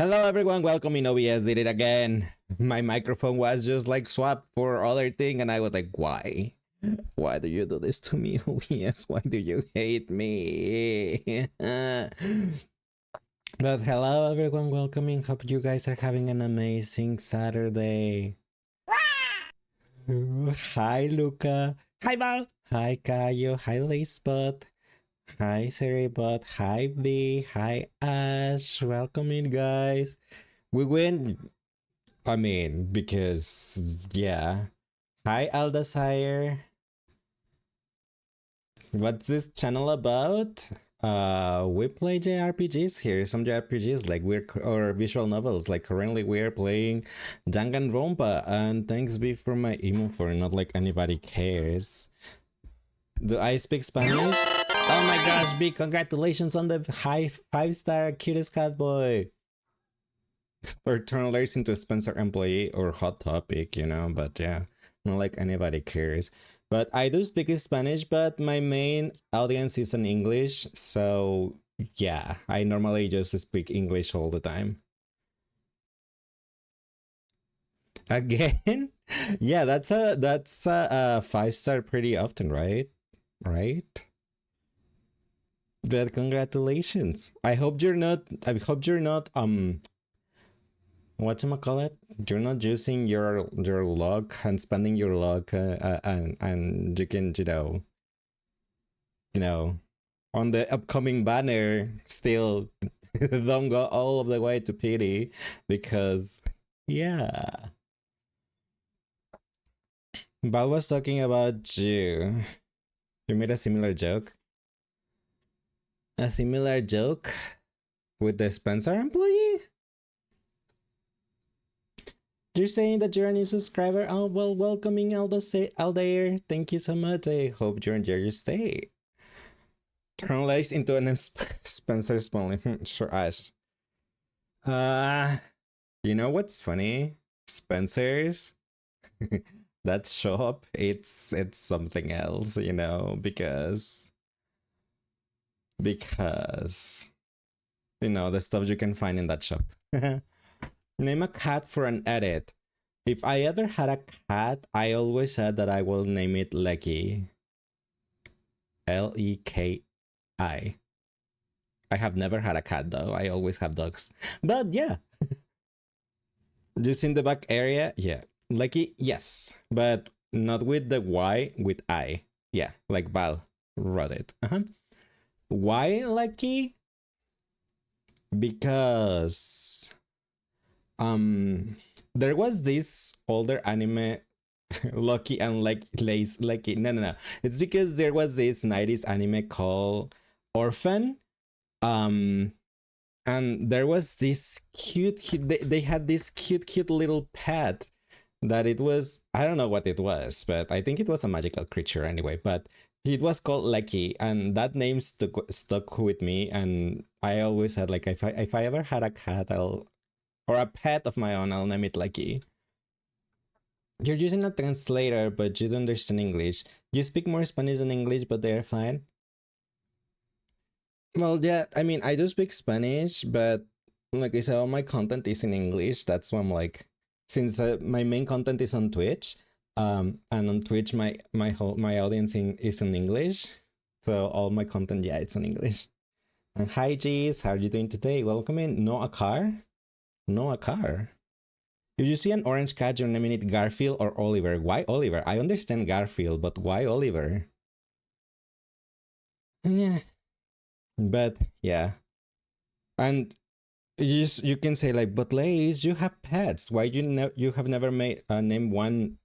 Hello everyone, welcome in OBS, did it again. My microphone was just like swapped for other thing and I was like, why? Why do you do this to me, OBS? Why do you hate me? But hello everyone, welcome in. Hope you guys are having an amazing Saturday. Hi Luca. Hi Val. Hi Kayo. Hi Lacebot. Hi Cerebot. Hi B. Hi Ash. Welcome in guys. We win. I mean, because yeah. Hi Aldasire. What's this channel about? We play JRPGs here, some JRPGs like or visual novels. Like currently we're playing Danganronpa, and thanks be for my emo for not like anybody cares. Do I speak Spanish? Oh my gosh, big congratulations on the high 5-star cutest cat boy. Or turn Lars into a Spencer employee or hot topic, you know, but yeah, not like anybody cares. But I do speak Spanish, but my main audience is in English, so yeah, I normally just speak English all the time. Again? Yeah, that's a 5-star pretty often, right? Right? But congratulations. I hope you're not whatchamacallit, you're not using your luck and spending your luck and you can on the upcoming banner still don't go all the way to pity, because yeah, Val was talking about you. You made a similar joke with the Spencer employee. You're saying that you're a new subscriber? Oh, well, welcoming Aldair. Thank you so much. I hope you enjoy your stay. Turn lights into an Spencer Sponley. Sure, Ash. You know what's funny? Spencer's that shop, it's something else, you know, because you know the stuff you can find in that shop. Name a cat for an edit. If I ever had a cat, I always said that I will name it Lecky. Leki. I have never had a cat though. I always have dogs. But yeah. Just in the back area, yeah. Lecky, yes. But not with the Y, with I. Yeah, like Val wrote it. Why Lecky? Because there was this older anime Lucky and like leissz Lucky. No. It's because there was this 90s anime called Orphan. And there was this cute they had this cute little pet that it was, I don't know what it was, but I think it was a magical creature anyway, but it was called Lucky, and that name stuck with me, and I always said like if I ever had a cat, or a pet of my own, I'll name it Lucky. You're using a translator, but you don't understand English. You speak more Spanish than English, but they're fine. Well, yeah, I mean, I do speak Spanish, but like I said, all my content is in English. That's why I'm like, since my main content is on Twitch, and on Twitch my audience is in English, so all my content, yeah, it's in English. And hi, G's, how are you doing today? Welcome in. No a car. If you see an orange cat, you're naming it Garfield or Oliver. Why Oliver? I understand Garfield, but why Oliver? Yeah. But yeah. And you can say like, but leissz, you have pets. Why you have never made name one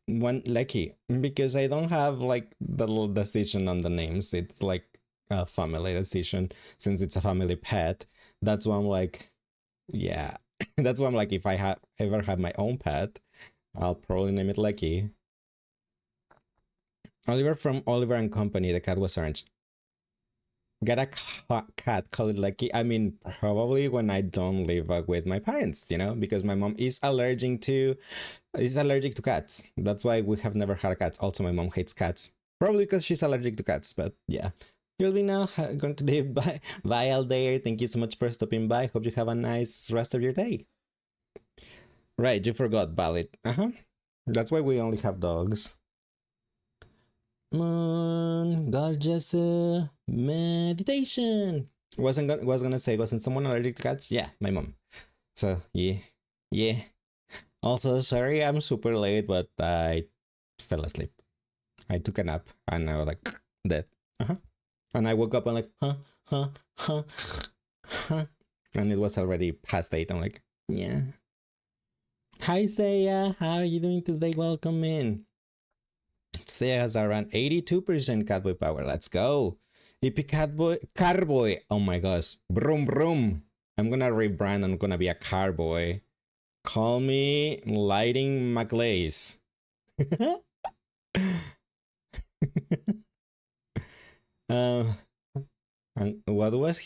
Lucky? Because I don't have like the little decision on the names. It's like a family decision, since it's a family pet. That's why I'm like, yeah. That's why I'm like, if I ever have my own pet, I'll probably name it Lucky. Oliver from Oliver and Company. The cat was orange. Get a cat, call it Lucky. I mean, probably when I don't live with my parents, you know, because my mom is allergic to cats. That's why we have never had cats. Also, my mom hates cats, probably because she's allergic to cats. But yeah, You'll be now going to leave. Bye. Bye, Aldair. Thank you so much for stopping by. Hope you have a nice rest of your day. Right, you forgot Valid. That's why we only have dogs. Moon, gorgeous meditation. Was gonna say, wasn't someone allergic to cats? Yeah, my mom. So yeah. Also, sorry, I'm super late, but I fell asleep. I took a nap and I was like dead. And I woke up and like huh, and it was already past 8. I'm like, yeah. Hi Saya, how are you doing today? Welcome in. Saya has around 82% catboy power. Let's go. EP catboy, carboy. Oh my gosh, broom broom. I'm gonna rebrand. I'm gonna be a carboy. Call me Lighting McLace. And what was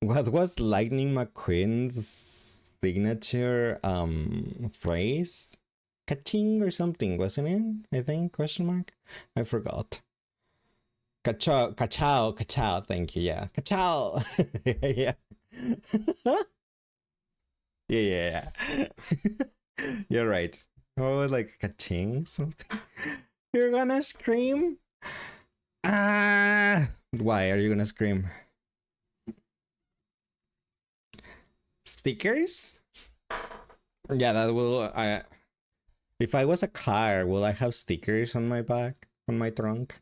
what was Lightning McQueen's signature phrase? Kaching or something, wasn't it? I think, question mark? I forgot. Kachao, thank you, yeah. Kachao! Yeah. Yeah. You're right. Oh, like kaching something? You're gonna scream? Ah! Why are you gonna scream? Stickers? Yeah, that will. If I was a car, will I have stickers on my back, on my trunk?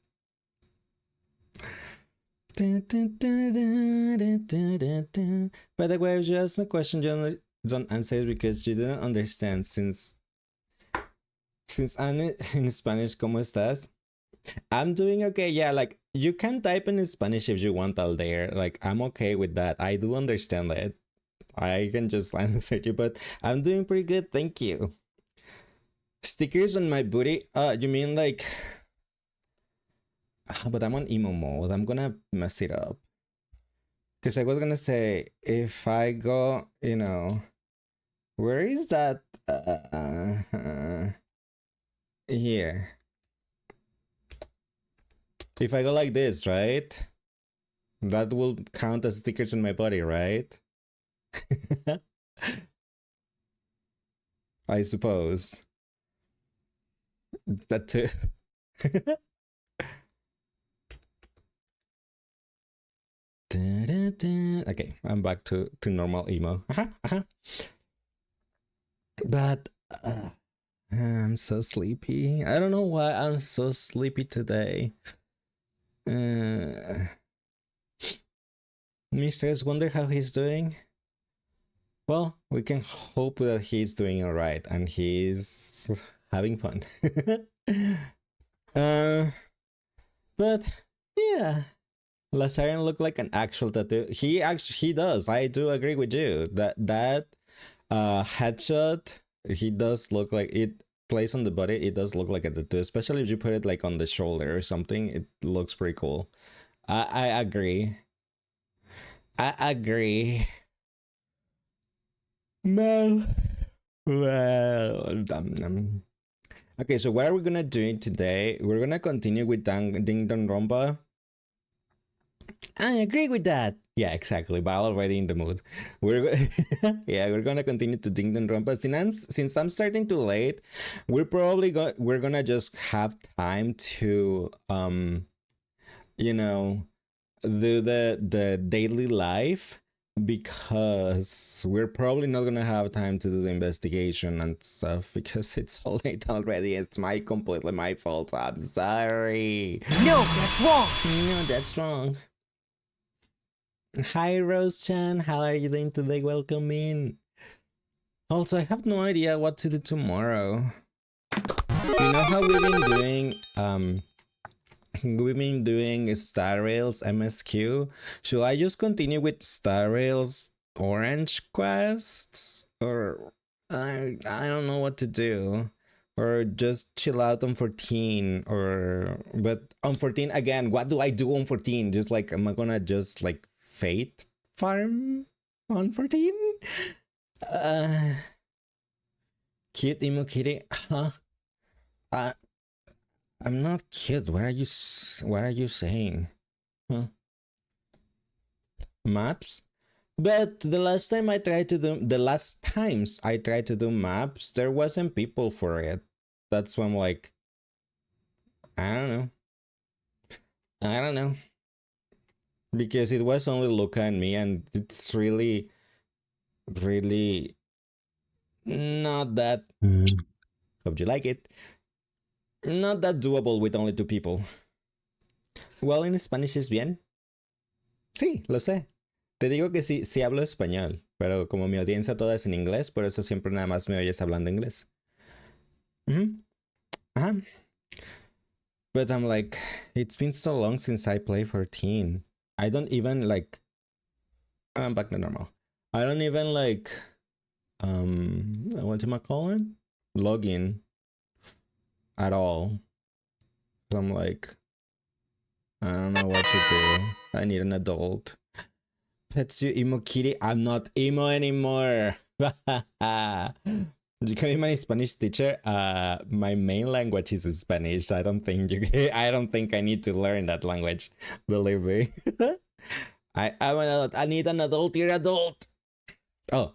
By the way, just a question you don't answer because you didn't understand since I'm in Spanish, ¿cómo estás? I'm doing okay. Yeah, like you can type in Spanish if you want out there. Like I'm okay with that. I do understand it. I can just answer you, but I'm doing pretty good. Thank you. Stickers on my booty? You mean like? But I'm on emo mode. I'm gonna mess it up. Because I was gonna say if I go, where is that? Here. If I go like this, right? That will count as stickers on my body, right? I suppose. That too. Okay, I'm back to normal emo. But I'm so sleepy. I don't know why I'm so sleepy today. Mr. wonder how he's doing. Well, we can hope that he's doing alright and he's having fun. But yeah, Lazarian looked like an actual tattoo. He does. I do agree with you that headshot. He does look like it plays on the body. It does look like a tattoo, especially if you put it like on the shoulder or something. It looks pretty cool. I agree. I agree. No. Well, okay, so what are we gonna do today? We're gonna continue with Danganronpa. I agree with that. Yeah, exactly. But already in the mood. We're gonna continue to Danganronpa. Since I'm starting too late, we're gonna just have time to do the daily life because we're probably not gonna have time to do the investigation and stuff because it's so late already. It's completely my fault. I'm sorry. No, that's wrong. No, that's wrong. Hi Rose-chan, how are you doing today? Welcome in. Also, I have no idea what to do tomorrow. You know how we've been doing Star Rails MSQ. Should I just continue with Star Rails Orange quests? Or I don't know what to do. Or just chill out on 14 but on 14 again, what do I do on 14? Just like am I gonna just like fate farm on 14? Cute emo kitty, huh? I'm not cute. What are you saying? Huh? Maps? But the last times I tried to do maps, there wasn't people for it. That's when I'm like, I don't know. I don't know. Because it was only Luca and me, and it's really, really not that. Hope you like it. Not that doable with only 2 people. Well, in Spanish es bien. Sí, lo sé. Te digo que sí, sí hablo español, pero como mi audiencia toda es en inglés, por eso siempre nada más me oyes hablando inglés. Uh-huh. But I'm like, it's been so long since I played 14. I don't even like. I'm back to normal. I don't even like. What am I calling? Login. At all. So I'm like, I don't know what to do. I need an adult. Tetsu emo kitty. I'm not emo anymore. You can be my Spanish teacher. My main language is Spanish. I don't think I need to learn that language. Believe me. I'm an adult. I need an adult. You're adult. Oh,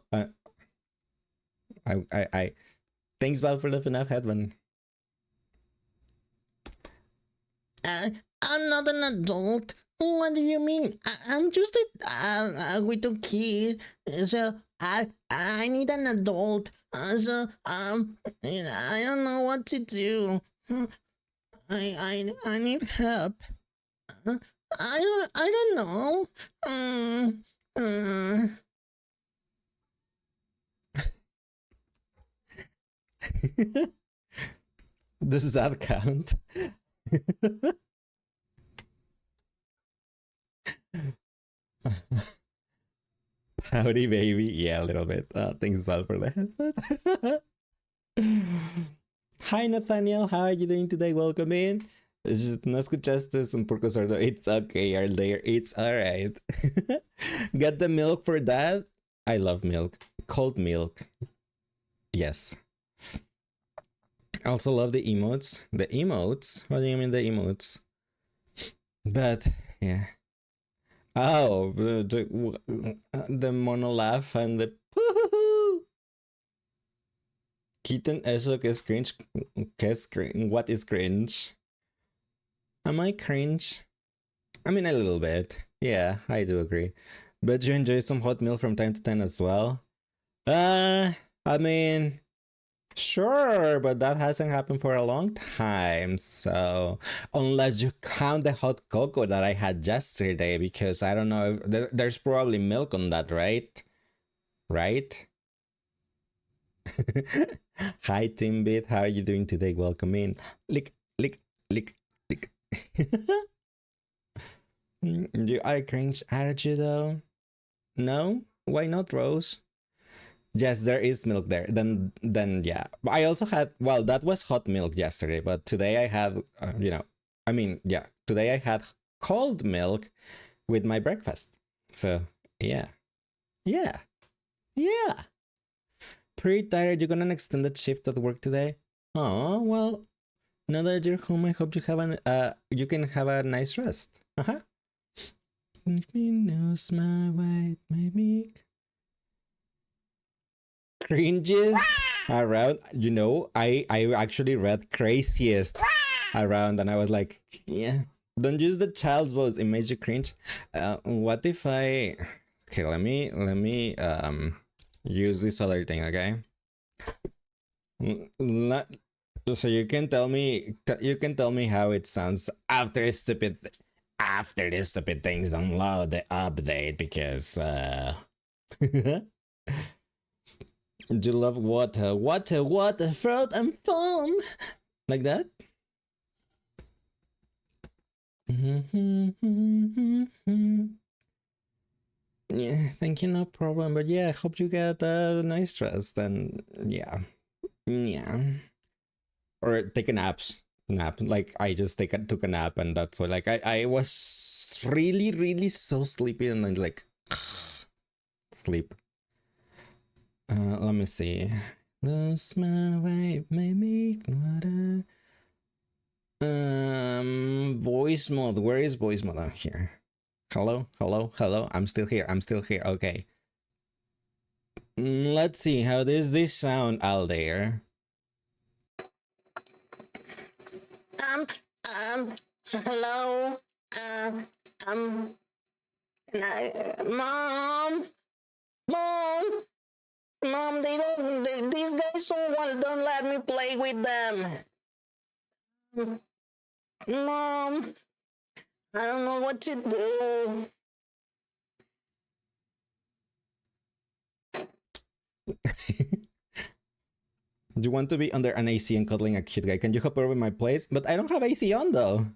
I. Thanks, Val, for the FNAF headband. I'm not an adult. What do you mean? I'm just a little kid. So I need an adult. I don't know what to do. I need help. I don't know. Does that count? Howdy, baby. Yeah, a little bit. Thanks, Val, for that. Hi, Nathaniel. How are you doing today? Welcome in. No escuchaste un poco sordo. It's okay, Arlair. It's alright. Got the milk for that? I love milk. Cold milk. Yes. I also love the emotes. The emotes? What do you mean the emotes? But, yeah. Oh, the mono laugh and the Kitten, eso que es cringe. ¿Qué es cringe? What is cringe? Am I cringe? I mean, a little bit. Yeah, I do agree. But you enjoy some hot milk from time to time as well? I mean, sure, but that hasn't happened for a long time. So, unless you count the hot cocoa that I had yesterday, because I don't know, there's probably milk on that, right? Right? Hi, Timbit. How are you doing today? Welcome in. Lick, lick, lick, lick. You are cringe attitude though? No? Why not, Rose? Yes, there is milk there. Then yeah. I also had, well, that was hot milk yesterday, but today I had, today I had cold milk with my breakfast. So yeah, yeah, yeah. Pretty tired. You're gonna an extended shift at work today. Oh well. Now that you're home, I hope you can have a nice rest. Me knows my way, maybe cringiest around. I actually read craziest around, and I was like, yeah, don't use the child's voice. It made you cringe. What if I? Okay, let me use this other thing. Okay. So you can tell me how it sounds after the stupid things download the update, because do you love water, fruit and foam like that? Yeah, thank you, no problem. But yeah, I hope you get a nice rest, and yeah. Or take a nap. Like I just took a nap, and that's what, like, I was really so sleepy, and then like sleep. Let me see. Lose my way, maybe water. Voice mode. Where is voice mode? Oh, here. Hello, hello, hello. I'm still here. I'm still here. Okay. Let's see. How does this sound out there? Um, hello? Mom? Mom? Mom, these guys don't let me play with them. Mom, I don't know what to do. Do you want to be under an AC and cuddling a cute guy? Can you hop over my place? But I don't have AC on though.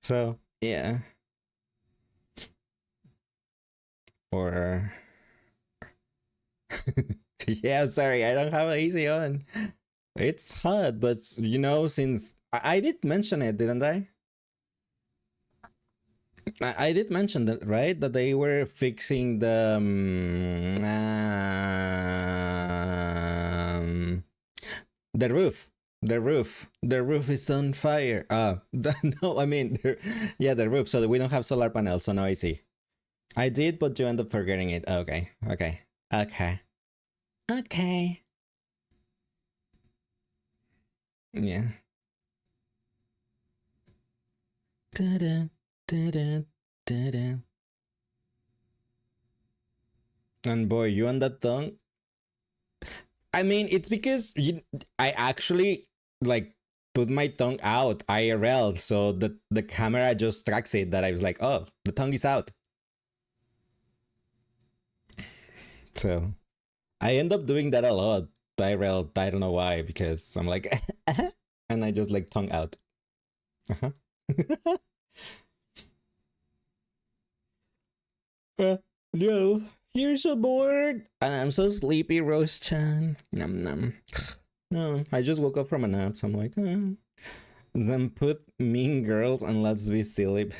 So, yeah. Or... yeah, sorry, I don't have AC on. It's hot, but you know, since... I did mention it, didn't I? I did mention that, right? That they were fixing the roof. The roof is on fire. No, I mean, yeah, the roof. So we don't have solar panels, so no AC. I did, but you end up forgetting it. Okay, okay, okay, okay. Yeah. Da-da, da-da, da-da. And boy, you on that tongue? I mean, it's because I actually like put my tongue out IRL, so the camera just tracks it. That I was like, oh, the tongue is out. So I end up doing that a lot IRL. I don't know why, because I'm like, and I just like tongue out. Uh-huh. No. You're so bored. And I'm so sleepy, Rose-chan. Num num. No, I just woke up from a nap, so I'm like, Then put Mean Girls and Let's Be Silly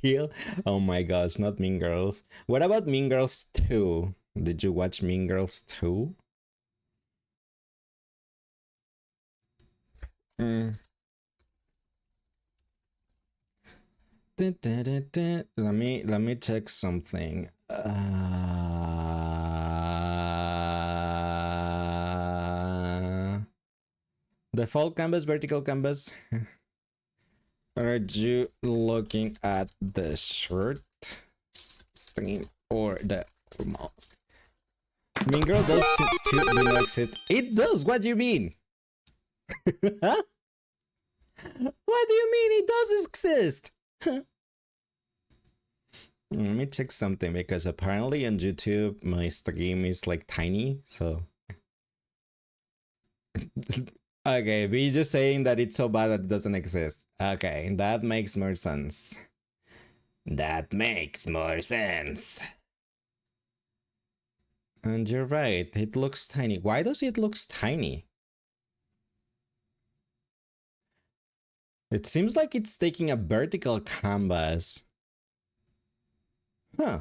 deal. Oh my gosh, not Mean Girls. What about Mean Girls 2? Did you watch Mean Girls 2? Let me check something. Default canvas, vertical canvas. Are you looking at the short stream or the mouse? Mean Girl does do not exist. It does. What do you mean? Huh? What do you mean it does exist? Let me check something, because apparently on YouTube my stream is like tiny, so okay, we just saying that it's so bad that it doesn't exist. Okay, that makes more sense. That makes more sense. And you're right, it looks tiny. Why does it look tiny? It seems like it's taking a vertical canvas. Huh.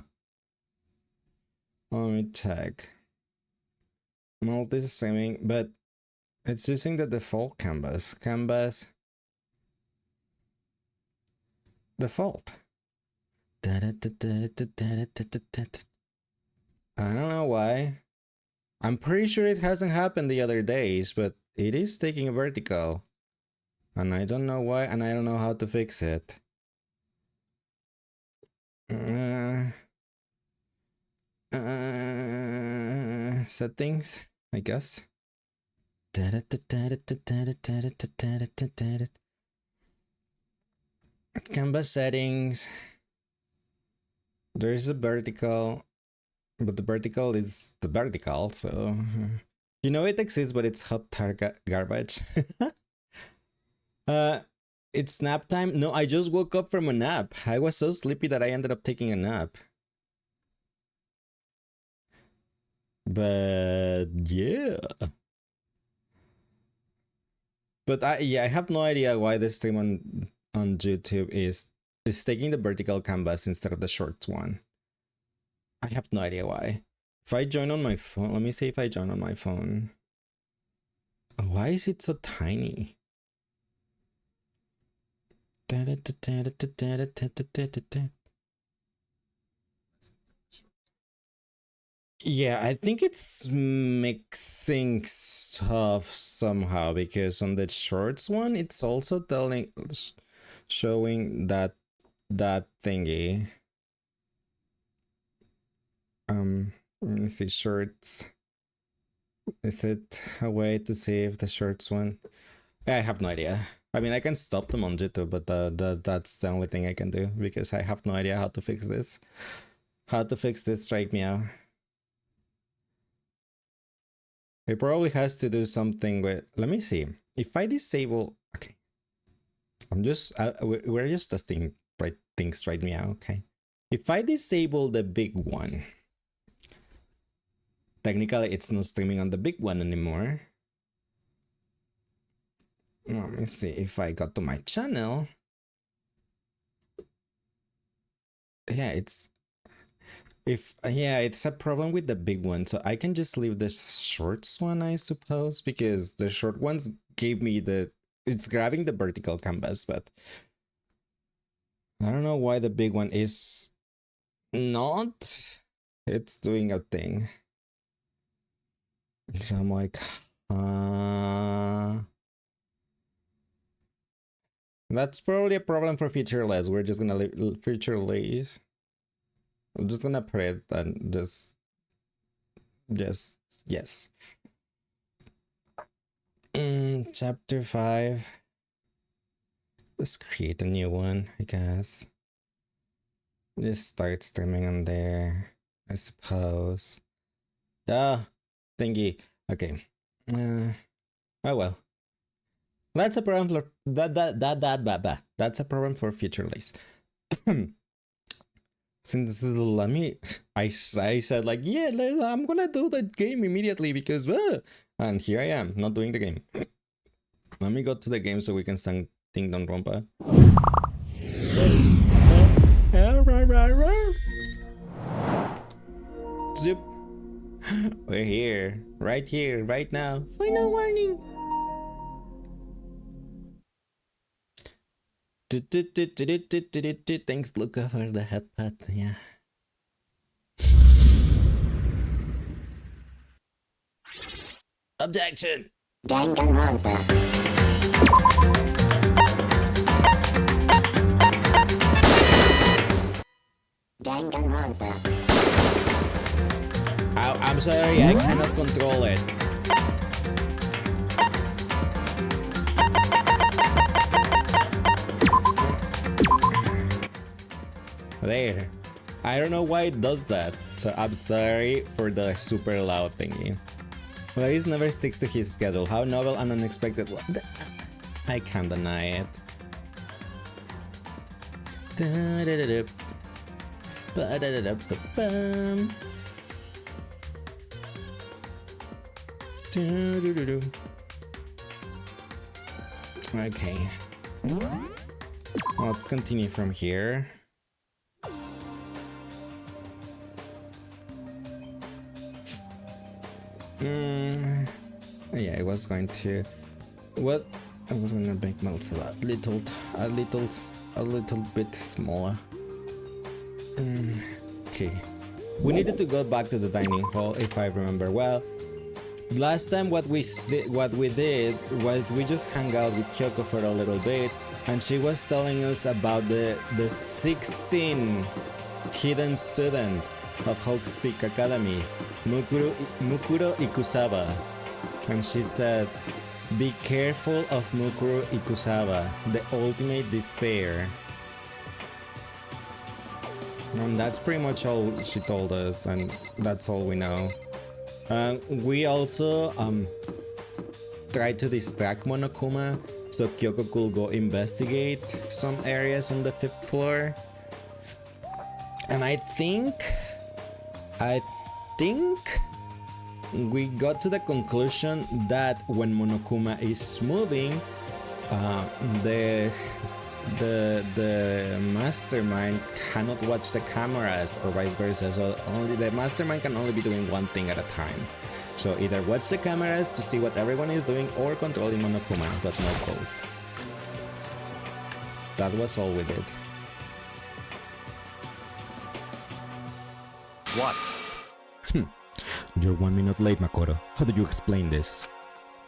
Let me check. Multi-streaming, but it's using the default canvas. Canvas default. I don't know why. I'm pretty sure it hasn't happened the other days, but it is taking a vertical. And I don't know why, and I don't know how to fix it. Settings, I guess. Canvas settings. There's a vertical, but the vertical is the vertical, so you know it exists, but it's hot garbage. It's nap time. No, I just woke up from a nap. I was so sleepy that I ended up taking a nap. But yeah. But I have no idea why the stream on YouTube is taking the vertical canvas instead of the short one. I have no idea why. If I join on my phone, let me see if I join on my phone. Why is it so tiny? Yeah, I think it's mixing stuff somehow because on the shorts one, it's also showing that thingy. Let me see, shorts. Is it a way to save the shorts one? I have no idea. I mean, I can stop them on YouTube, but that's the only thing I can do because I have no idea how to fix this. How to fix this, strike me out. It probably has to do something with. Let me see. If I disable, okay. We're just testing right things right now. Okay. If I disable the big one, technically it's not streaming on the big one anymore. Let me see if I go to my channel. Yeah, it's a problem with the big one, so I can just leave the shorts one, I suppose, because the short ones gave me it's grabbing the vertical canvas, but I don't know why the big one is not. It's doing a thing. So I'm like, that's probably a problem for featureless. We're just gonna leave featureless. I'm just gonna put it and just yes. Chapter 5. Let's create a new one, I guess. Just start streaming on there, I suppose. Thingy. Okay. Oh well. That's a problem for that's a problem for featureless. Since let me, I said like, yeah, I'm gonna do the game immediately because, and here I am not doing the game. Let me go to the game so we can start Danganronpa. Zip. We're here, right now. Final warning. Thanks, Luca, for the headpad. Yeah. Objection. Danganronpa. Danganronpa. I'm sorry, I cannot control it. There. I don't know why it does that, so I'm sorry for the super loud thingy. Leissz never sticks to his schedule. How novel and unexpected. I can't deny it. Okay. Let's continue from here. Yeah, I was going to. What? I was gonna make Melts a little bit smaller. Okay. We needed to go back to the dining hall, if I remember well. Last time, what we did was we just hung out with Kyoko for a little bit, and she was telling us about the 16 hidden student of Hawk's Peak Academy, Mukuro Ikusawa. And she said, be careful of Mukuro Ikusawa, the ultimate despair. And that's pretty much all she told us, and that's all we know. We also tried to distract Monokuma so Kyoko could go investigate some areas on the 5th floor. And I think we got to the conclusion that when Monokuma is moving, the mastermind cannot watch the cameras, or vice versa. So only the mastermind can only be doing one thing at a time. So either watch the cameras to see what everyone is doing, or controlling Monokuma, but not both. that was all we did. What? You're 1 minute late, Makoto. How do you explain this?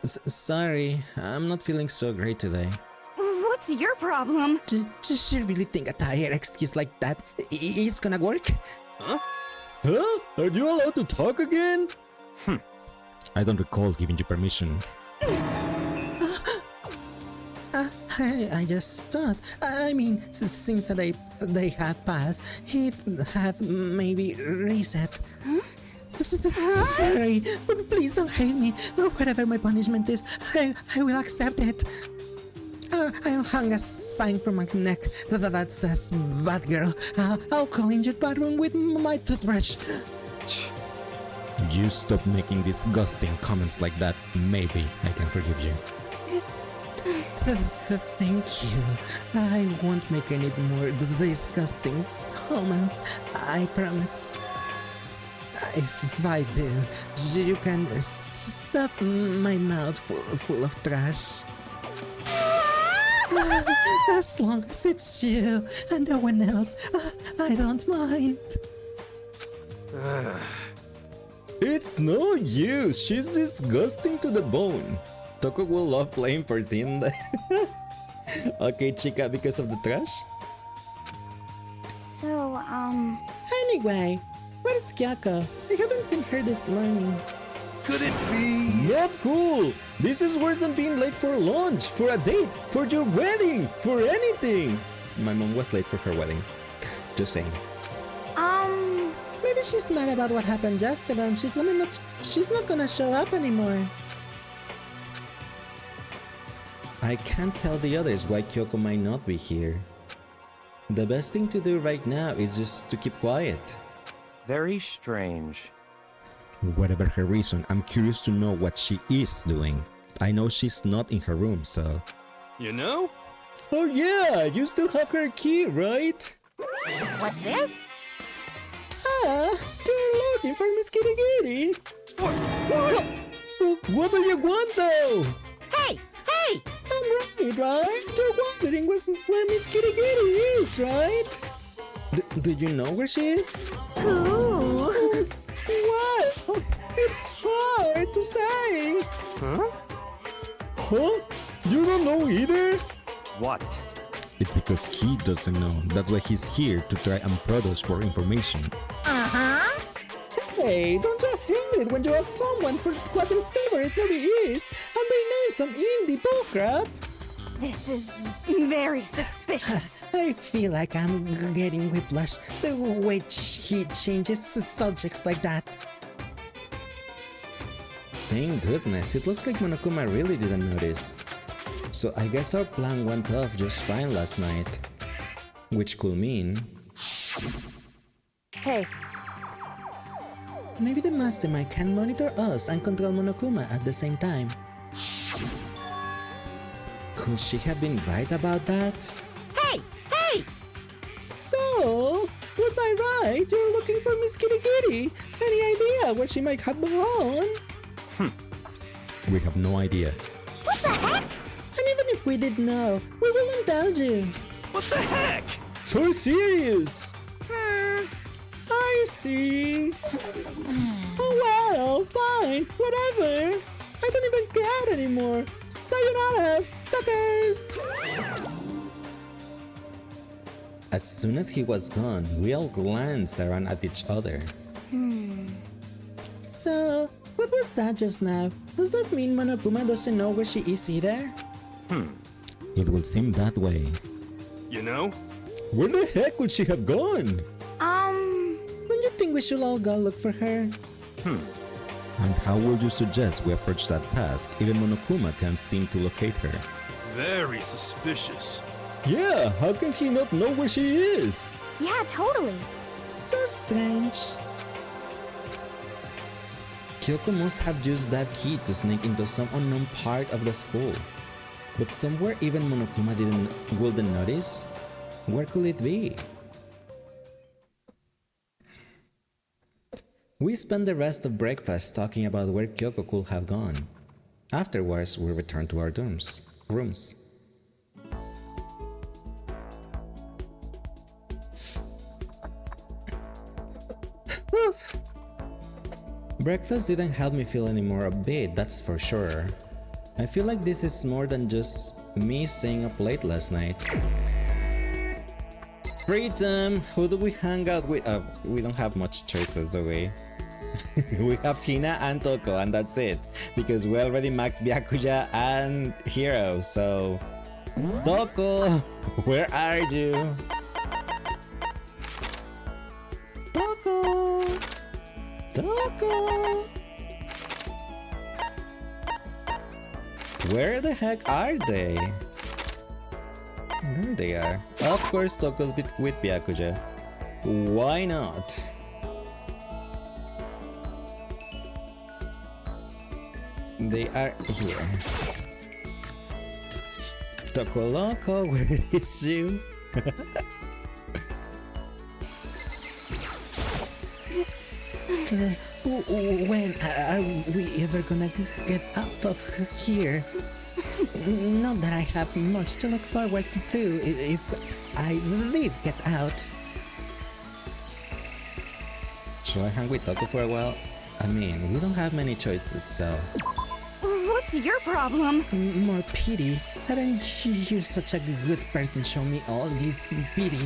Sorry, I'm not feeling so great today. What's your problem? Does she really think a tired excuse like that is gonna work? Huh? Huh? Are you allowed to talk again? I don't recall giving you permission. I just thought. I mean, since they have passed, it had maybe reset. Huh? Sorry, please don't hate me. Whatever my punishment is, I will accept it. I'll hang a sign from my neck that says "Bad Girl." I'll clean your bathroom with my toothbrush. You stop making disgusting comments like that. Maybe I can forgive you. Thank you. I won't make any more disgusting comments. I promise. If I do, you can stuff my mouth full of trash. As long as it's you and no one else, I don't mind. It's no use. She's disgusting to the bone. Toko will love playing for Tinda. Okay, chica, because of the trash? So, Anyway, where's Kyoko? I haven't seen her this morning. Could it be? Not cool! This is worse than being late for lunch, for a date, for your wedding, for anything! My mom was late for her wedding. Just saying. Maybe she's mad about what happened yesterday and she's not gonna show up anymore. I can't tell the others why Kyoko might not be here. The best thing to do right now is just to keep quiet. Very strange. Whatever her reason, I'm curious to know what she is doing. I know she's not in her room, so... You know? Oh yeah, you still have her key, right? what's this? Ah, you're looking for Miss Kitty Kitty. What do you want though? Hey! Hey! I'm right? You're wondering where Miss Kitty Kitty is, right? Do you know where she is? Ooh! Well, it's hard to say. Huh? Huh? You don't know either? What? It's because he doesn't know. That's why he's here, to try and prod us for information. Uh-huh! Hey, don't you hate it when you ask someone for what their favorite movie is and they name some indie bullcrap? This is very suspicious. I feel like I'm getting whiplash the way he changes the subjects like that. Thank goodness, it looks like Monokuma really didn't notice. So I guess our plan went off just fine last night. Which could mean... Hey, Maybe the mastermind can monitor us and control Monokuma at the same time. Could she have been right about that? hey! Hey! So, was I right? You're looking for Miss Kitty Kitty. Any idea where she might have gone? We have no idea. What the heck? And even if we did know, we will indulge you. What the heck? For serious! I see. Oh well, fine, whatever. I don't even care anymore. Sayonara, suckers! As soon as he was gone, we all glanced around at each other. So, what was that just now? Does that mean Monokuma doesn't know where she is either? It would seem that way. You know? Where the heck would she have gone? Don't you think we should all go look for her? And how would you suggest we approach that task? Even Monokuma can't seem to locate her. Very suspicious. Yeah, how can he not know where she is? Yeah, totally. So strange. Kyoko must have used that key to sneak into some unknown part of the school. But somewhere even Monokuma wouldn't notice? Where could it be? We spent the rest of breakfast talking about where Kyoko could have gone. Afterwards, we returned to our rooms. Breakfast didn't help me feel any more a bit, that's for sure. I feel like this is more than just me staying up late last night. Free time! Who do we hang out with? We don't have much choices, do we? We have Hina and Toko, and that's it. Because we already maxed Byakuya and Hero, so... Toko! Where are you? Toko! Toko! Where the heck are they? There they are. Of course, Toko's with Byakuya. Why not? They are here. Toko Loco, where is you? When are we ever gonna get out of here? Not that I have much to look forward to if I did get out. Should I hang with Toko for a while? I mean, we don't have many choices, so... What's your problem? More pity. Hadn't you, such a good person, show me all this pity?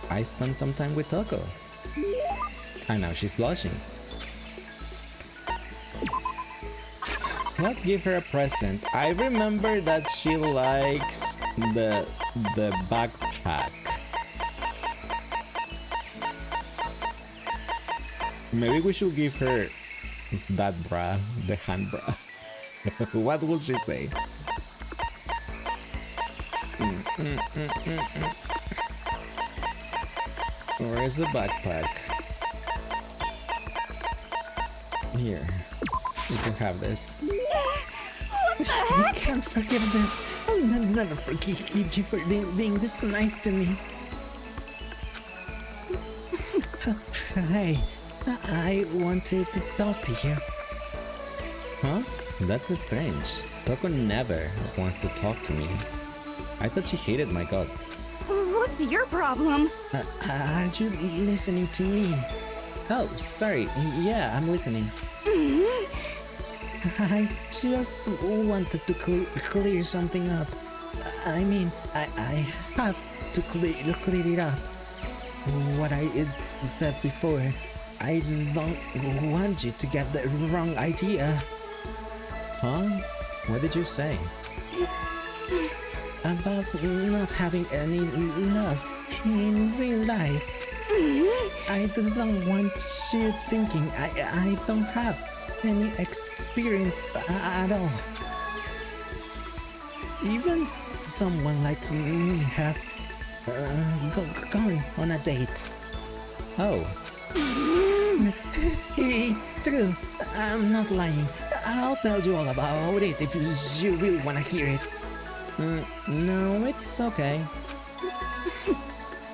I spent some time with Toko. And now she's blushing. Let's give her a present. I remember that she likes the backpack. Maybe we should give her that bra, the hand bra. What will she say? Where's the backpack? Here, you can have this. What the heck? I can't forget this. I'll never forgive you for being this nice to me. Hi, I wanted to talk to you. Huh? That's strange. Toko never wants to talk to me. I thought she hated my guts. What's your problem? Are you listening to me? Oh, sorry. Yeah, I'm listening. I just wanted to clear something up. I mean, I have to clear it up. What I said before, I don't want you to get the wrong idea. Huh? What did you say? About not having any love in real life. I don't want you thinking I don't have any experience at all. Even someone like me has gone on a date. Oh, It's true. I'm not lying. I'll tell you all about it if you really want to hear it. no, it's okay.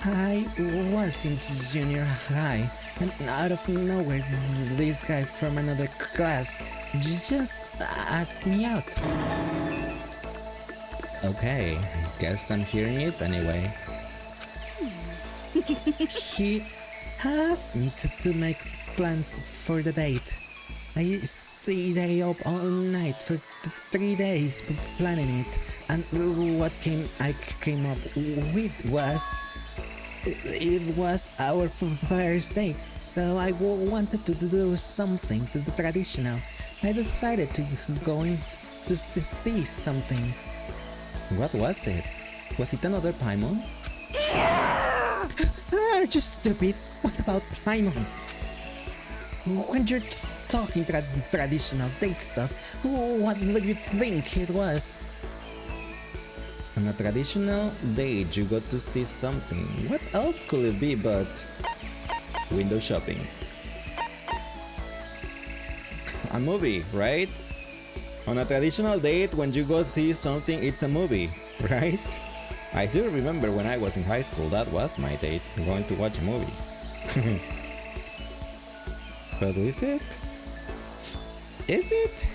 I was in junior high, and out of nowhere, this guy from another class just asked me out. Okay, guess I'm hearing it anyway. He asked me to make plans for the date. I stayed up all night for 3 days planning it, and what I came up with was... It was our first date, so I wanted to do something traditional. I decided to go in to see something. What was it? Was it another Paimon? Are you stupid? What about Paimon? When you're talking traditional date stuff, what do you think it was? On a traditional date, you got to see something. What else could it be but window shopping? A movie, right? On a traditional date, when you go see something, it's a movie, right? I do remember when I was in high school, that was my date, going to watch a movie. But is it? Is it?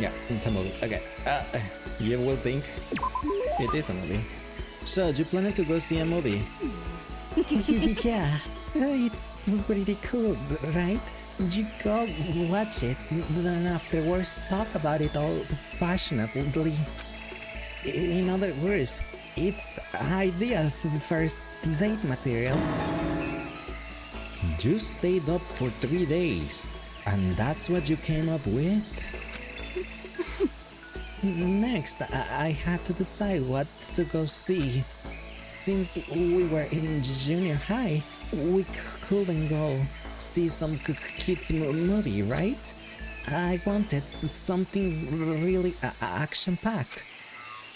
Yeah, it's a movie. Okay. You will think it is a movie. So, you planning to go see a movie? Yeah, it's pretty cool, right? You go watch it, then afterwards talk about it all passionately. In other words, it's ideal first date material. You stayed up for 3 days, and that's what you came up with? Next, I had to decide what to go see. Since we were in junior high, we couldn't go see some kids movie, right? I wanted something really action-packed.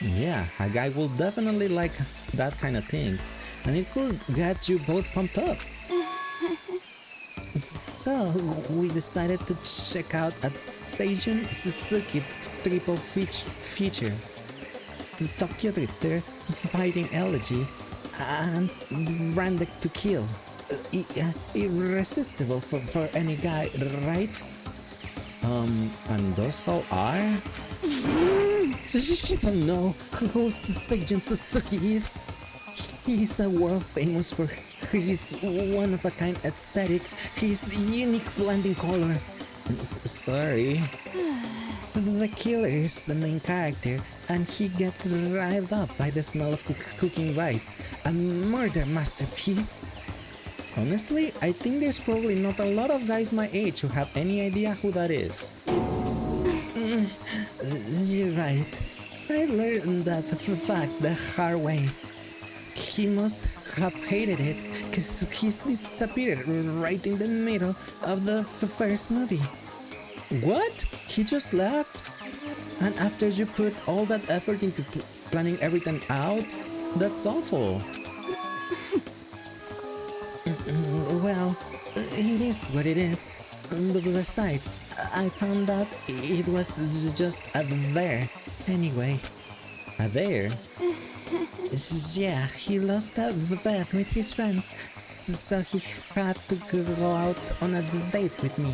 Yeah, a guy will definitely like that kind of thing, and it could get you both pumped up. So, we decided to check out a Seijun Suzuki triple feature. The Tokyo Drifter, Fighting Elegy, and Branded to Kill. Irresistible for any guy, right? And those all are? So you don't know who Seijun Suzuki is? He's a world famous for his one-of-a-kind aesthetic, his unique blending color. Sorry. The killer is the main character, and he gets riled up by the smell of cooking rice, a murder masterpiece. Honestly, I think there's probably not a lot of guys my age who have any idea who that is. You're right. I learned that fact the hard way. He must have hated it, cause he's disappeared right in the middle of the first movie. What? He just left? And after you put all that effort into planning everything out? That's awful. Well, it is what it is. Besides, I found out it was just a there. Anyway. A there? Yeah, he lost a bet with his friends, so he had to go out on a date with me.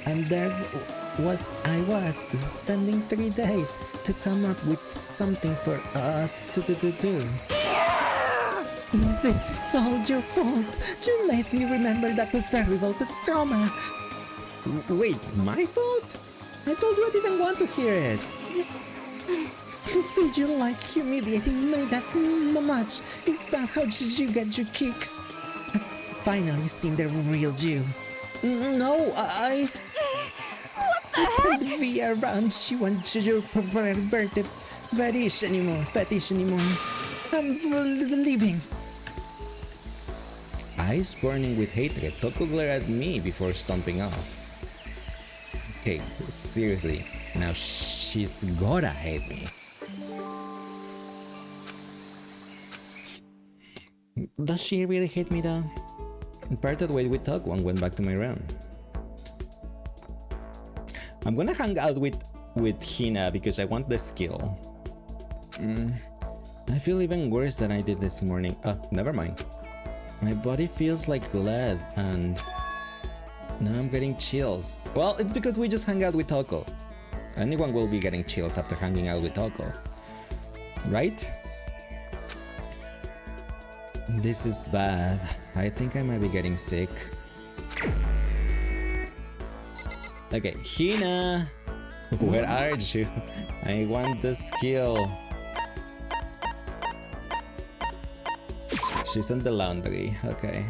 And there I was, spending 3 days to come up with something for us to do. This is all your fault. You made me remember that terrible trauma. Wait, my fault? I told you I didn't want to hear it. Did you like humiliating me that much? Is that how you get your kicks? I've finally seen the real you. No, I... What the heck? Don't be around you and your perverted fetish anymore. I'm leaving. Eyes burning with hatred, Toko glared at me before stomping off. Okay, seriously, now she's gotta hate me. Does she really hate me though? I parted ways with Toko and went back to my room. I'm gonna hang out with Hina because I want the skill. I feel even worse than I did this morning. Oh, never mind. My body feels like lead and now I'm getting chills. Well, it's because we just hung out with Toko. Anyone will be getting chills after hanging out with Toko. Right? This is bad. I think I might be getting sick. Okay, Hina! Where are you? I want the skill. She's in the laundry. Okay.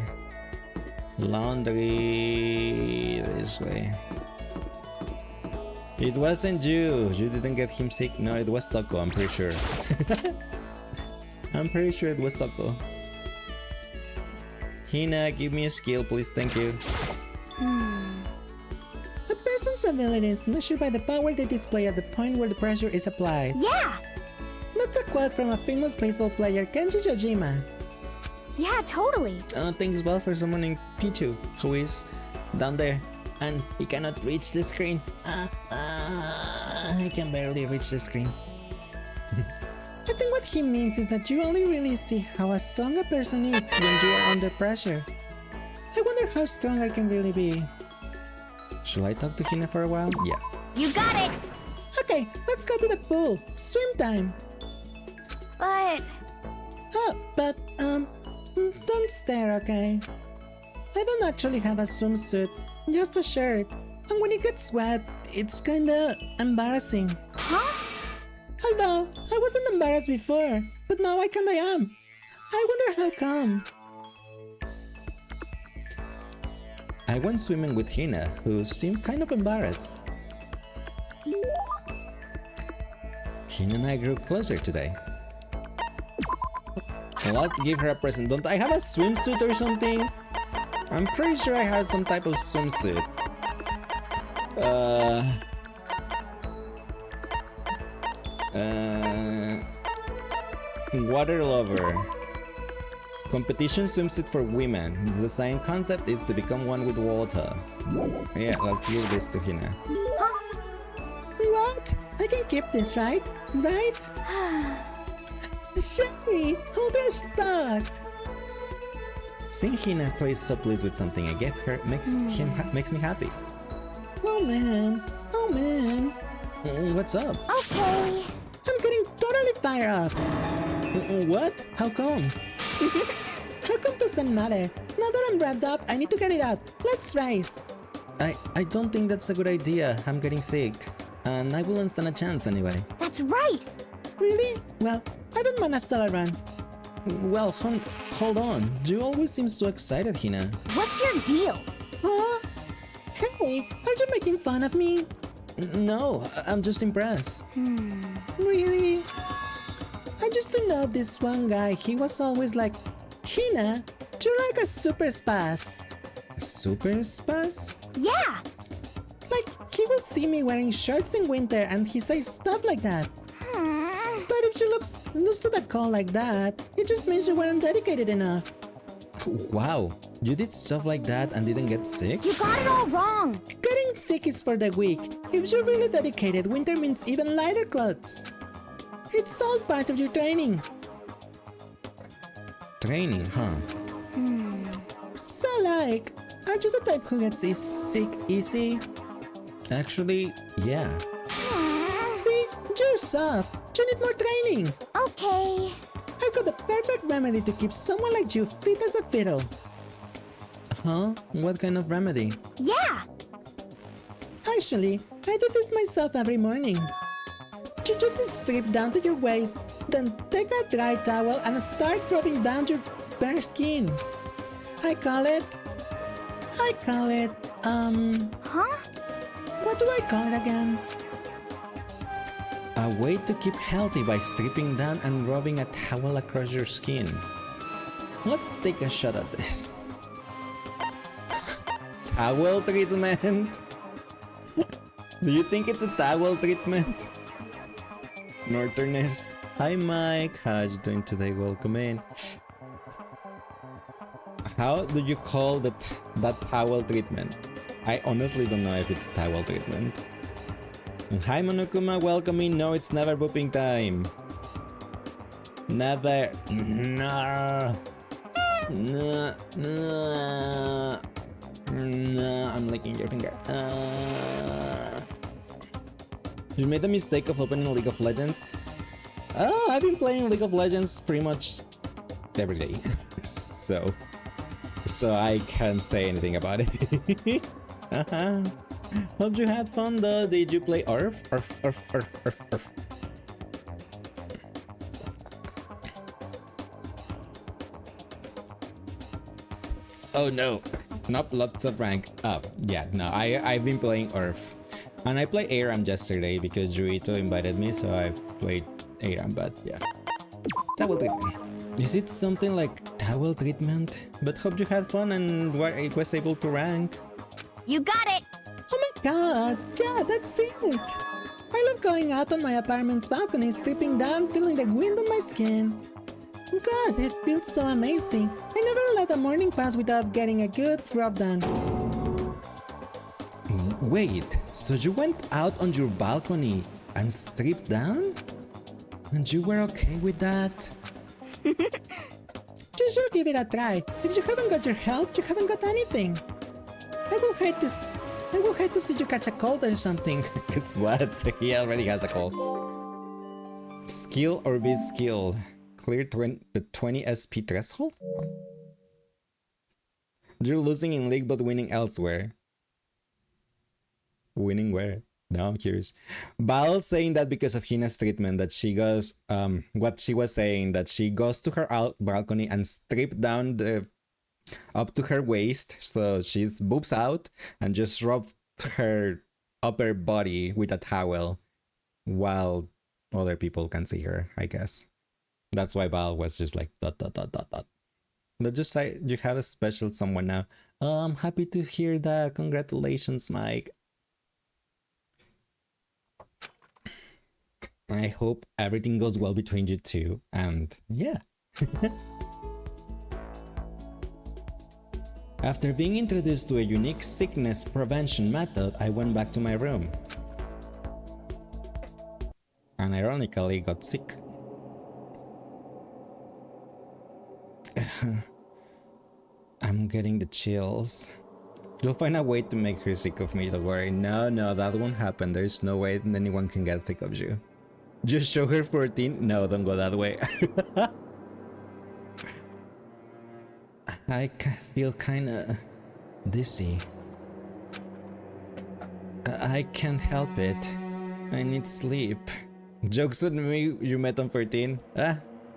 Laundry this way. It wasn't you. You didn't get him sick. No, it was Toko, I'm pretty sure. I'm pretty sure it was Toko. Hina, give me a skill, please. Thank you. A person's ability is measured by the power they display at the point where the pressure is applied. Yeah! That's a quote from a famous baseball player, Kenji Jojima. Yeah, totally. Thanks well for summoning Pichu, who is down there, and he cannot reach the screen. I can barely reach the screen. I think what he means is that you only really see how strong a person is when you are under pressure. I wonder how strong I can really be. Should I talk to Hina for a while? Yeah. You got it! Okay, let's go to the pool. Swim time. But Oh, but, don't stare, okay? I don't actually have a swimsuit, just a shirt. And when it gets wet, it's kinda embarrassing. huh? Although, I wasn't embarrassed before, but now I kinda am. I wonder how come. I went swimming with Hina, who seemed kind of embarrassed. Hina and I grew closer today. Let's give her a present. Don't I have a swimsuit or something? I'm pretty sure I have some type of swimsuit. Water lover. Competition swimsuit for women. The design concept is to become one with water. Yeah, let's give this to Hina. What? I can keep this, right? Right? Sherry, hold her stuck. Seeing Hina play so pleased with something I gave her makes me happy. Oh man. Oh man. What's up? Okay. I'm getting totally fired up. What? How come? How come doesn't matter? Now that I'm wrapped up, I need to get it out. Let's race. I don't think that's a good idea. I'm getting sick. And I wouldn't stand a chance anyway. That's right. Really? Well, I don't mind a stall run. Well, hold on. You always seem so excited, Hina. What's your deal? Huh? Hey, are you making fun of me? No, I'm just impressed. Really? I used to know this one guy. He was always like, Hina, you're like a super spaz. Super spaz? Yeah. Like, he will see me wearing shorts in winter and he says stuff like that. But if you lose to the call like that, it just means you weren't dedicated enough. Wow, you did stuff like that and didn't get sick? You got it all wrong. Getting sick is for the weak. If you're really dedicated, winter means even lighter clothes. It's all part of your training. Training, huh? So like, are you the type who gets sick easy? Actually, yeah. See, you're soft. You need more training. Okay. I've got the perfect remedy to keep someone like you fit as a fiddle. Huh? What kind of remedy? Yeah. Actually, I do this myself every morning. You just strip down to your waist, then take a dry towel and start rubbing down your bare skin. I call it, Huh? what do I call it again? A way to keep healthy by stripping down and rubbing a towel across your skin. Let's take a shot at this. Towel treatment? Do you think it's a towel treatment? Northerners. Hi Mike, how you doing today? Welcome in. How do you call that towel treatment? I honestly don't know if it's towel treatment. And hi Monokuma, welcome in. No, it's never booping time. Never. No. No. No. No. I'm licking your finger. You made the mistake of opening League of Legends. Oh, I've been playing League of Legends pretty much every day. so I can't say anything about it. Hope you had fun though. Did you play Earth? Earth. Oh no. Nope, lots of rank up. Yeah, no, I've been playing Earth. And I played ARAM yesterday because Ruito invited me, so I played ARAM, but yeah. Towel treatment. Is it something like towel treatment? But hope you had fun and was able to rank. You got it. Oh my god, yeah, that's it. I love going out on my apartment's balcony, stripping down, feeling the wind on my skin. God, it feels so amazing. I never let a morning pass without getting a good rub down. Wait, so you went out on your balcony and stripped down? And you were okay with that? You should give it a try. If you haven't got your health, you haven't got anything. I will hate to I will hate to see you catch a cold or something. Guess what? He already has a call. Skill or be skilled. Clear the 20 SP threshold? You're losing in league but winning elsewhere. Winning where? Now I'm curious. Val saying that because of Hina's treatment, that she goes, what she was saying, that she goes to her balcony and strip down the up to her waist, so she's boobs out, and just rub her upper body with a towel while other people can see her, I guess. That's why Val was just like dot dot dot dot dot. Let's just say you have a special someone now. I'm happy to hear that. Congratulations, Mike. I hope everything goes well between you two, and yeah. After being introduced to a unique sickness prevention method, I went back to my room. And ironically got sick. I'm getting the chills. You'll find a way to make her sick of me, don't worry. No, that won't happen. There's no way anyone can get sick of you. Just show her 14? No, don't go that way. I feel kinda dizzy. I can't help it. I need sleep. Jokes on me, you met on 14?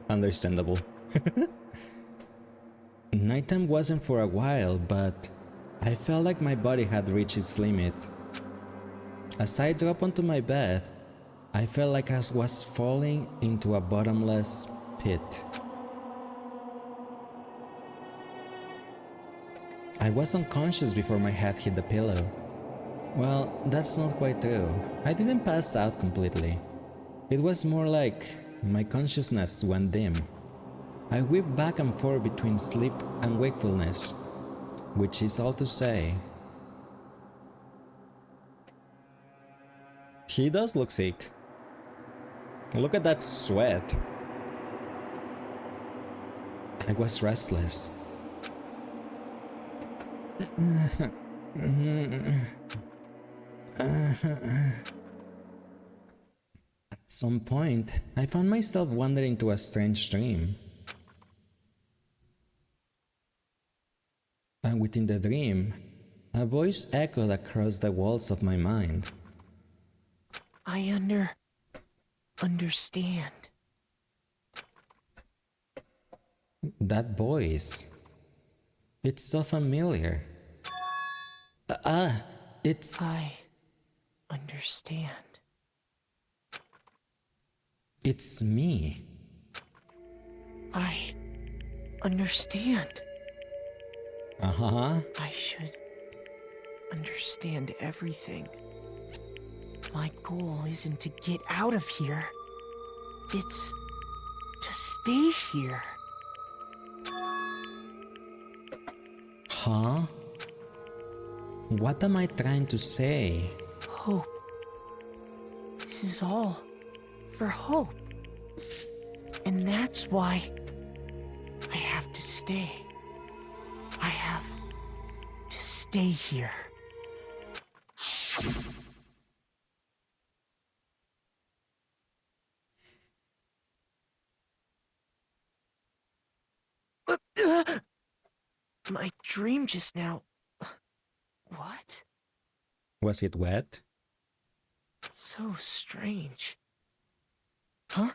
Understandable. Nighttime wasn't for a while, but I felt like my body had reached its limit. As I dropped onto my bed, I felt like I was falling into a bottomless pit. I was unconscious before my head hit the pillow. Well, that's not quite true. I didn't pass out completely. It was more like my consciousness went dim. I whipped back and forth between sleep and wakefulness, which is all to say. He does look sick. Look at that sweat. I was restless. At some point, I found myself wandering to a strange dream. And within the dream, a voice echoed across the walls of my mind. I understand. That voice. It's so familiar. It's... I understand. It's me. I understand. Uh-huh. I should understand everything. My goal isn't to get out of here. It's to stay here. Huh? What am I trying to say? Hope. This is all for hope. And that's why I have to stay. I have to stay here. My dream just now. What? Was it wet? So strange. Huh?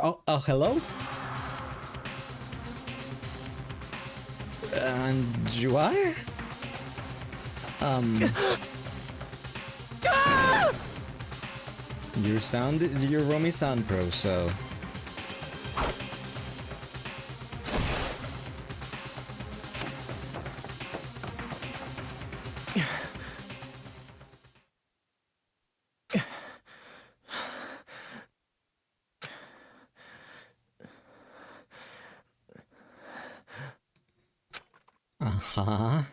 Oh, hello? And you are? Your room is sound pro, so... Uh-huh.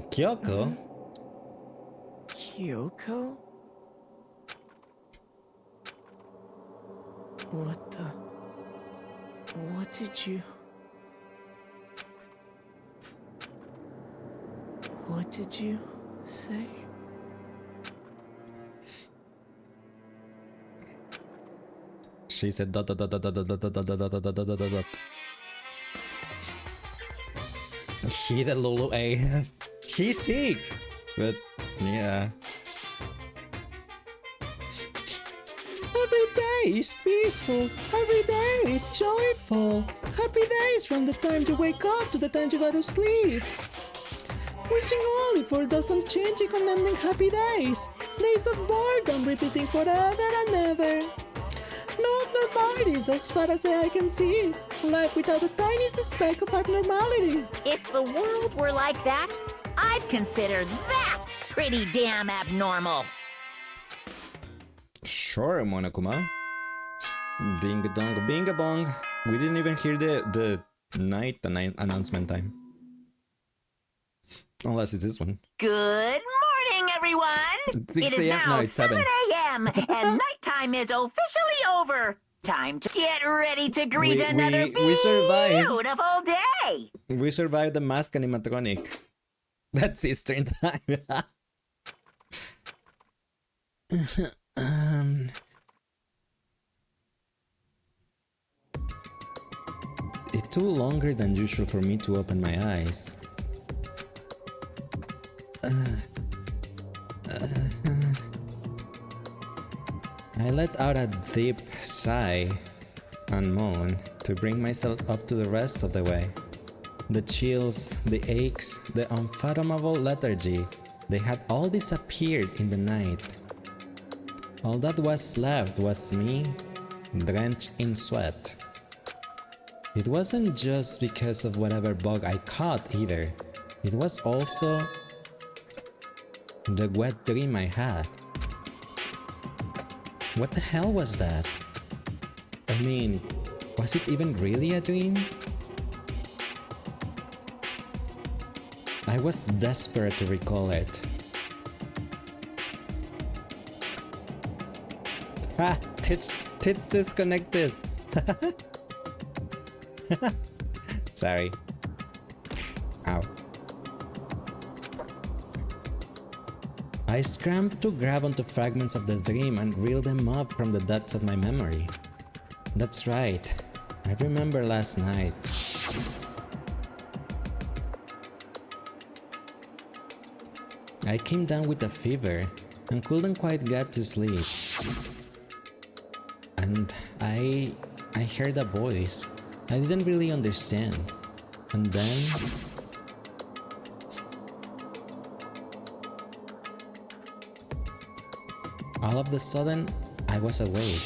Kyoko? Kyoko? What the... What did you... What did you say? She said dot dot dot dot dot dot dot dot dot dot dot dot dot dot. He the Lulu A. He's sick. But yeah. Every day is peaceful. Every day is joyful. Happy days from the time you wake up to the time you go to sleep. Wishing only for those unchanging, unending happy days. Days of boredom repeating forever and ever. No abnormalities as far as the eye can see. Life without the tiniest speck of abnormality. If the world were like that, I'd consider that pretty damn abnormal. Sure, Monokuma. Ding dong, bing a bong. We didn't even hear the night announcement time. Unless it's this one. Good morning, everyone. 6 It is a.m. now No, it's 7. a.m. and nighttime is officially over. Time to get ready to greet another we survived. beautiful day. We survived the mask animatronic. That's Eastern time. It took longer than usual for me to open my eyes. I let out a deep sigh and moan to bring myself up to the rest of the way. The chills, the aches, the unfathomable lethargy, they had all disappeared in the night. All that was left was me, drenched in sweat. It wasn't just because of whatever bug I caught either. It was also the wet dream I had. What the hell was that? I mean, was it even really a dream? I was desperate to recall it. Ha! Tits disconnected! Sorry. Ow. I scrambled to grab onto fragments of the dream and reel them up from the depths of my memory. That's right. I remember last night. I came down with a fever and couldn't quite get to sleep. And I heard a voice I didn't really understand. And then all of a sudden, I was awake.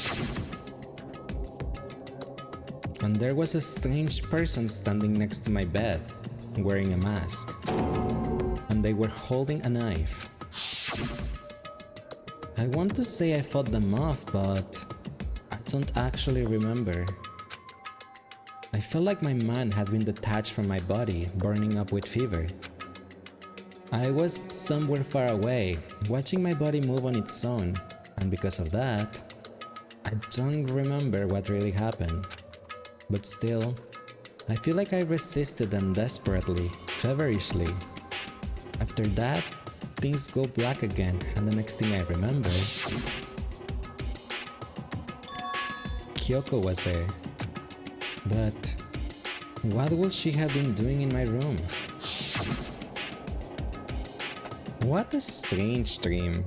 And there was a strange person standing next to my bed, wearing a mask. And they were holding a knife. I want to say I fought them off, but I don't actually remember. I felt like my mind had been detached from my body, burning up with fever. I was somewhere far away, watching my body move on its own, and because of that, I don't remember what really happened. But still, I feel like I resisted them desperately, feverishly. After that, things go black again, and the next thing I remember, Kyoko was there. But what would she have been doing in my room? What a strange dream.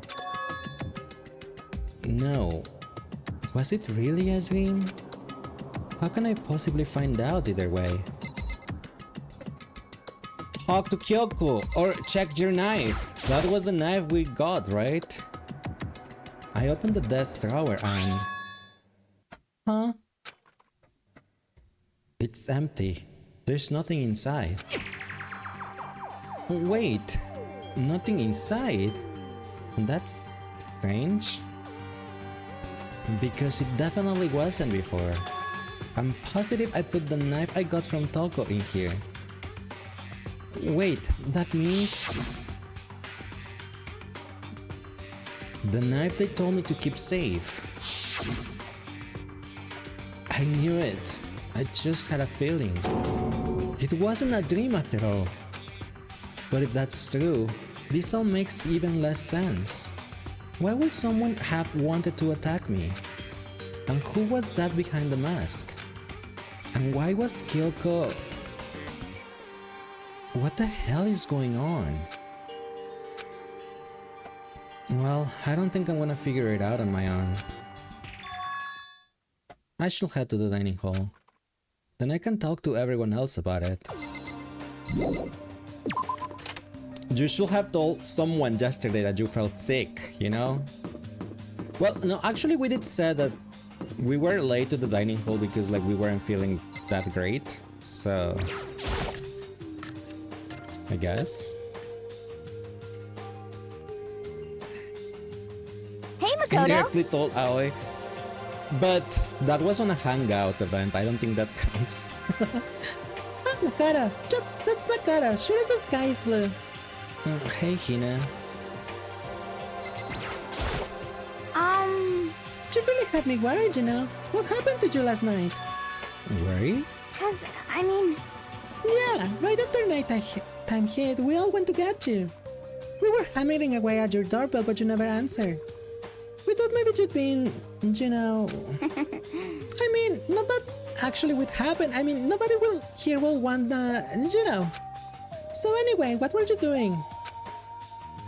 No, was it really a dream? How can I possibly find out either way? Talk to Kyoko or check your knife. That was the knife we got, right? I opened the desk drawer and... Huh? It's empty. There's nothing inside. Wait, nothing inside? That's strange. Because it definitely wasn't before. I'm positive I put the knife I got from Toko in here. Wait, that means... the knife they told me to keep safe. I knew it. I just had a feeling. It wasn't a dream after all. But if that's true, this all makes even less sense. Why would someone have wanted to attack me? And who was that behind the mask? And why was Kyoko... What the hell is going on? Well, I don't think I'm gonna figure it out on my own. I should head to the dining hall. Then I can talk to everyone else about it. You should have told someone yesterday that you felt sick, you know? Well, no, actually we did say that we were late to the dining hall because like we weren't feeling that great, so... I guess. Hey, Makoto. Indirectly told Aoi. But that was on a hangout event, I don't think that counts. Makoto! Chup, that's Makoto! Sure as the sky is blue! Hey, Hina. You really had me worried, you know? What happened to you last night? Worry? Cause, I mean... Yeah, right after time hit, we all went to get you. We were hammering away at your doorbell, but you never answered. We thought maybe you'd been, you know... I mean, not that actually would happen. I mean, nobody here will want you know. So anyway, what were you doing?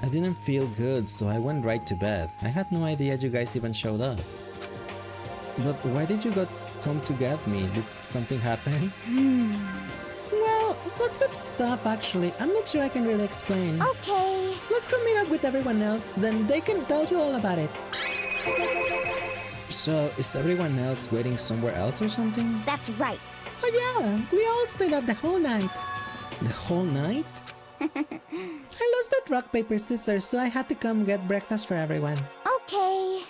I didn't feel good, so I went right to bed. I had no idea you guys even showed up. But why did you come to get me? Did something happen? Well, lots of stuff actually. I'm not sure I can really explain. Okay. Let's go meet up with everyone else, then they can tell you all about it. So, is everyone else waiting somewhere else or something? That's right. Oh yeah, we all stayed up the whole night. The whole night? I lost that rock, paper, scissors, so I had to come get breakfast for everyone. Okay.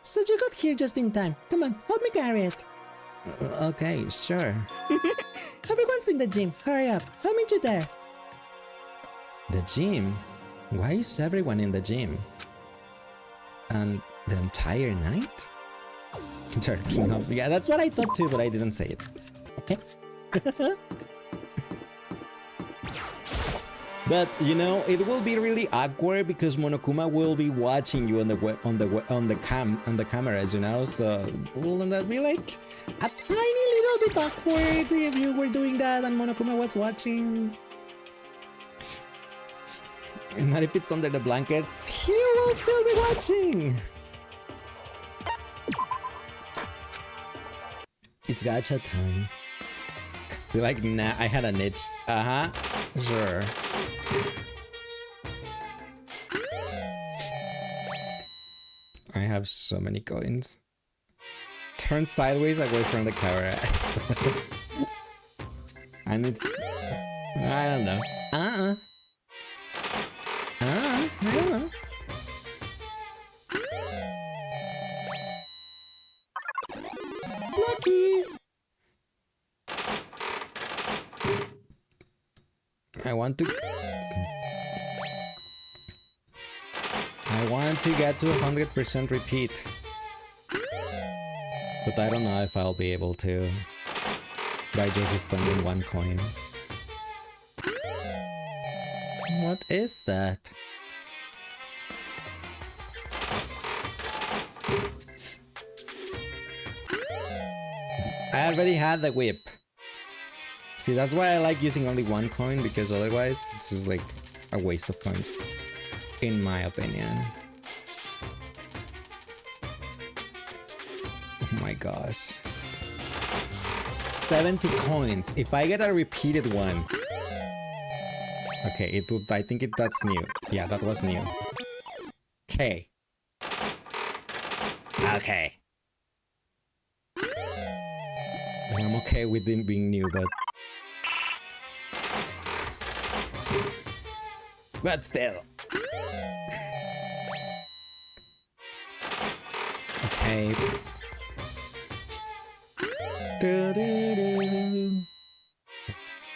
So you got here just in time. Come on, help me carry it. Okay, sure. Everyone's in the gym. Hurry up. I'll meet you there. The gym? Why is everyone in the gym? And the entire night? Jerking off. Yeah, that's what I thought too, but I didn't say it. But you know, it will be really awkward because Monokuma will be watching you on the cameras, you know. So wouldn't that be like a tiny little bit awkward if you were doing that and Monokuma was watching? Not if it's under the blankets. He will still be watching. It's gacha time. Be like, nah, I had an itch. Sure. I have so many coins. Turn sideways away from the camera. I need... I don't know. I don't know. Lucky! I want to get to 100% repeat. But I don't know if I'll be able to by just spending one coin. What is that? I already had the whip. See, that's why I like using only one coin, because otherwise it's just like a waste of coins, in my opinion. Oh my gosh. 70 coins. If I get a repeated one. Okay, I think that's new. Yeah, that was new. Okay. Okay. I'm okay with them being new, but still. Tape.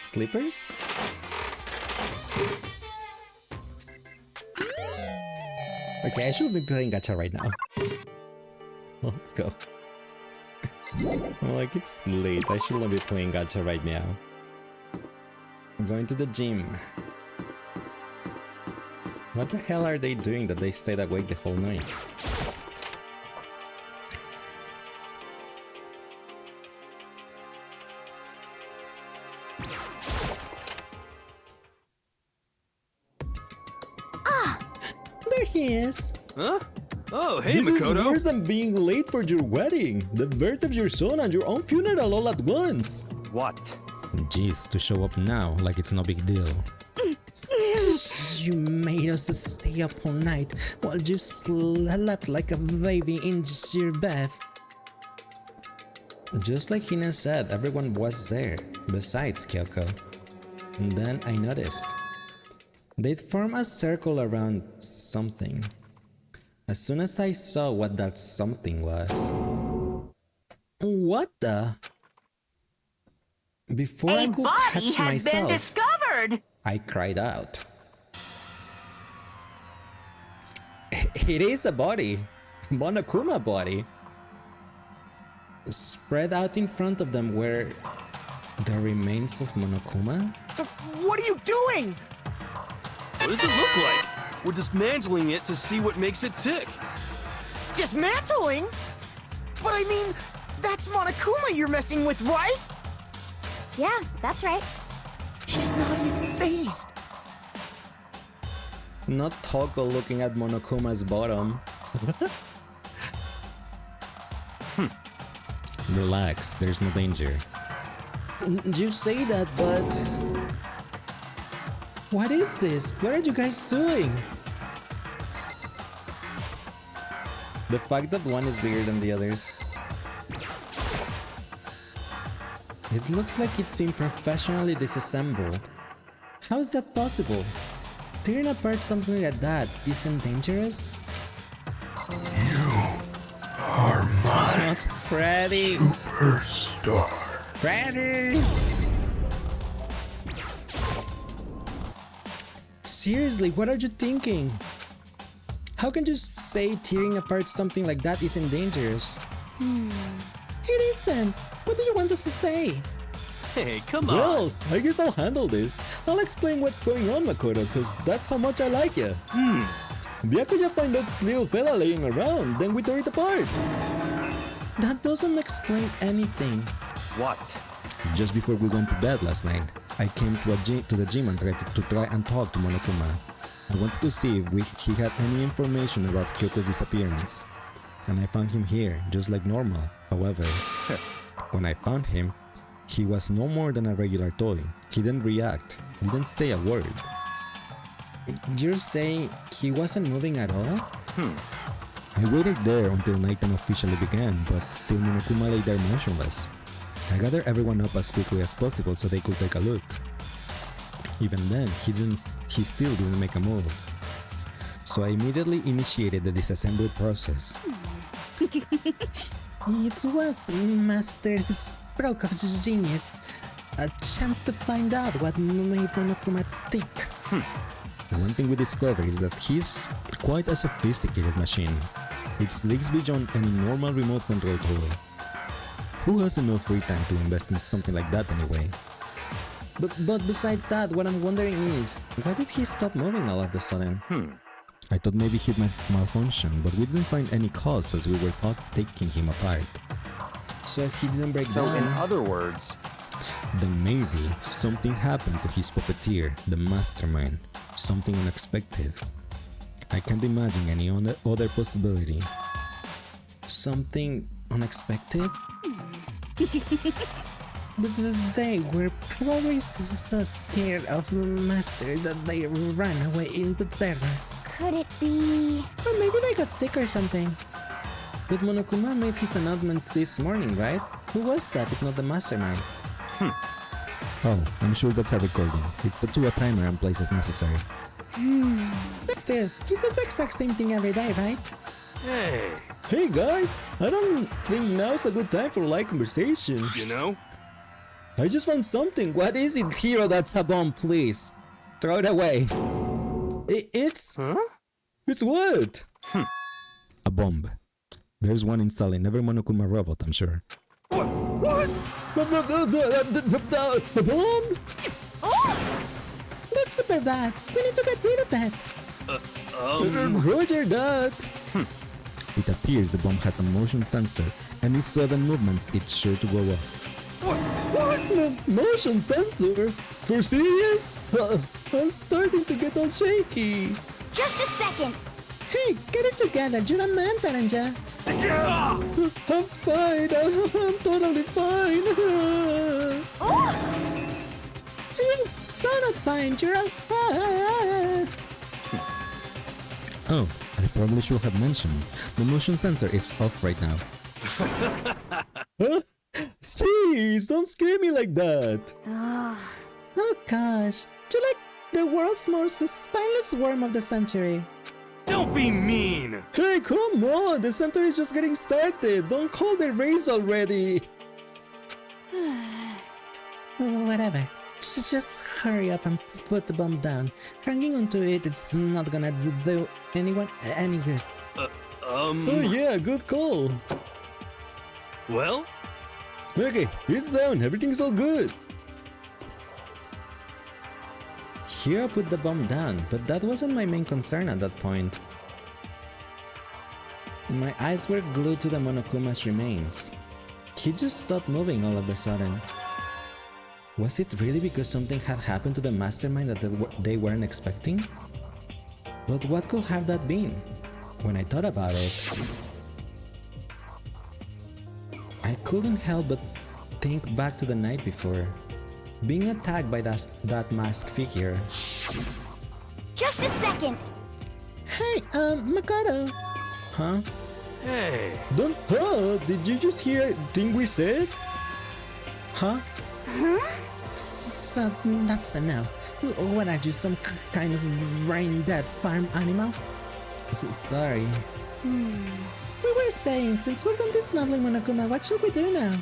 Slippers? Okay, I should be playing gacha right now. Let's go. Like, it's late. I shouldn't be playing gacha right now. I'm going to the gym. What the hell are they doing that they stayed awake the whole night? There he is. Huh? Oh, hey, This is Makoto. worse than being late for your wedding, the birth of your son, and your own funeral all at once. What? Jeez, to show up now like it's no big deal. You made us stay up all night while you slept like a baby in your bed. Just like Hina said, everyone was there, besides Kyoko. And then I noticed. They'd form a circle around something. As soon as I saw what that something was. What the? Before A I could body catch has been myself, discovered. I cried out. It is a body. Monokuma body. Spread out in front of them were the remains of Monokuma. What are you doing? What does it look like? We're dismantling it to see what makes it tick. Dismantling? But I mean, that's Monokuma you're messing with, right? Yeah, that's right. She's not even phased. Not Toko looking at Monokuma's bottom. Relax, there's no danger. You say that, but... What is this? What are you guys doing? The fact that one is bigger than the others. It looks like it's been professionally disassembled. How is that possible? Tearing apart something like that isn't dangerous? Not Freddy! Freddy! Seriously, what are you thinking? How can you say tearing apart something like that isn't dangerous? It isn't! What do you want us to say? Hey, come on. Well, I guess I'll handle this. I'll explain what's going on, Makoto, because that's how much I like you. Byakuya find that little fella laying around, then we tore it apart. That doesn't explain anything. What? Just before we went to bed last night, I came to the gym and tried to try and talk to Monokuma. I wanted to see if he had any information about Kyoko's disappearance. And I found him here, just like normal. However, when I found him, he was no more than a regular toy. He didn't react, didn't say a word. You're saying he wasn't moving at all? I waited there until nighttime officially began, but still Monokuma lay there motionless. I gathered everyone up as quickly as possible so they could take a look. Even then, he still didn't make a move. So I immediately initiated the disassembly process. It was Master's stroke of genius. A chance to find out what made Monokuma tick. One thing we discovered is that he's quite a sophisticated machine. It leaks beyond any normal remote control tool. Who has enough free time to invest in something like that anyway? But besides that, what I'm wondering is, why did he stop moving all of a sudden? I thought maybe he'd malfunction, but we didn't find any cause as we were taking him apart. So if he didn't break So, in down... other words, Then maybe something happened to his puppeteer, the mastermind. Something unexpected. I can't imagine any other possibility. Something unexpected? They were probably so scared of Master that they ran away into terror. Could it be? Or maybe they got sick or something. But Monokuma made his announcement this morning, right? Who was that if not the mastermind? Oh, I'm sure that's a recording. It's set to a timer and place as necessary. Still, he says the exact same thing every day, right? hey, Hey guys, I don't think now's a good time for light conversation. you know? I just found something. What is it, Hero? That's a bomb, please. Throw it away. It's... Huh? It's what? A bomb. There's one installed in every Monokuma robot, I'm sure. What? What? The bomb? That's super bad. We need to get rid of that. Roger that! It appears the bomb has a motion sensor, and its sudden movements it's sure to go off. What? Motion sensor? For serious? I'm starting to get all shaky. Just a second. Hey, get it together. You're a man, Taranja. I'm fine. I'm totally fine. You're so not fine. You're all... Oh, I probably should have mentioned. The motion sensor is off right now. Huh? Jeez, don't scare me like that. Oh gosh. You're like the world's most spineless worm of the century. Don't be mean! Hey, come on! The center is just getting started. Don't call the race already. Whatever. Just hurry up and put the bomb down. Hanging onto it, it's not gonna do anyone any good. Oh yeah, good call. Well? Okay, it's down. Everything's all good. Here I put the bomb down, but that wasn't my main concern at that point. My eyes were glued to the Monokuma's remains. He just stopped moving all of a sudden. Was it really because something had happened to the mastermind that they weren't expecting? But what could have that been? When I thought about it, I couldn't help but think back to the night before. Being attacked by that masked figure. Just a second. Hey, Makoto! Huh? Hey! Don't. Did you just hear a thing we said? Huh? So that's a no. What are you, some kind of brain-dead farm animal? Sorry. We were saying, since we're done dismantling Monokuma, what should we do now?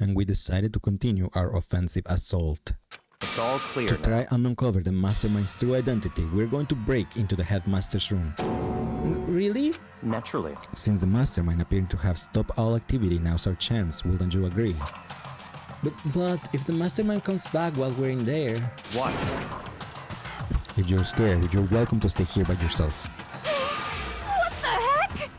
And we decided to continue our offensive assault. It's all clear To now. try and uncover the mastermind's true identity, we're going to break into the headmaster's room. Really? Naturally. Since the mastermind appeared to have stopped all activity, now's our chance, wouldn't you agree? But if the mastermind comes back while we're in there... What? If you're scared, you're welcome to stay here by yourself. What the heck?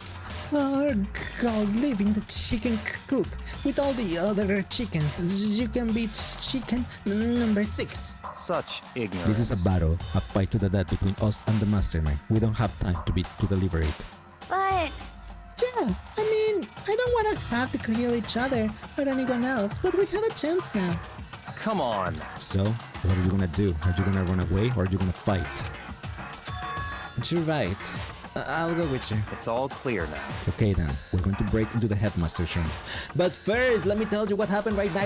Oh god, live in the chicken coop with all the other chickens. You can beat chicken number 6. Such ignorance. This is a battle, a fight to the death between us and the mastermind. We don't have time to deliberate. But Yeah, I mean, I don't want to have to kill each other or anyone else, but we have a chance now. Come on. So, what are you gonna do? Are you gonna run away or are you gonna fight? You're right. I'll go with you. It's all clear now. Okay then, we're going to break into the headmaster's room. But first, let me tell you what happened right now.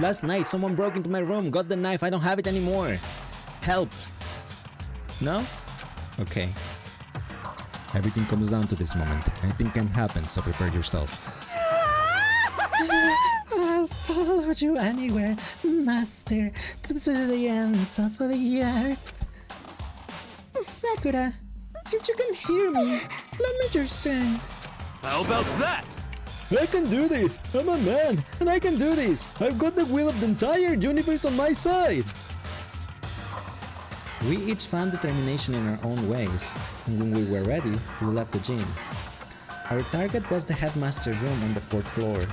Last night, someone broke into my room, got the knife, I don't have it anymore. Help. No? Okay. Everything comes down to this moment. Anything can happen, so prepare yourselves. I'll follow you anywhere, master, to the ends of the earth. Sakura, if you can hear me, let me just send. How about that? I can do this! I'm a man, and I can do this! I've got the will of the entire universe on my side! We each found determination in our own ways, and when we were ready, we left the gym. Our target was the headmaster room on the 4th floor.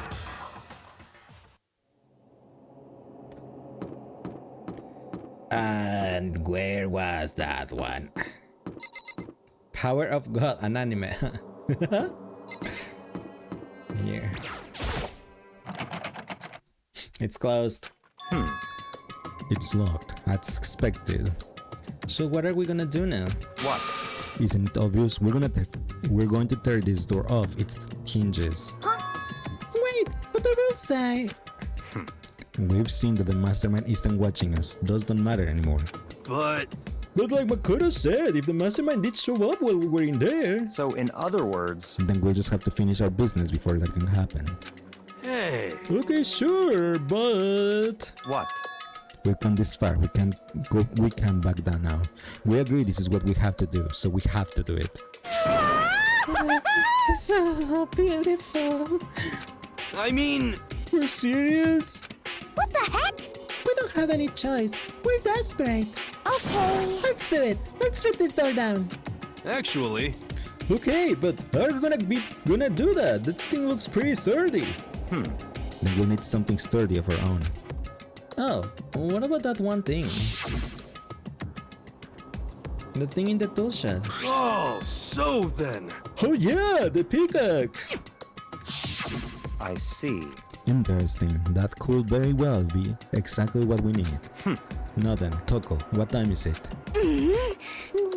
And where was that one? Power of God, an anime. Here. It's closed. It's locked, as expected. So what are we gonna do now? What? Isn't it obvious? We're going to tear this door off its hinges. Wait, but the rules say... We've seen that the mastermind isn't watching us. Those don't matter anymore. But... But like Makoto said, if the mastermind did show up while we were in there, So in other words... then we'll just have to finish our business before that can happen. Hey! Okay, sure, but... What? We've come this far. We can't back down now. We agree this is what we have to do, so we have to do it. So beautiful. I mean... You're serious? what the heck? We don't have any choice. We're You're desperate. Okay. Let's do it. Let's rip this door down. Actually, Okay, but how are we gonna do that? That thing looks pretty sturdy. Then we'll need something sturdy of our own. Oh, what about that one thing? The thing in the tool shed. oh, so then. Oh yeah, the pickaxe! I see. Interesting. That could very well be exactly what we need. Now then, Toko, what time is it?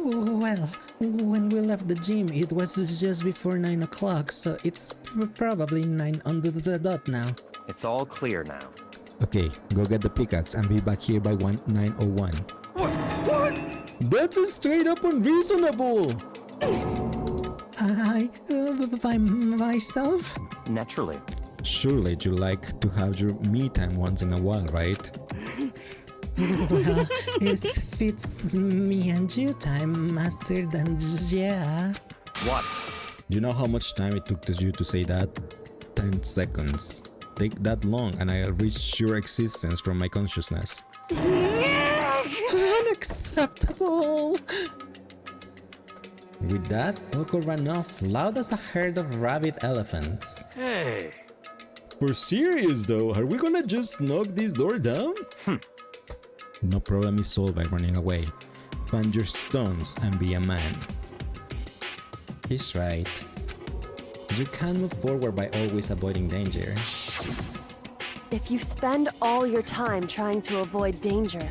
Well, when we left the gym, it was just before 9 o'clock, so it's probably 9 on the dot now. It's all clear now. Okay, go get the pickaxe and be back here by 9:01. What? That's straight up unreasonable! By myself? Naturally. Surely you like to have your me time once in a while, right? Well, it fits me and you time, Master, then yeah. What? Do you know how much time it took you to say that? 10 seconds. Take that long and I'll reach your existence from my consciousness. Unacceptable! With that, Toko ran off loud as a herd of rabid elephants. Hey. For serious though, are we gonna just knock this door down? No problem is solved by running away. Find your stones and be a man. He's right. You can't move forward by always avoiding danger. If you spend all your time trying to avoid danger,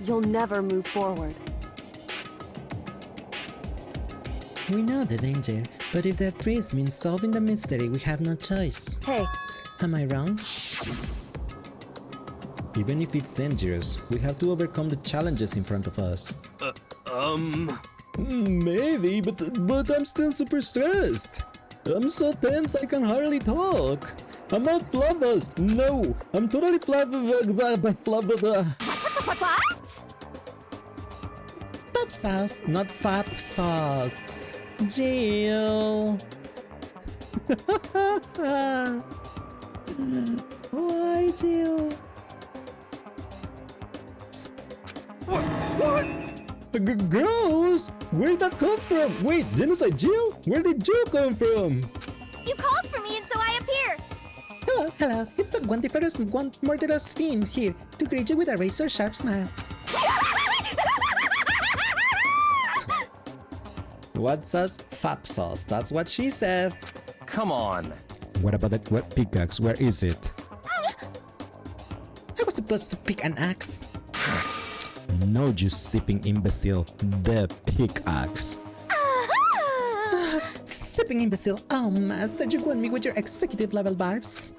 you'll never move forward. We know the danger, but if that trees means solving the mystery, we have no choice. Hey, Am I wrong? Even if it's dangerous, we have to overcome the challenges in front of us. Maybe, but I'm still super stressed. I'm so tense I can hardly talk. I'm not flabbust. No, I'm totally Pop sauce, not fap sauce. Jill. Why, Jill? What? Gross! Where'd that come from? Wait, genocide Jill? Where did you come from? You called for me and so I appeared. Hello. It's the Murderous Fiend here to greet you with a razor-sharp smile. What sauce? Fap sauce. That's what she said. Come on. What about that wet pickaxe? Where is it? I was supposed to pick an axe. No, you sipping imbecile. The pickaxe. Sipping imbecile. Oh, Master, you want me with your executive level barbs?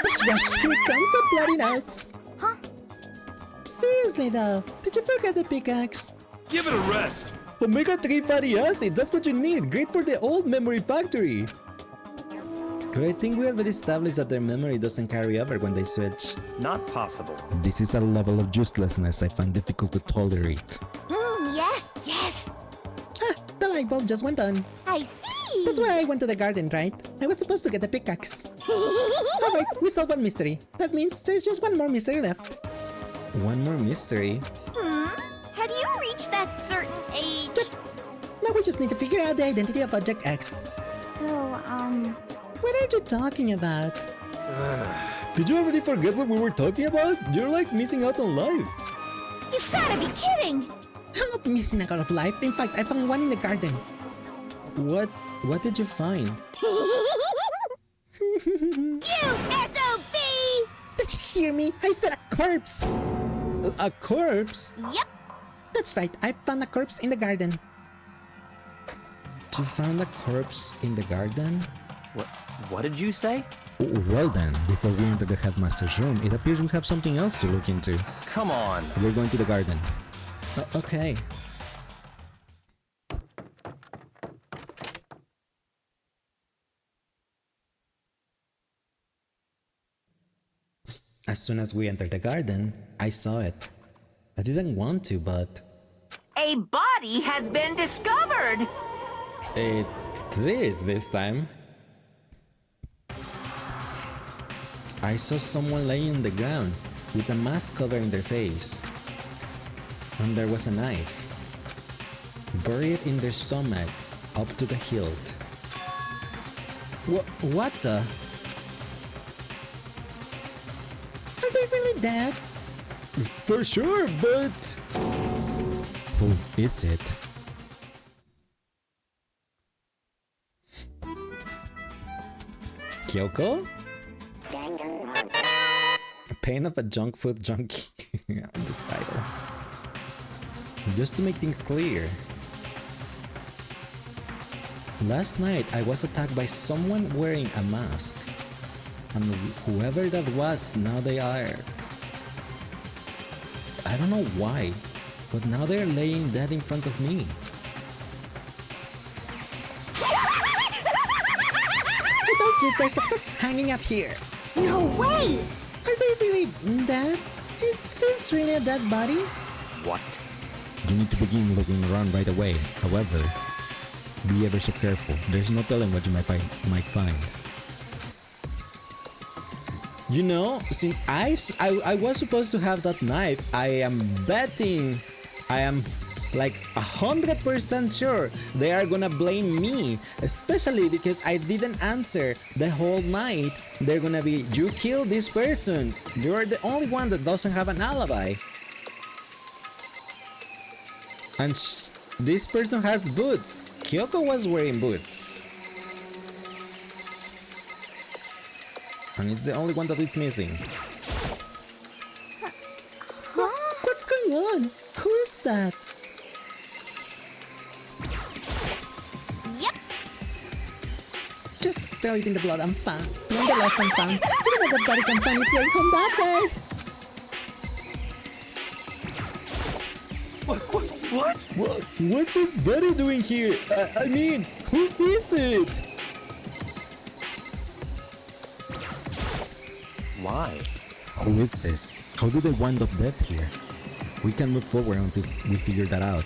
Swash, here comes the bloody nose. Huh? Seriously though, did you forget the pickaxe? Give it a rest. Omega-3 fatty acid. That's what you need. Great for the old memory factory. I think we already established that their memory doesn't carry over when they switch. Not possible. This is a level of uselessness I find difficult to tolerate. Yes. The light bulb just went on. I see. That's why I went to the garden, right? I was supposed to get the pickaxe. Alright, we solved one mystery. That means there's just one more mystery left. One more mystery. Have you reached that certain age? Now we just need to figure out the identity of Object X. So, What are you talking about? Did you already forget what we were talking about? You're like missing out on life. you've gotta be kidding. I'm not missing out of life. In fact, I found one in the garden. What did you find? You SOB! Did you hear me? I said a corpse! A corpse? Yep. That's right, I found a corpse in the garden. You found a corpse in the garden? What did you say? Well then, before we enter the headmaster's room, it appears we have something else to look into. Come on. We're going to the garden. Okay. As soon as we entered the garden, I saw it. I didn't want to, but A body has been discovered. it did this time. I saw someone laying on the ground. with a mask covering their face. And there was a knife, buried in their stomach up to the hilt. What the? Are they really dead? For sure, but who is it? Kyoko? Pain of a junk food junkie. The title. Just to make things clear, last night I was attacked by someone wearing a mask, and whoever that was, now they are... I don't know why, but now they're laying dead in front of me. I told you there's a corpse hanging out here. No way! Are they really dead? Is this really a dead body? What? You need to begin looking around right away. However, be ever so careful. There's no telling what you might find. You know, since I was supposed to have that knife, I am betting, I am like 100% sure they are gonna blame me, especially because I didn't answer the whole night. They're gonna be, you killed this person. You're the only one that doesn't have an alibi. And this person has boots. Kyoko was wearing boots. And it's the only one that is missing. What's going on? Who is that? Yep. Just throw it in the blood, I'm fine. When the last I'm found, you know that body can find its way home that way. What? What's his buddy doing here? I mean, who is it? Why? Who is this? How did they wind up dead here? We can move forward until we figure that out.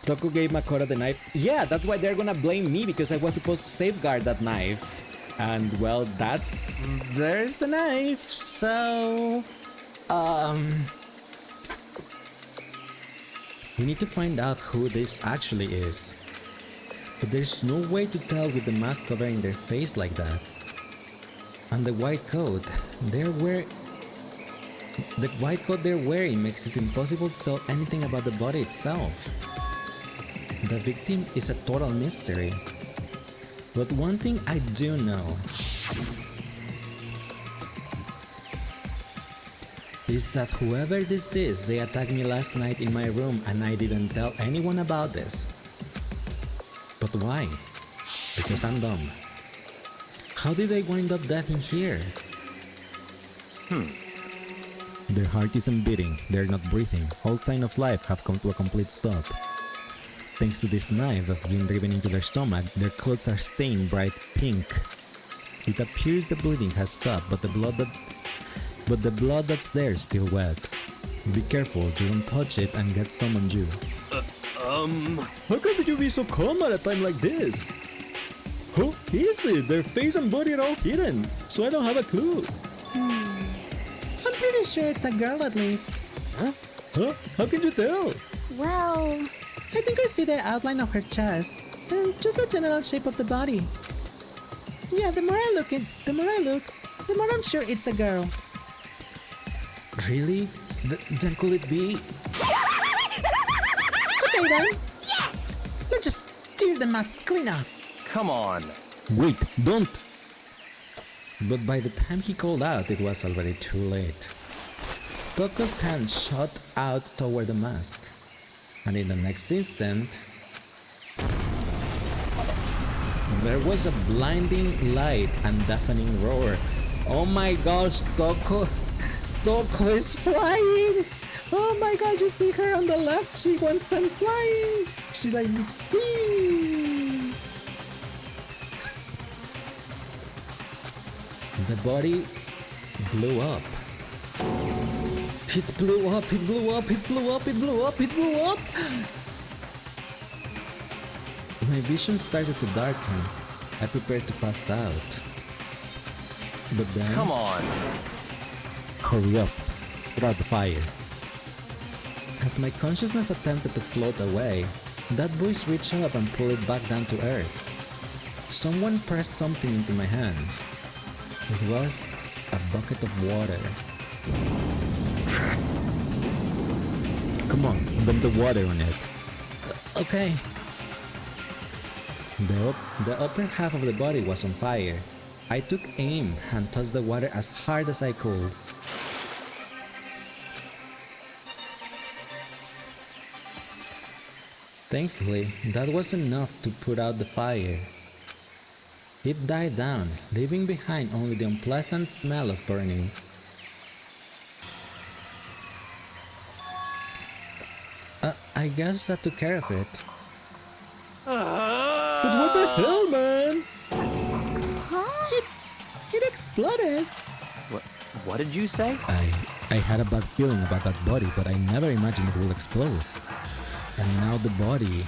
Toko gave Makora the knife. Yeah, that's why they're gonna blame me, because I was supposed to safeguard that knife. And well, there's the knife. So, we need to find out who this actually is. But there's no way to tell with the mask covering their face like that. And the white coat they're wearing makes it impossible to tell anything about the body itself. The victim is a total mystery. But one thing I do know is that whoever this is, they attacked me last night in my room and I didn't tell anyone about this. But why? Because I'm dumb. How did they wind up dead in here? Their heart isn't beating, they're not breathing. All sign of life have come to a complete stop. Thanks to this knife that's been driven into their stomach, their clothes are stained bright pink. It appears the bleeding has stopped, but the blood that's there is still wet. Be careful, you don't touch it and get some on you. How can you be so calm at a time like this? Who is it? Their face and body are all hidden, so I don't have a clue. I'm pretty sure it's a girl at least. Huh? How can you tell? Well, I think I see the outline of her chest and just the general shape of the body. Yeah, the more I look, the more I'm sure it's a girl. Really? Then could it be? Okay then. yes! Let's just tear the mask clean off. Come on. Wait, don't! But by the time he called out, it was already too late. Toko's hand shot out toward the mask, and in the next instant, there was a blinding light and deafening roar. Oh my gosh, Toko is flying! Oh my god, you see her on the left, she wants some flying! She's like, whee! The body blew up. It blew up, it blew up, it blew up, it blew up, it blew up! My vision started to darken. I prepared to pass out. But then... Come on. Hurry up. Put out the fire. As my consciousness attempted to float away, that voice reached up and pulled it back down to earth. Someone pressed something into my hands. It was a bucket of water. Come on, dump the water on it. Okay. The upper half of the body was on fire. I took aim and tossed the water as hard as I could. Thankfully, that was enough to put out the fire. It died down, leaving behind only the unpleasant smell of burning. I guess that took care of it. But what the hell, man? It exploded! What did you say? I had a bad feeling about that body, but I never imagined it would explode. And now the body...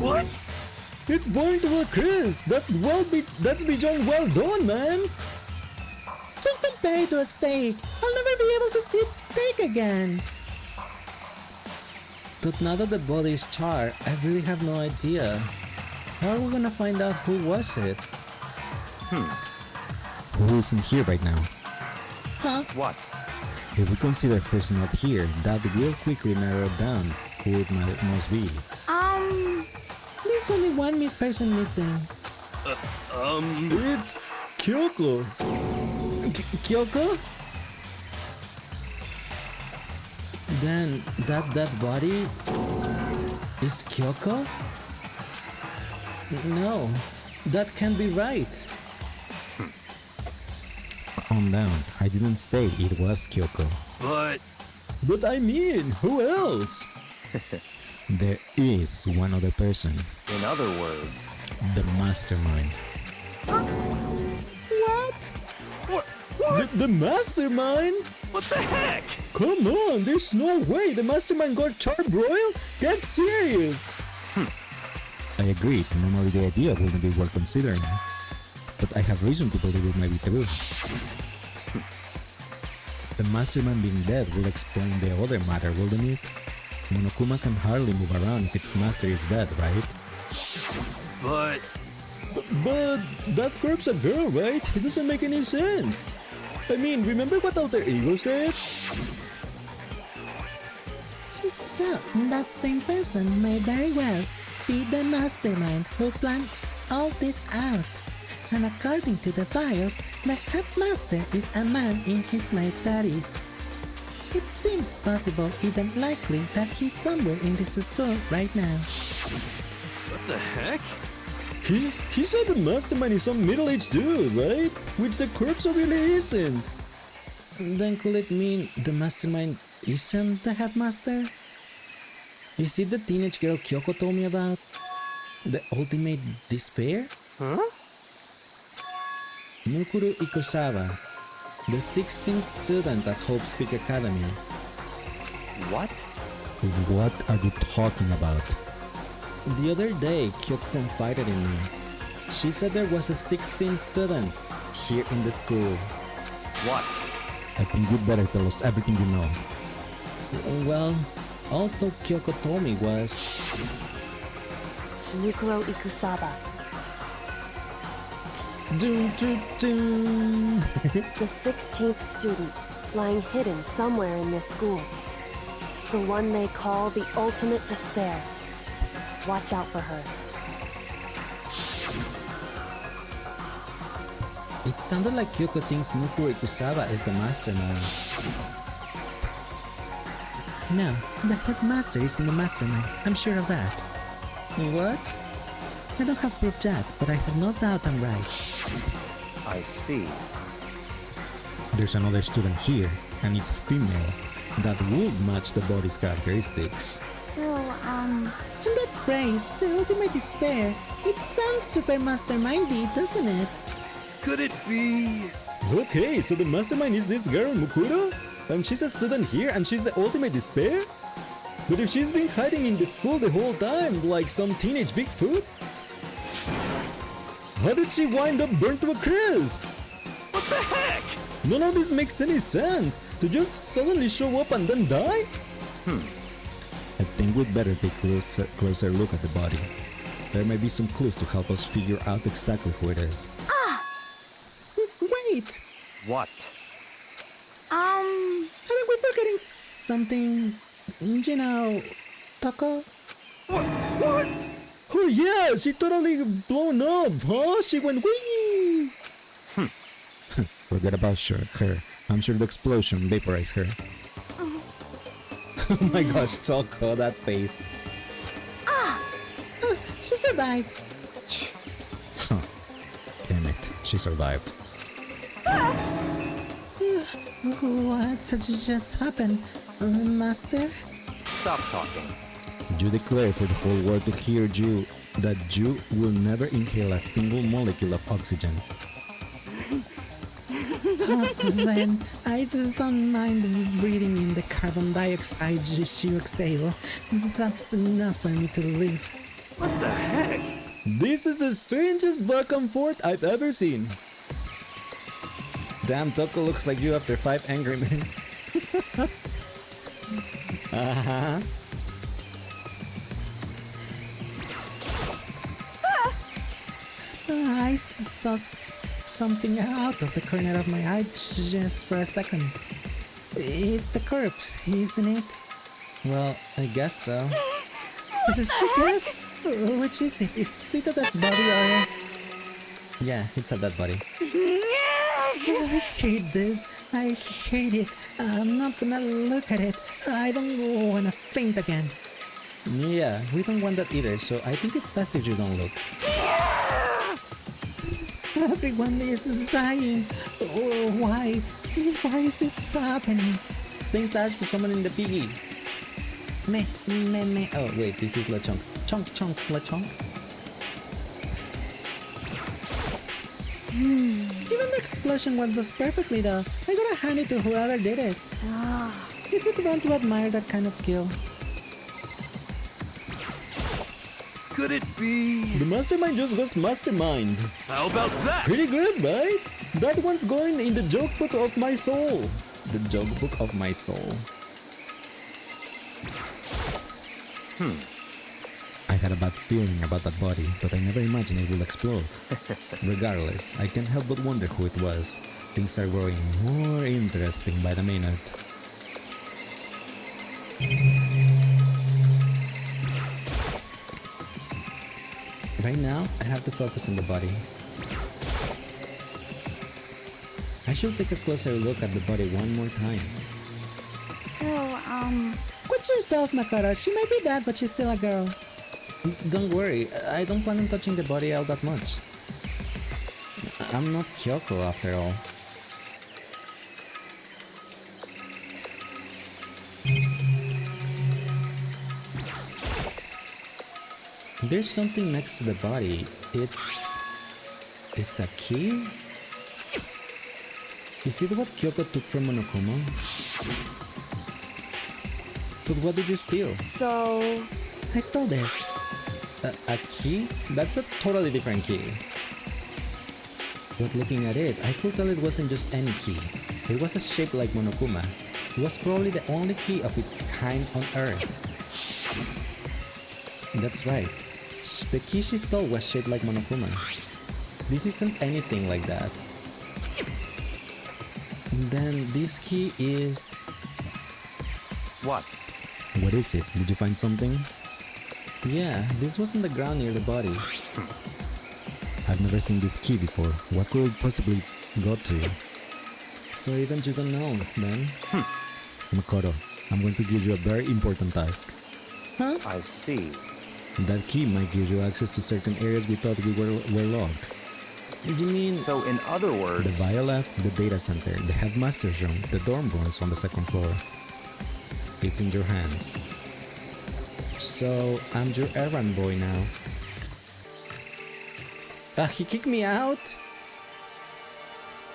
What? It's burned to a crisp! That's beyond well done, man! Don't compare it to a steak. I'll never be able to eat steak again. But now that the body is charred, I really have no idea. How are we gonna find out who was it? Who isn't here right now? Huh? What? If we consider a person not here, that will quickly narrow down who it must be. There's only one person missing. It's Kyoko! Kyoko? Then, that body is Kyoko? No, that can't be right. Calm down, I didn't say it was Kyoko. But I mean, who else? There is one other person. In other words, The mastermind. What? The mastermind? What the heck? Come on, there's no way the mastermind got charbroiled? Get serious! I agree, normally the idea wouldn't be worth considering. But I have reason to believe it might be true. The mastermind being dead will explain the other matter, wouldn't it? Monokuma can hardly move around if its master is dead, right? But But that corpse a girl, right? It doesn't make any sense. I mean, remember what Alter Ego said? So, that same person may very well be the mastermind who planned all this out. And according to the files, the headmaster is a man in his late 30s. It seems possible, even likely, that he's somewhere in this school right now. what the heck? He said the mastermind is some middle-aged dude, right? Which the corpse really isn't. Then could it mean the mastermind isn't the headmaster? Is it the teenage girl Kyoko told me about? The ultimate despair? Huh? Mukuru Ikusawa, the 16th student at Hope Peak Academy. what? What are you talking about? The other day, Kyoko confided in me. She said there was a 16th student here in the school. What? I think you'd better tell us everything you know. Well, all Kyoko told me was... Mukuro Ikusaba, Doom, doom, doom. the 16th student, lying hidden somewhere in this school. The one they call the ultimate despair. Watch out for her. It sounded like Kyoko thinks Mukuro Ikusawa is the mastermind. No, the headmaster is in the mastermind. I'm sure of that. What? I don't have proof yet, but I have no doubt I'm right. I see. There's another student here, and it's female. That would match the body's characteristics. So, And that phrase, the ultimate despair, it sounds super mastermindy, doesn't it? Could it be? Okay, so the mastermind is this girl, Mukuro? And she's a student here and she's the ultimate despair? But if she's been hiding in the school the whole time, like some teenage Bigfoot? How did she wind up burnt to a crisp? None of this makes any sense. To just suddenly show up and then die? I think we'd better take a closer look at the body. There may be some clues to help us figure out exactly who it is. Wait! What? I think we're forgetting something. You know, Taco? What? Oh yeah, she totally blown up, huh? She went wee! Forget about her. I'm sure the explosion vaporized her. Oh my gosh, Taco, that face. She survived. Huh. Damn it, she survived. What just happened, Master? Stop talking. You declare for the whole world to hear you that you will never inhale a single molecule of oxygen. Then I don't mind breathing in the carbon dioxide you exhale. That's enough for me to live. What the heck? This is the strangest back and forth I've ever seen. Damn, Toko looks like you after 5 angry men. Uh-huh. I saw something out of the corner of my eye just for a second. It's a corpse, isn't it? Well, I guess so. Yes? Which is it? Is it a dead body or... Yeah, it's a dead body. I hate this. I hate it. I'm not gonna look at it. I don't wanna faint again. Yeah, we don't want that either, so I think it's best if you don't look. Everyone is dying. Oh, why? Why is this happening? Thanks Ash for summoning the piggy. Me. Oh wait, this is Lechonk. Chonk, Lechonk. Even the explosion was just perfectly though. I gotta hand it to whoever did it. Is it wrong to admire that kind of skill? Could it be? The mastermind just goes mastermind. How about that? Pretty good, right? That one's going in the joke book of my soul. The joke book of my soul. I had a bad feeling about that body, but I never imagined it would explode. Regardless, I can't help but wonder who it was. Things are growing more interesting by the minute. Right now, I have to focus on the body. I should take a closer look at the body one more time. Watch yourself, Makara. She might be dead, but she's still a girl. Don't worry, I don't plan on touching the body out that much. I'm not Kyoko after all. There's something next to the body. It's a key? Is it what Kyoko took from Monokuma? But what did you steal? So, I stole this. A key? That's a totally different key. But looking at it, I could tell it wasn't just any key. It was a shape like Monokuma. It was probably the only key of its kind on Earth. That's right. The key she stole was shaped like Monokuma. This isn't anything like that. Then this key is... What? What is it? Did you find something? Yeah, this was on the ground near the body. I've never seen this key before. What could it possibly go to? So even you don't know, then? Makoto, I'm going to give you a very important task. Huh? I see. That key might give you access to certain areas we thought we were locked. You mean... So in other words... The Violet, the data center, the headmaster's room, the dorm rooms on the 2nd floor. It's in your hands. So, I'm your errand boy now. He kicked me out?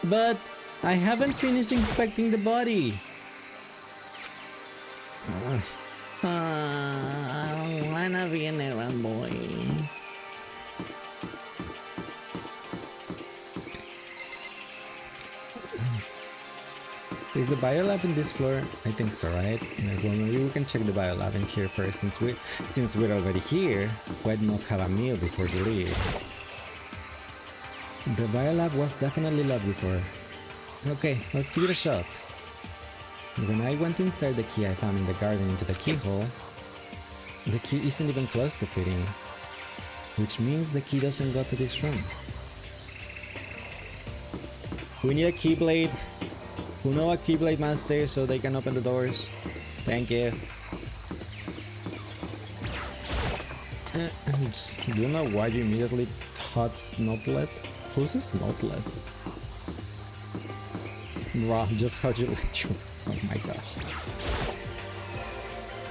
But I haven't finished inspecting the body. I don't wanna be an errand boy. Is the biolab in this floor? I think so, right? Well, maybe we can check the biolab in here first, since we're already here. Why not have a meal before we leave? The biolab was definitely locked before. Okay, let's give it a shot. When I went to insert the key I found in the garden into the keyhole, the key isn't even close to fitting, which means the key doesn't go to this room. We need a keyblade. Who know a keyblade master so they can open the doors? Thank you. Do you know why you immediately thought Snotlet? Who's a Snotlet? Wow, just how you let you. Oh my gosh.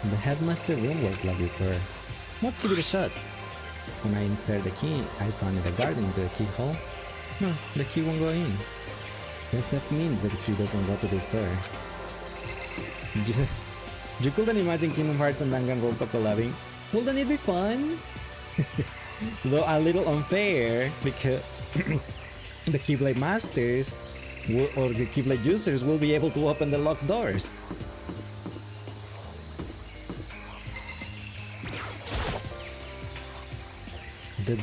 The headmaster room was locked before. Let's give it a shot. When I insert the key I found in the garden into the keyhole, no, the key won't go in. Guess that means that the key doesn't go to this door. You couldn't imagine Kingdom Hearts and Danganronpa collabing? Wouldn't it be fun? Though a little unfair, because the Keyblade Masters or the Keyblade users will be able to open the locked doors. The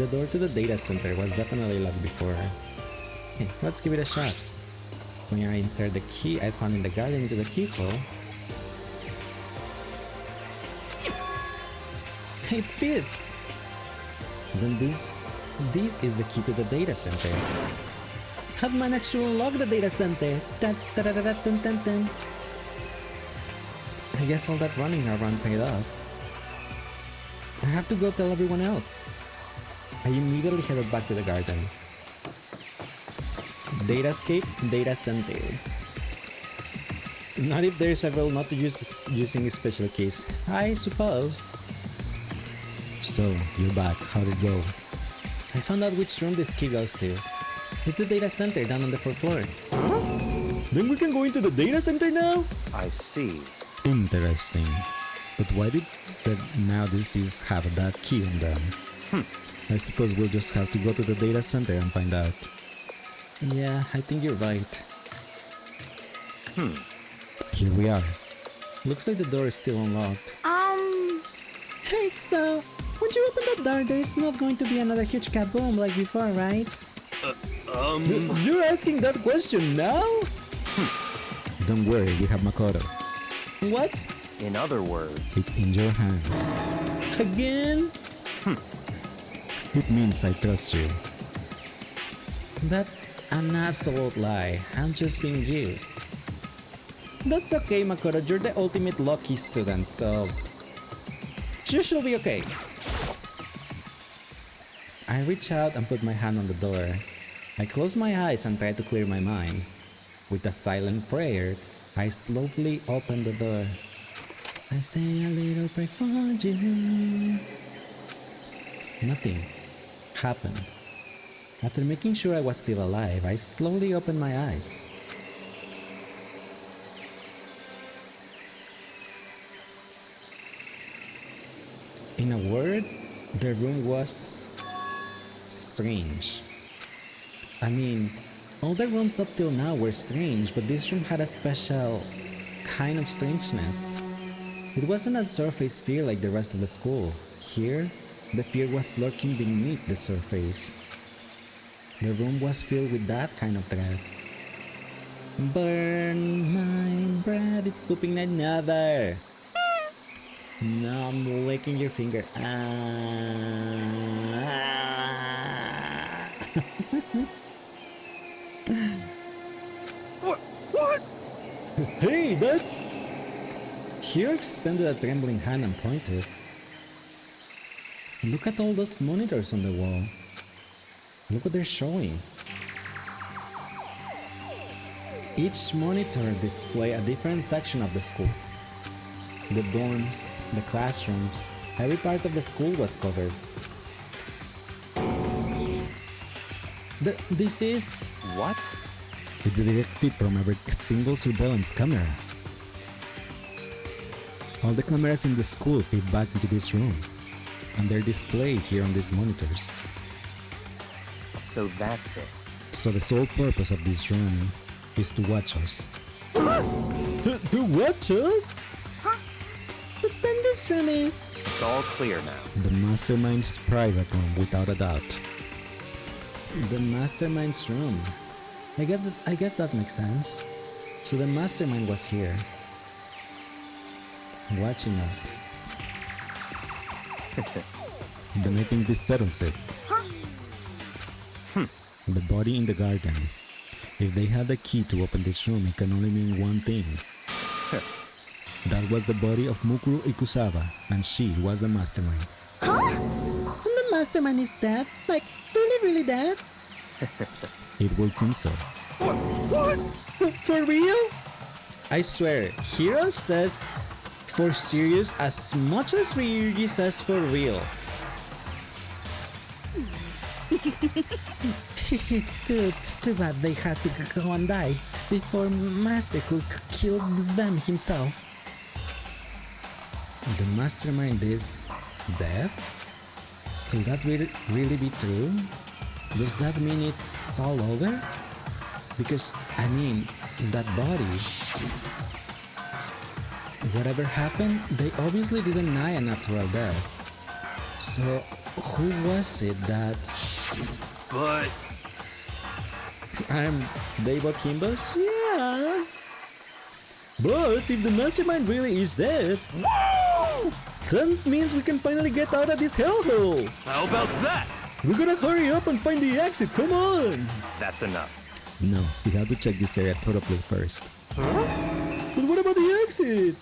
door to the data center was definitely locked before. Okay, let's give it a shot. When I insert the key I found in the garden into the keyhole, it fits! Then this is the key to the data center. I've managed to unlock the data center! Dun, dun, dun, dun, dun, dun, dun. I guess all that running around paid off. I have to go tell everyone else. I immediately headed back to the garden. Datascape, data center. Not if there's several not to use using special keys, I suppose. So, you're back. How'd it go? I found out which room this key goes to. It's the data center down on the 4th floor. Then we can go into the data center now? I see. Interesting. But why did now this is have that key on them? I suppose we'll just have to go to the data center and find out. Yeah, I think you're right. Here we are. Looks like the door is still unlocked. Hey, so, when you open the door, there's not going to be another huge kaboom like before, right? You're asking that question now? Don't worry, we have Makoto. What? In other words, It's in your hands. Again? It means I trust you. That's an absolute lie. I'm just being used. That's okay, Makoto. You're the ultimate lucky student, so you should be okay. I reach out and put my hand on the door. I close my eyes and try to clear my mind. With a silent prayer, I slowly open the door. I say a little prayer for you. Nothing happened. After making sure I was still alive, I slowly opened my eyes. In a word, the room was strange. I mean, all the rooms up till now were strange, but this room had a special kind of strangeness. It wasn't a surface fear like the rest of the school. Here, the fear was lurking beneath the surface. The room was filled with that kind of dread. Burn my breath, it's pooping another. Now I'm licking your finger. What? Hey, that's... Here extended a trembling hand and pointed. Look at all those monitors on the wall. Look what they're showing. Each monitor displays a different section of the school. The dorms, the classrooms, every part of the school was covered. This is... what? It's a direct feed from every single surveillance camera. All the cameras in the school feed back into this room, and they're displayed here on these monitors. So that's it. So the sole purpose of this room is to watch us. To watch us? Then this room is... It's all clear now. The mastermind's private room, without a doubt. The mastermind's room. I guess that makes sense. So the mastermind was here, watching us. Then I think this settles it. The body in the garden. If they had the key to open this room, it can only mean one thing. That was the body of Mukuro Ikusawa, and she was the mastermind. And the mastermind is dead? Like, really dead? It would seem so. What? For real? I swear, Hiro says for serious as much as Ryuji says for real. It's too bad they had to go and die before Master could kill them himself. The mastermind is dead? Could that really be true? Does that mean it's all over? Because, I mean, that body... Whatever happened, they obviously didn't die a natural death. So, who was it that... But I'm Daybot Himbos? Yeah. But if the mastermind really is dead, that means we can finally get out of this hellhole. how about that? We gotta hurry up and find the exit, come on! That's enough. No, we have to check this area thoroughly first. But what about the exit?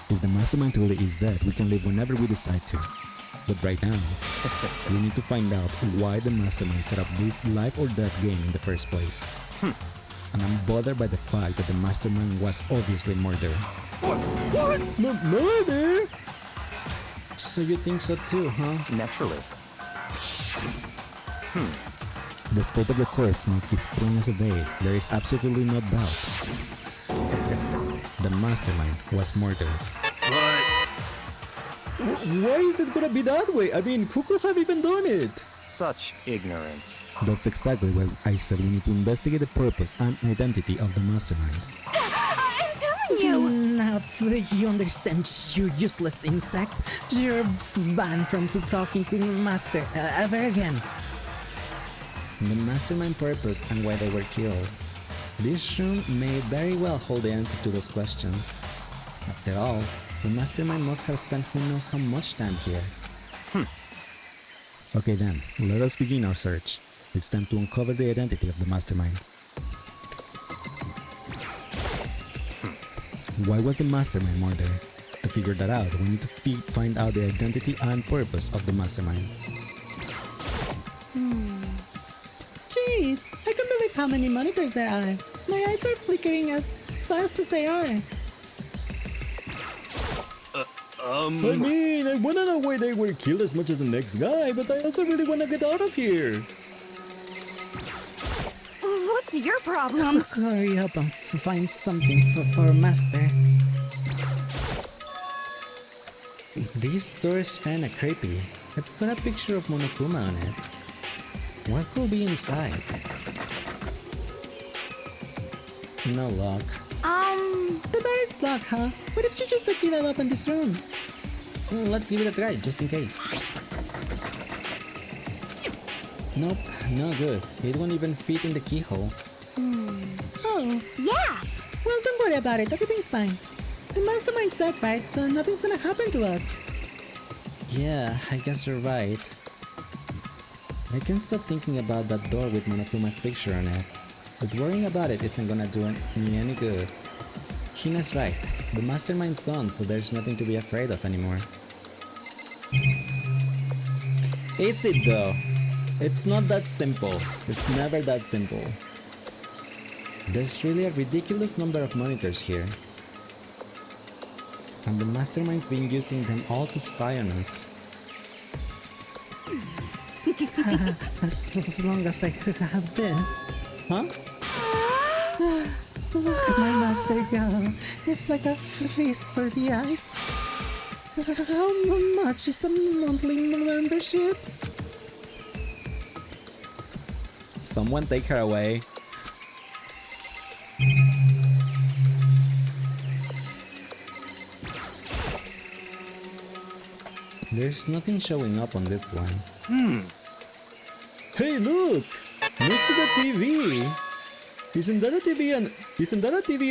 If the mastermind truly is dead, we can leave whenever we decide to. But right now, we need to find out why the mastermind set up this life or death game in the first place. And I'm bothered by the fact that the mastermind was obviously murdered. What? Murder? So you think so too, huh? Naturally. The state of the corpse might be plain as a day. There is absolutely no doubt. The mastermind was murdered. But Why is it gonna be that way? I mean, who could have even done it? Such ignorance. That's exactly why I said we need to investigate the purpose and identity of the mastermind. I'm telling you! Now you understand, you useless insect. You're banned from talking to Master ever again. The mastermind purpose and why they were killed. This room may very well hold the answer to those questions. After all, the mastermind must have spent who knows how much time here. Okay then, let us begin our search. It's time to uncover the identity of the mastermind. Why was the mastermind murdered? To figure that out, we need to find out the identity and purpose of the mastermind. Jeez, I can't believe how many monitors there are. My eyes are flickering as fast as they are. I mean, I wanna know why they were killed as much as the next guy, but I also really wanna get out of here. What's your problem? Hurry up and find something for Master. This store is kinda creepy. It's got a picture of Monokuma on it. What could be inside? No lock. The door is locked, huh? What if you just give it up in this room? Let's give it a try, just in case. Nope, no good. It won't even fit in the keyhole. Oh, Yeah! well, don't worry about it. Everything's fine. The mastermind's dead, right? So nothing's gonna happen to us. Yeah, I guess you're right. I can't stop thinking about that door with Monokuma's picture on it. But worrying about it isn't gonna do me any good. Hina's right. The mastermind's gone, so there's nothing to be afraid of anymore. Is it though? It's not that simple. It's never that simple. There's really a ridiculous number of monitors here. And the mastermind's been using them all to spy on us. As long as I have this. Huh? Look at my master go. It's like a feast for the eyes. How much is the monthly membership? Someone take her away. There's nothing showing up on this one. Hey, look! Next to the TV! Isn't that a TV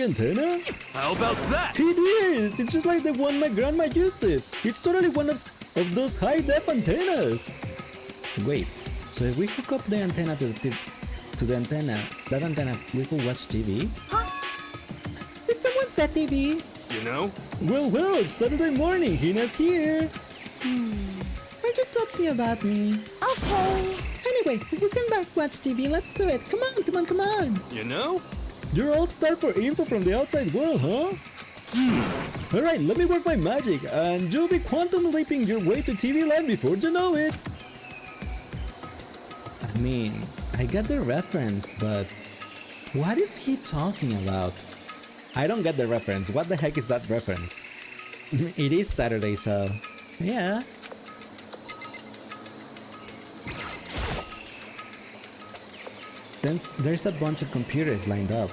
antenna? How about that? It is! It's just like the one my grandma uses! It's totally one of those high-def antennas! Wait, so if we hook up the antenna to the antenna, that antenna, we could watch TV? Did someone set TV? You know? Well, Saturday morning, Hina's here! Aren't you talking about me? Okay. Anyway, if we can watch TV, let's do it. Come on. You know? You're all star for info from the outside world, huh? Alright, let me work my magic, and you'll be quantum leaping your way to TV land before you know it! I mean, I get the reference, but what is he talking about? I don't get the reference. What the heck is that reference? It is Saturday, so yeah. Then there's a bunch of computers lined up.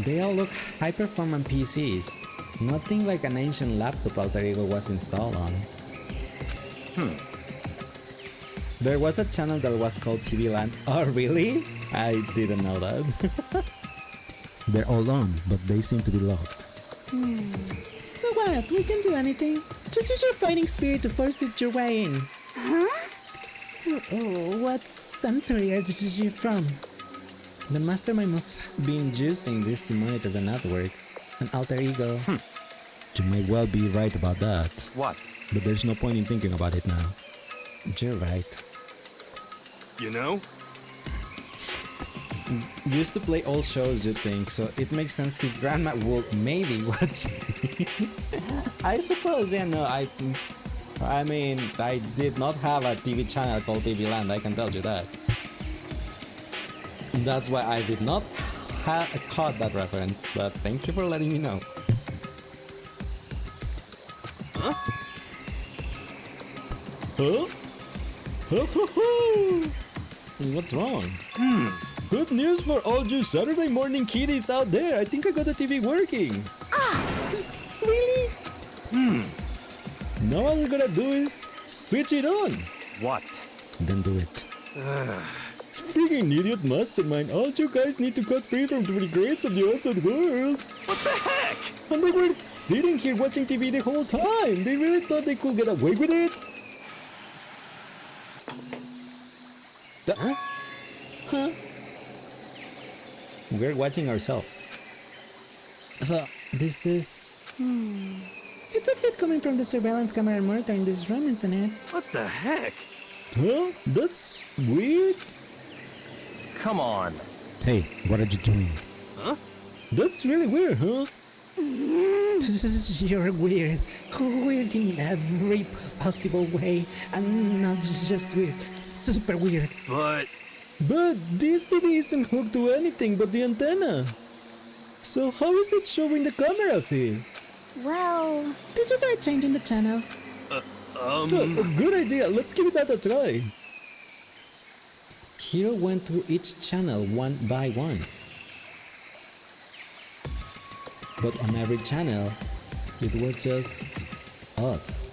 They all look high-performance PCs. Nothing like an ancient laptop Alter Ego was installed on. There was a channel that was called TV Land. Oh, really? I didn't know that. They're all on, but they seem to be locked. So what? We can do anything. Just use your fighting spirit to force it your way in. Huh? Oh, what cemetery are you from? The mastermind must have been using this to monitor the network. An Alter Ego. You might well be right about that. What? But there's no point in thinking about it now. You're right. You know? Used to play all shows, you think, so it makes sense his grandma will maybe watch. I suppose, no, I mean, I did not have a TV channel called TV Land, I can tell you that. That's why I did not caught that reference, but thank you for letting me know. Huh? Huh? Ho ho ho! What's wrong? Good news for all you Saturday morning kiddies out there. I think I got the TV working. Really? Now all we gotta do is switch it on. What? Then do it. Freaking idiot mastermind. All you guys need to cut free from the regrets of the outside world. What the heck? And they were sitting here watching TV the whole time. They really thought they could get away with it? Huh? We're watching ourselves. This is... It's a fit coming from the surveillance camera monitor in this room, isn't it? What the heck? Huh? That's weird. Come on. Hey, what are you doing? Huh? That's really weird, huh? You're weird. Weird in every possible way. And not just weird, super weird. But this TV isn't hooked to anything but the antenna. So how is it showing the camera feed? Well, Did you try changing the channel? A good idea. Let's give that a try. Hiro went through each channel one by one. But on every channel, it was just us.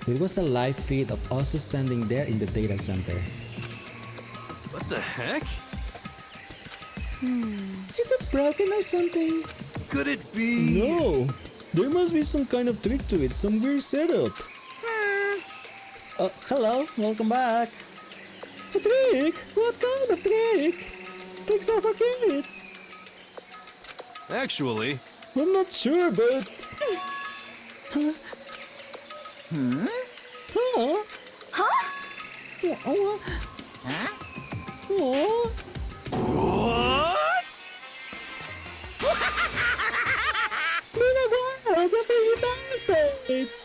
It was a live feed of us standing there in the data center. what the heck? Is it broken or something? Could it be? No, there must be some kind of trick to it, some weird setup. Hello, welcome back. A trick? What kind of trick? Tricks are for kids. Actually, I'm not sure, but... Huh? Huh? Oh, Oh? what? Wow, the three bastards!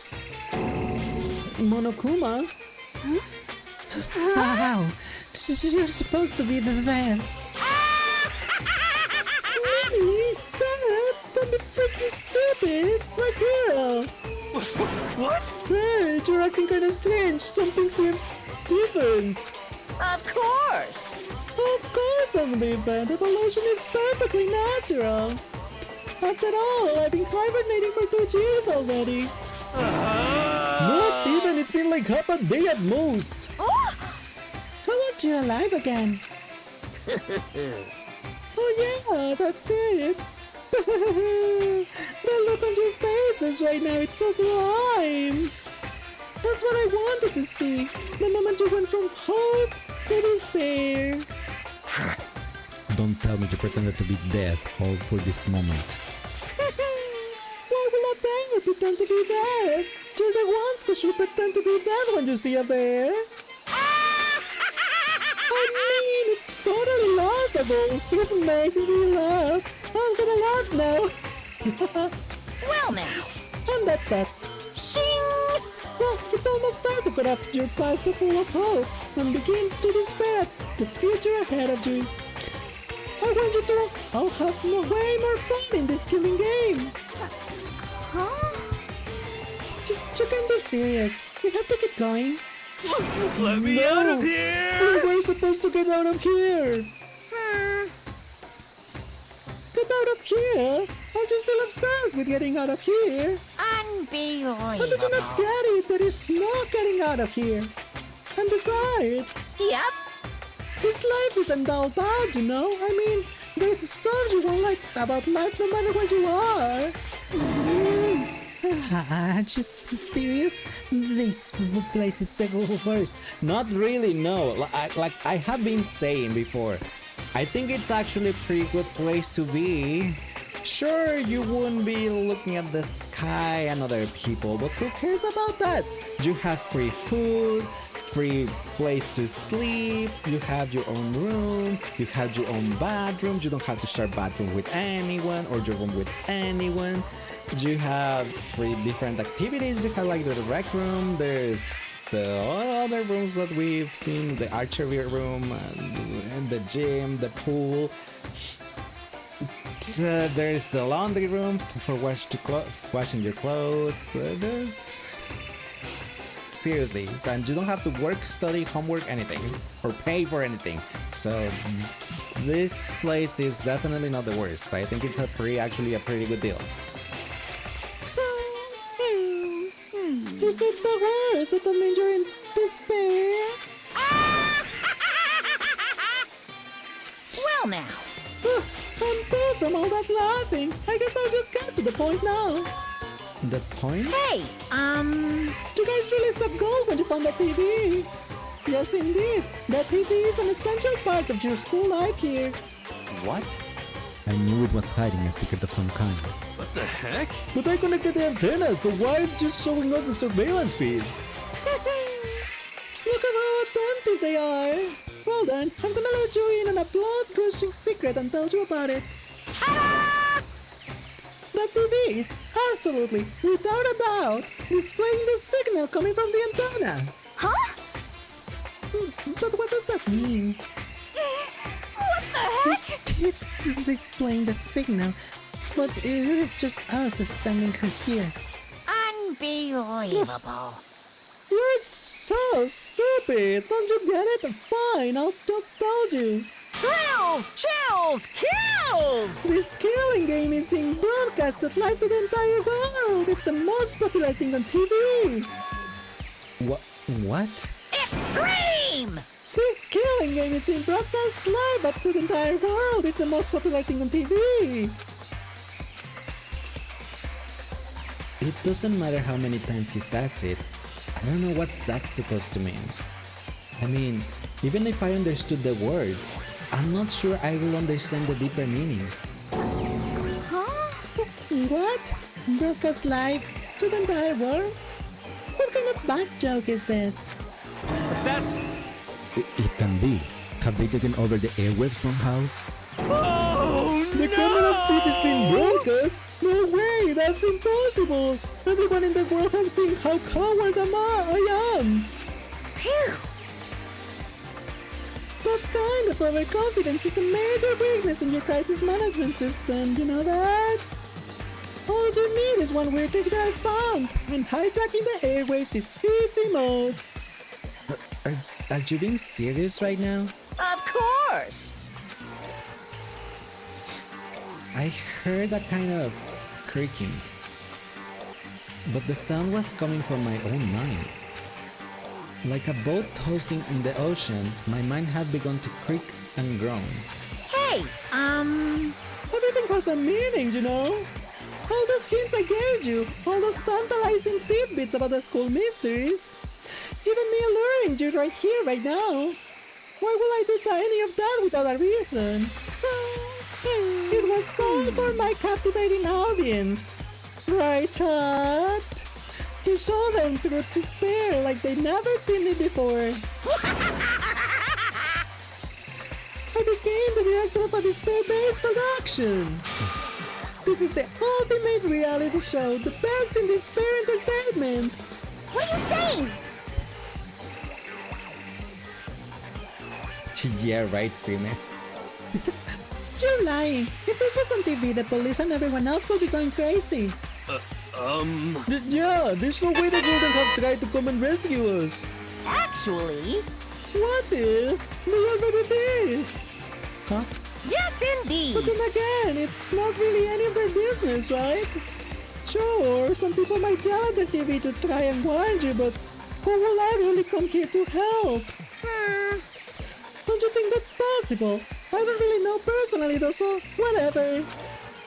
Monokuma? wow. You're supposed to be the van. Really? Dad, don't be freaking stupid! My girl! What? Hey, you're acting kinda strange. Something seems different. Of course! Of course I'm different. Evolution is perfectly natural. After all, I've been hibernating for 2 years already. Not even, it's been like half a day at most. How about you alive again? Oh yeah, that's it. The look on your faces right now, it's so sublime. That's what I wanted to see. The moment you went from hope to despair. Don't tell me you pretended to be dead all for this moment. Why will a bear pretend to be dead? You're the ones who should pretend to be dead when you see a bear. I mean, it's totally laughable. It makes me laugh. I'm gonna laugh now. Well now. And that's that. Shing! Well, it's almost time to put up your past full of hope and begin to despair at the future ahead of you. I want you to all have way more fun in this killing game. Huh? You can't be serious. We have to keep going. Let me out of here! We were supposed to get out of here. Get out of here? Aren't you still obsessed with getting out of here? Unbelievable. How did you not get it? There is no getting out of here. And besides, Yep. this life isn't all bad, you know? I mean, there's stuff you won't like about life no matter where you are. Aren't you serious? This place is the worst. Not really, no. Like I have been saying before, I think it's actually a pretty good place to be. Sure, you wouldn't be looking at the sky and other people, but who cares about that? You have free food, free place to sleep, you have your own room, you have your own bathroom, you don't have to share bathroom with anyone or your room with anyone. You have free different activities, you have like the rec room, there's the other rooms that we've seen, the archery room, and the gym, the pool. There's the laundry room for washing your clothes. There's... Seriously, and you don't have to work, study, homework, anything, or pay for anything. So this place is definitely not the worst. I think it's actually a pretty good deal. If it's the worst, it doesn't mean you're in despair. Well now. I'm dead from all that laughing. I guess I'll just get to the point now. The point? Hey, You guys really struck gold when you found that TV. Yes, indeed. That TV is an essential part of your school life here. What? I knew it was hiding a secret of some kind. What the heck? But I connected the antenna, so why it's just showing us the surveillance feed? Look at how attentive they are. Well then, I'm gonna let you in on a blood-crushing secret and tell you about it. The TV is absolutely, without a doubt, displaying the signal coming from the antenna. huh? But what does that mean? What the heck? It's displaying the signal, but it is just us standing here. Unbelievable. You're so stupid! Don't you get it? Fine, I'll just tell you. Thrills, chills, kills! This killing game is being broadcasted live to the entire world! It's the most popular thing on TV! What? Extreme! This killing game is being broadcast live up to the entire world! It's the most popular thing on TV! It doesn't matter how many times he says it. I don't know what's that supposed to mean. I mean, even if I understood the words, I'm not sure I will understand the deeper meaning. Huh? What? Broadcast live to the entire world? What kind of bad joke is this? That's... It can be. Have they taken over the airwaves somehow? Oh, The camera feed is being broadcast? No way, that's impossible! Everyone in the world has seen how coward I am! Phew! That kind of overconfidence is a major weakness in your crisis management system, you know that? All you need is one weird trick that I found, and hijacking the airwaves is easy mode. Are you being serious right now? Of course! I heard a kind of creaking. but the sound was coming from my own mind. Like a boat tossing in the ocean, my mind had begun to creak and groan. Hey, Everything has a meaning, you know? All those hints I gave you, all those tantalizing tidbits about the school mysteries, even me alluring you right here, right now. Why will I do any of that without a reason? It was all for my captivating audience. Right, chat? To show them truth to spare like they never seen it before. I became the director of a despair-based production. This is the ultimate reality show, the best in despair entertainment. What are you saying? Yeah, right, streamer. You're lying. If this was on TV, the police and everyone else would be going crazy. Yeah, there's no way they wouldn't have tried to come and rescue us. Actually, What if they already did? Huh? yes indeed. But then again, it's not really any of their business, right? Sure, some people might yell at the TV to try and warn you, but who will actually come here to help? Don't you think that's possible? I don't really know personally though, so whatever.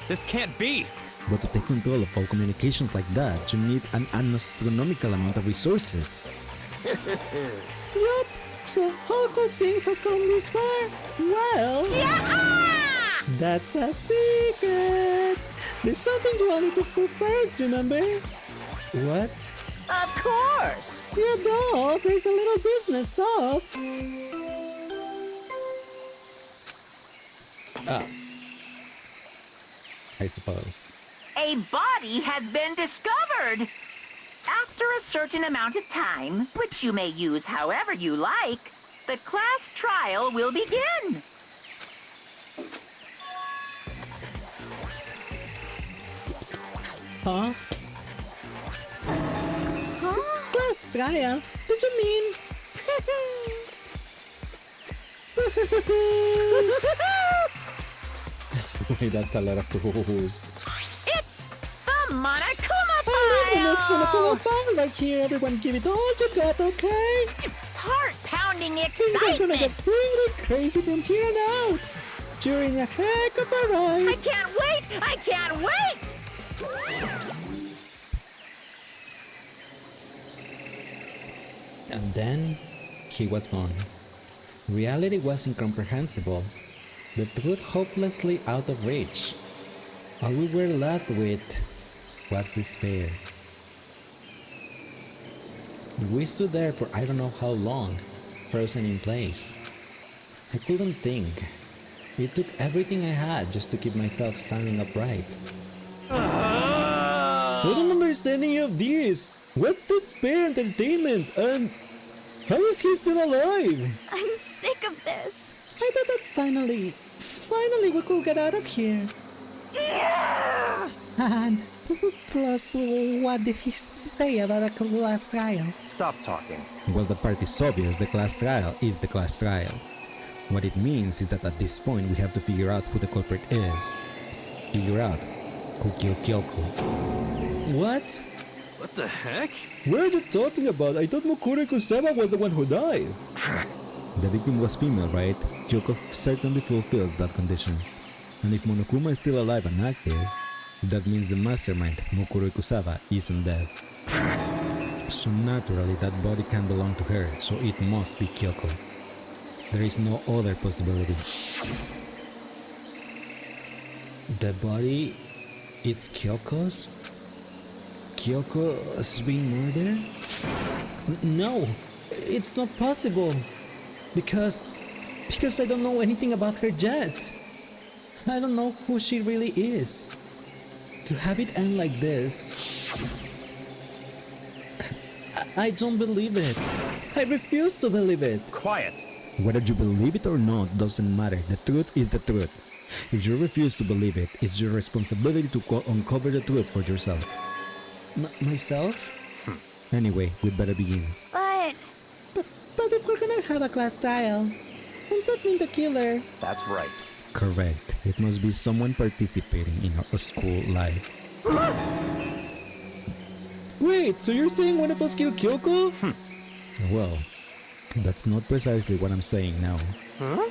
This can't be. But to take control of all communications like that, you need an astronomical amount of resources. Yup. So how could things have come this far? Well, that's a secret. There's something you wanted to do first, remember? What? Of course. Yeah, though, there's the little business of... I suppose. A body has been discovered. After a certain amount of time, which you may use however you like, the class trial will begin. Huh? Class trial? Did you mean... Wait, that's a lot of who's. It's the Monokuma I the next one to file. come up right here. Everyone give it all you got, okay? Heart-pounding Things are gonna get excitement. pretty crazy from here on out. During a heck of a ride. I can't wait. I can't wait. And then he was gone. Reality was incomprehensible. The truth hopelessly out of reach. All we were left with was despair. We stood there for I don't know how long, frozen in place. I couldn't think. It took everything I had just to keep myself standing upright. I don't understand any of this. What's despair entertainment and how is he still alive? I'm sick of this. I thought that finally we could get out of here. And plus, what did he say about the class trial? Stop talking. Well, the part is obvious. The class trial is the class trial. What it means is that at this point we have to figure out who the culprit is. Figure out who killed Kyoko. What? What the heck? What are you talking about? I thought Mukuro Kusama was the one who died. The victim was female, right? Kyoko certainly fulfills that condition. And if Monokuma is still alive and active, that means the mastermind, Mukuro Ikusawa, isn't dead. So naturally that body can belong to her, so it must be Kyoko. There is no other possibility. The body is Kyoko's? Kyoko has been murdered? No, it's not possible. Because I don't know anything about her yet. I don't know who she really is. To have it end like this, I don't believe it. I refuse to believe it. Quiet. Whether you believe it or not doesn't matter. The truth is the truth. If you refuse to believe it, it's your responsibility to uncover the truth for yourself. Myself? Anyway, we'd better begin. But But if we're gonna have a class trial, does that mean the killer? That's right. Correct. It must be someone participating in our school life. Wait, so you're saying one of us killed Kyoko? Well, that's not precisely what I'm saying now. Huh?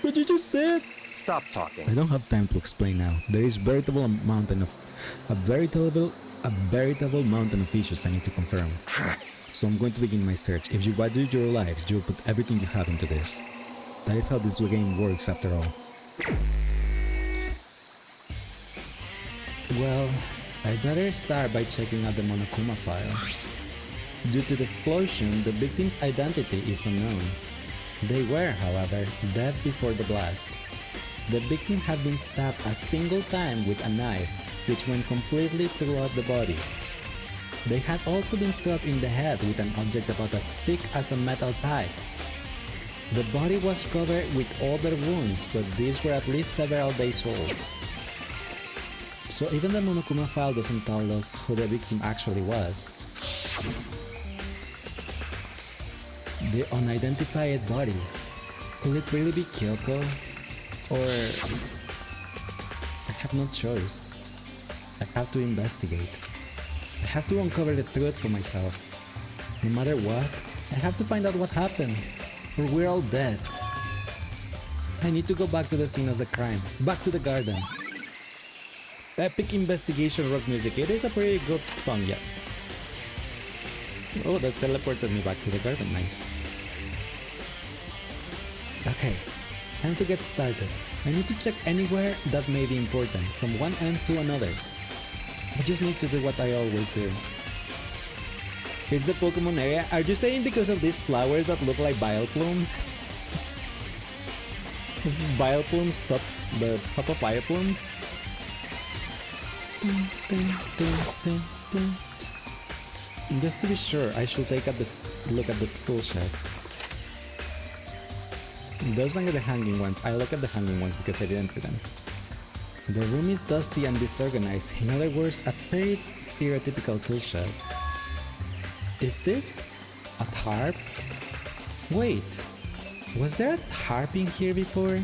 But you just said... Stop talking. I don't have time to explain now. There is a veritable mountain of issues I need to confirm. So I'm going to begin my search. If you value your lives, you'll put everything you have into this. That is how this game works after all. Well, I better start by checking out the Monokuma file. Due to the explosion, the victim's identity is unknown. They were, however, dead before the blast. The victim had been stabbed a single time with a knife, which went completely throughout the body. They had also been struck in the head with an object about as thick as a metal pipe. The body was covered with other wounds, but these were at least several days old. So even the Monokuma file doesn't tell us who the victim actually was. The unidentified body. Could it really be Kyoko? Or... I have no choice. I have to investigate. I have to uncover the truth for myself. No matter what, I have to find out what happened, or we're all dead. I need to go back to the scene of the crime, back to the garden. Epic investigation rock music. It is a pretty good song, yes. Oh, that teleported me back to the garden, nice. Okay, time to get started. I need to check anywhere that may be important, from one end to another. I just need to do what I always do. It's the Pokemon area. Are you saying because of these flowers that look like Vileplume? This is Vileplume's top, the top of Vileplumes? Just to be sure, I should take a look at the tool shed. Those are the hanging ones. I look at the hanging ones because I didn't see them. The room is dusty and disorganized. In other words, a very stereotypical tool shed. Is this a tarp? Wait, was there a tarp in here before?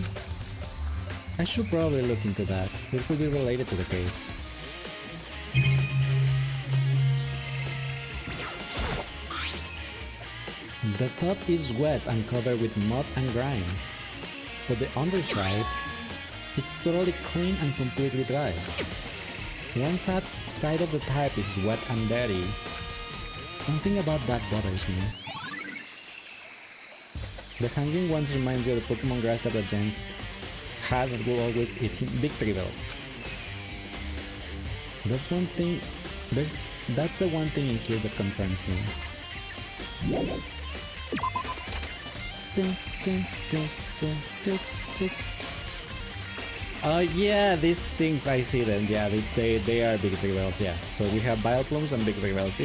I should probably look into that. It could be related to the case. The top is wet and covered with mud and grime, but the underside, it's totally clean and completely dry. One side of the tarp is wet and dirty. Something about that bothers me. The hanging ones reminds you of the Pokemon grass that the gens had that will always eat Victreebel. That's one thing. That's the one thing in here that concerns me. Oh yeah, these things, I see them. Yeah, they are Victreebels. Yeah, so we have Vileplumes and Victreebels.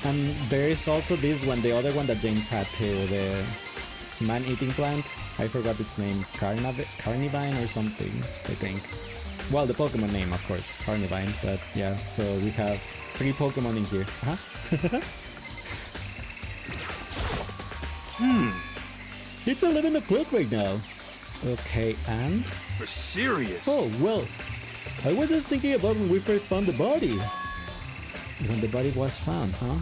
And there is also this one, the other one that James had too, the man-eating plant. I forgot its name, Carnivine or something, I think. Well, the Pokemon name, of course, Carnivine. But yeah, so we have 3 Pokemon in here. It's 11 o'clock right now. Okay, and? For serious? Oh, well, I was just thinking about when we first found the body. When the body was found, huh?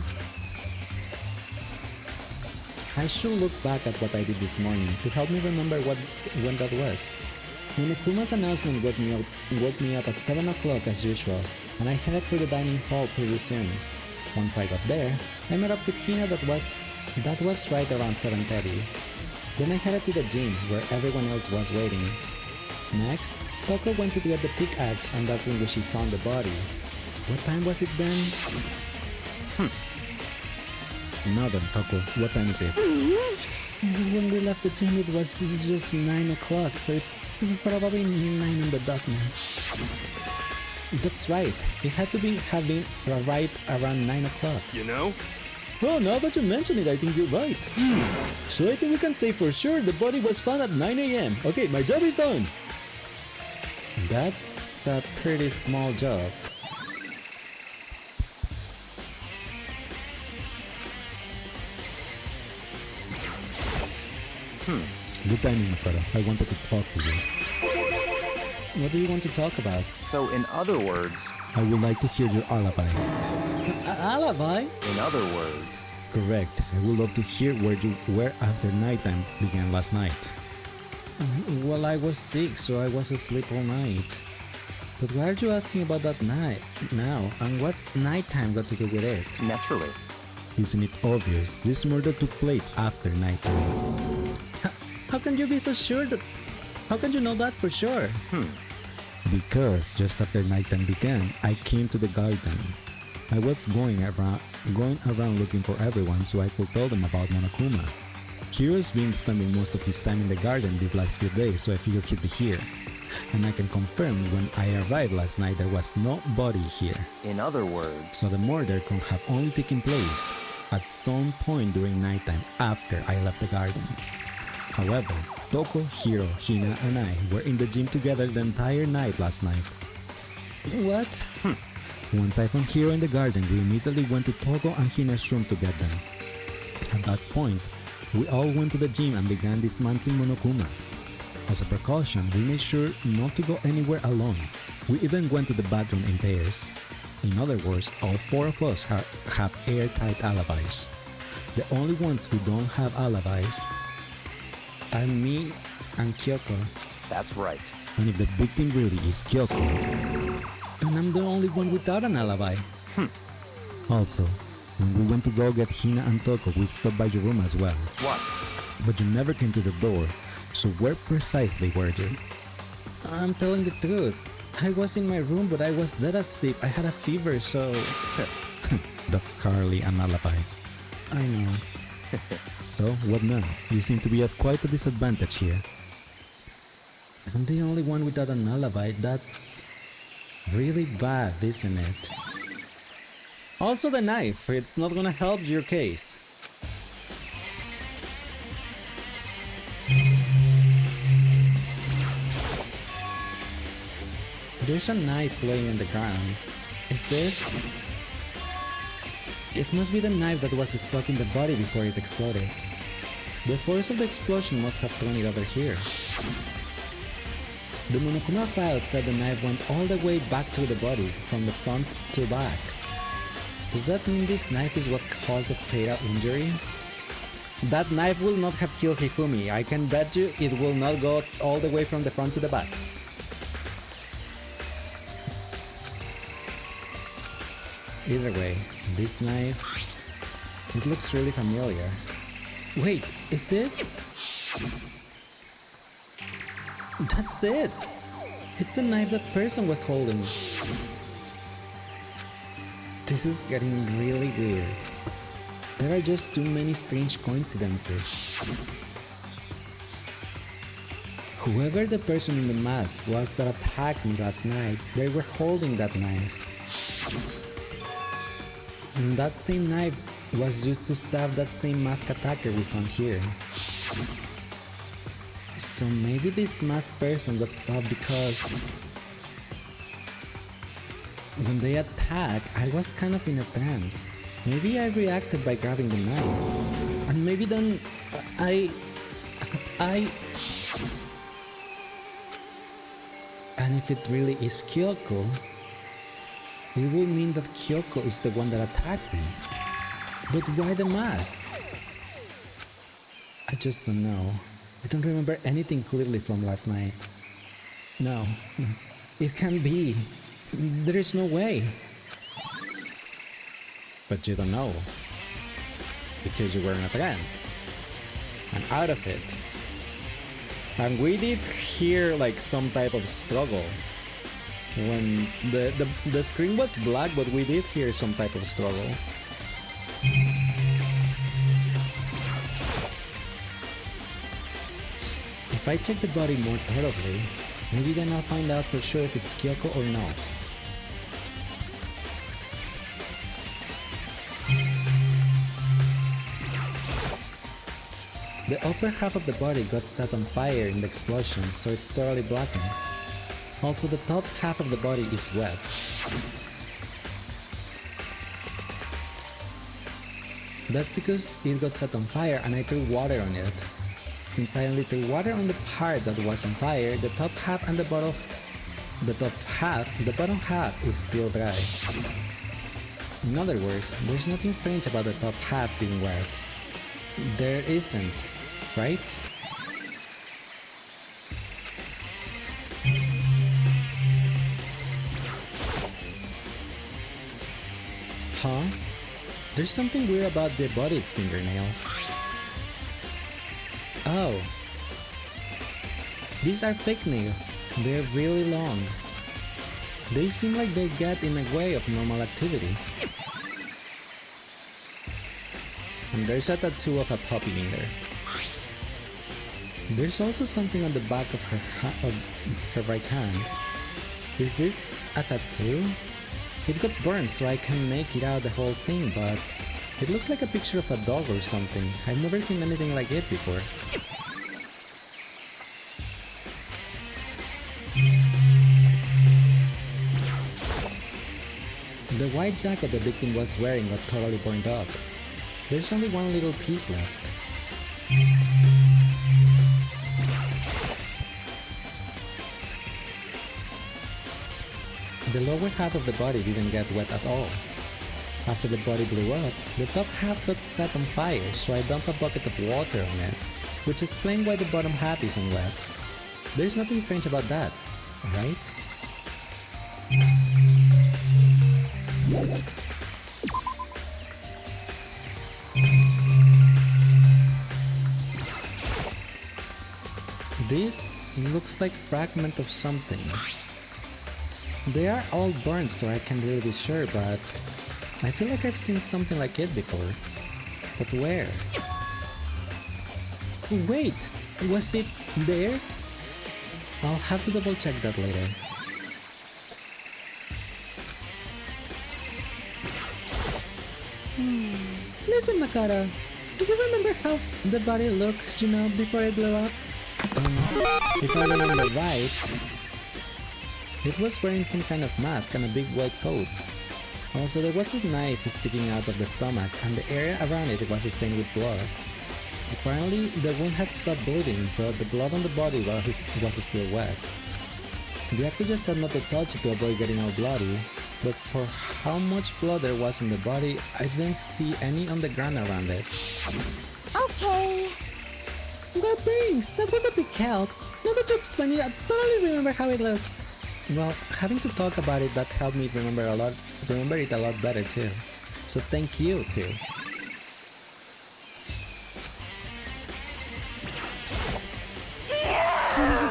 I should look back at what I did this morning to help me remember when that was. Monokuma's announcement woke me up at 7 o'clock as usual, and I headed for the dining hall pretty soon. Once I got there, I met up with Hina that was right around 7:30. Then I headed to the gym, where everyone else was waiting. Next, Toko went to get the pickaxe, and that's when she found the body. What time was it then? Now then, Toko, what time is it? When we left the gym, it was just 9 o'clock, so it's probably 9 on the dot now. That's right. It had to have been right around 9 o'clock. You know? Oh, now that you mention it, I think you're right. So I think we can say for sure the body was found at 9 a.m. Okay, my job is done. That's a pretty small job. Good timing, Makoto. I wanted to talk to you. What do you want to talk about? So, in other words, I would like to hear your alibi. Alibi? In other words, Correct. I would love to hear where you were after nighttime began last night. Well, I was sick, so I was asleep all night. But why are you asking about that night now? And what's nighttime got to do with it? naturally. Isn't it obvious? This murder took place after nighttime. How can you be so sure that... How can you know that for sure? Because just after nighttime began, I came to the garden. I was going around looking for everyone so I could tell them about Monokuma. Hiro's been spending most of his time in the garden these last few days, so I figured he'd be here. And I can confirm when I arrived last night there was nobody here. In other words, So the murder could have only taken place at some point during nighttime after I left the garden. However, Toko, Hiro, Hina, and I were in the gym together the entire night last night. What? Once I found Hiro in the garden, we immediately went to Toko and Hina's room to get them. At that point, we all went to the gym and began dismantling Monokuma. As a precaution, we made sure not to go anywhere alone. We even went to the bathroom in pairs. In other words, all four of us have airtight alibis. The only ones who don't have alibis are me and Kyoko. that's right. And if the victim really is Kyoko, And I'm the only one without an alibi. also, when we went to go get Hina and Toko, we stopped by your room as well. What? But you never came to the door, so where precisely were you? I'm telling the truth. I was in my room, but I was dead asleep. I had a fever, so... That's hardly an alibi. I know. So, what now? You seem to be at quite a disadvantage here. I'm the only one without an alibi. That's really bad, isn't it? Also the knife. It's not gonna help your case. There's a knife laying on the ground. Is this? It must be the knife that was stuck in the body before it exploded. The force of the explosion must have thrown it over here. The Monokuma file said the knife went all the way back to the body, from the front to back. Does that mean this knife is what caused the fatal injury? That knife will not have killed Hifumi. I can bet you it will not go all the way from the front to the back. Either way, this knife, it looks really familiar. Wait, is this? That's it! It's the knife that person was holding. This is getting really weird. There are just too many strange coincidences. Whoever the person in the mask was that attacked me last night, they were holding that knife. And that same knife was used to stab that same mask attacker we found here. So maybe this masked person got stabbed because when they attacked, I was kind of in a trance. Maybe I reacted by grabbing the knife. And maybe then And if it really is Kyoko, it will mean that Kyoko is the one that attacked me. But why the mask? I just don't know. I don't remember anything clearly from last night. No, it can't be. There is no way. But you don't know. Because you were in a trance. And out of it. And we did hear like some type of struggle. When the screen was black, but we did hear some type of struggle. If I check the body more thoroughly, maybe then I'll find out for sure if it's Kyoko or not. The upper half of the body got set on fire in the explosion, so it's totally blackened. Also, the top half of the body is wet. That's because it got set on fire and I threw water on it. Since I only threw water on the part that was on fire, the top half and the bottom half is still dry. In other words, there's nothing strange about the top half being wet. There isn't, right? Huh? There's something weird about the body's fingernails. Oh. These are fake nails. They're really long. They seem like they get in the way of normal activity. And there's a tattoo of a puppy in there. There's also something on the back of her right hand. Is this a tattoo? It got burned so I can't make it out the whole thing, but it looks like a picture of a dog or something. I've never seen anything like it before. The white jacket the victim was wearing got totally burned up. There's only one little piece left. The lower half of the body didn't get wet at all. After the body blew up, the top half got set on fire, so I dumped a bucket of water on it, which explained why the bottom half isn't wet. There's nothing strange about that, right? This looks like fragment of something. They are all burned, so I can't really be sure, but I feel like I've seen something like it before. But where? Wait! Was it there? I'll have to double check that later. Listen, Makoto, do you remember how the body looked, before it blew up? If I remember right, it was wearing some kind of mask and a big white coat. Also, there was a knife sticking out of the stomach, and the area around it was stained with blood. Apparently, the wound had stopped bleeding, but the blood on the body was still wet. The actor just said not to touch it to avoid getting all bloody, but for how much blood there was on the body, I didn't see any on the ground around it. Okay. Well, thanks! That was a big help! Now that you explained it, I totally remember how it looked. Well, having to talk about it, that helped me remember it a lot better too. So thank you too.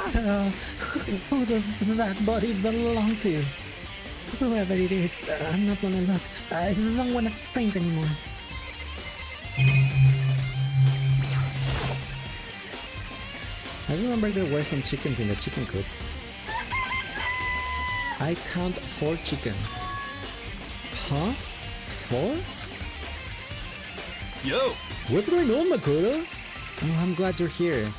So, who does that body belong to? Whoever it is, I'm not gonna look. I don't wanna faint anymore. I remember there were some chickens in the chicken coop. I count 4 chickens. Huh? 4? Yo! What's going on, Makoto? Oh, I'm glad you're here.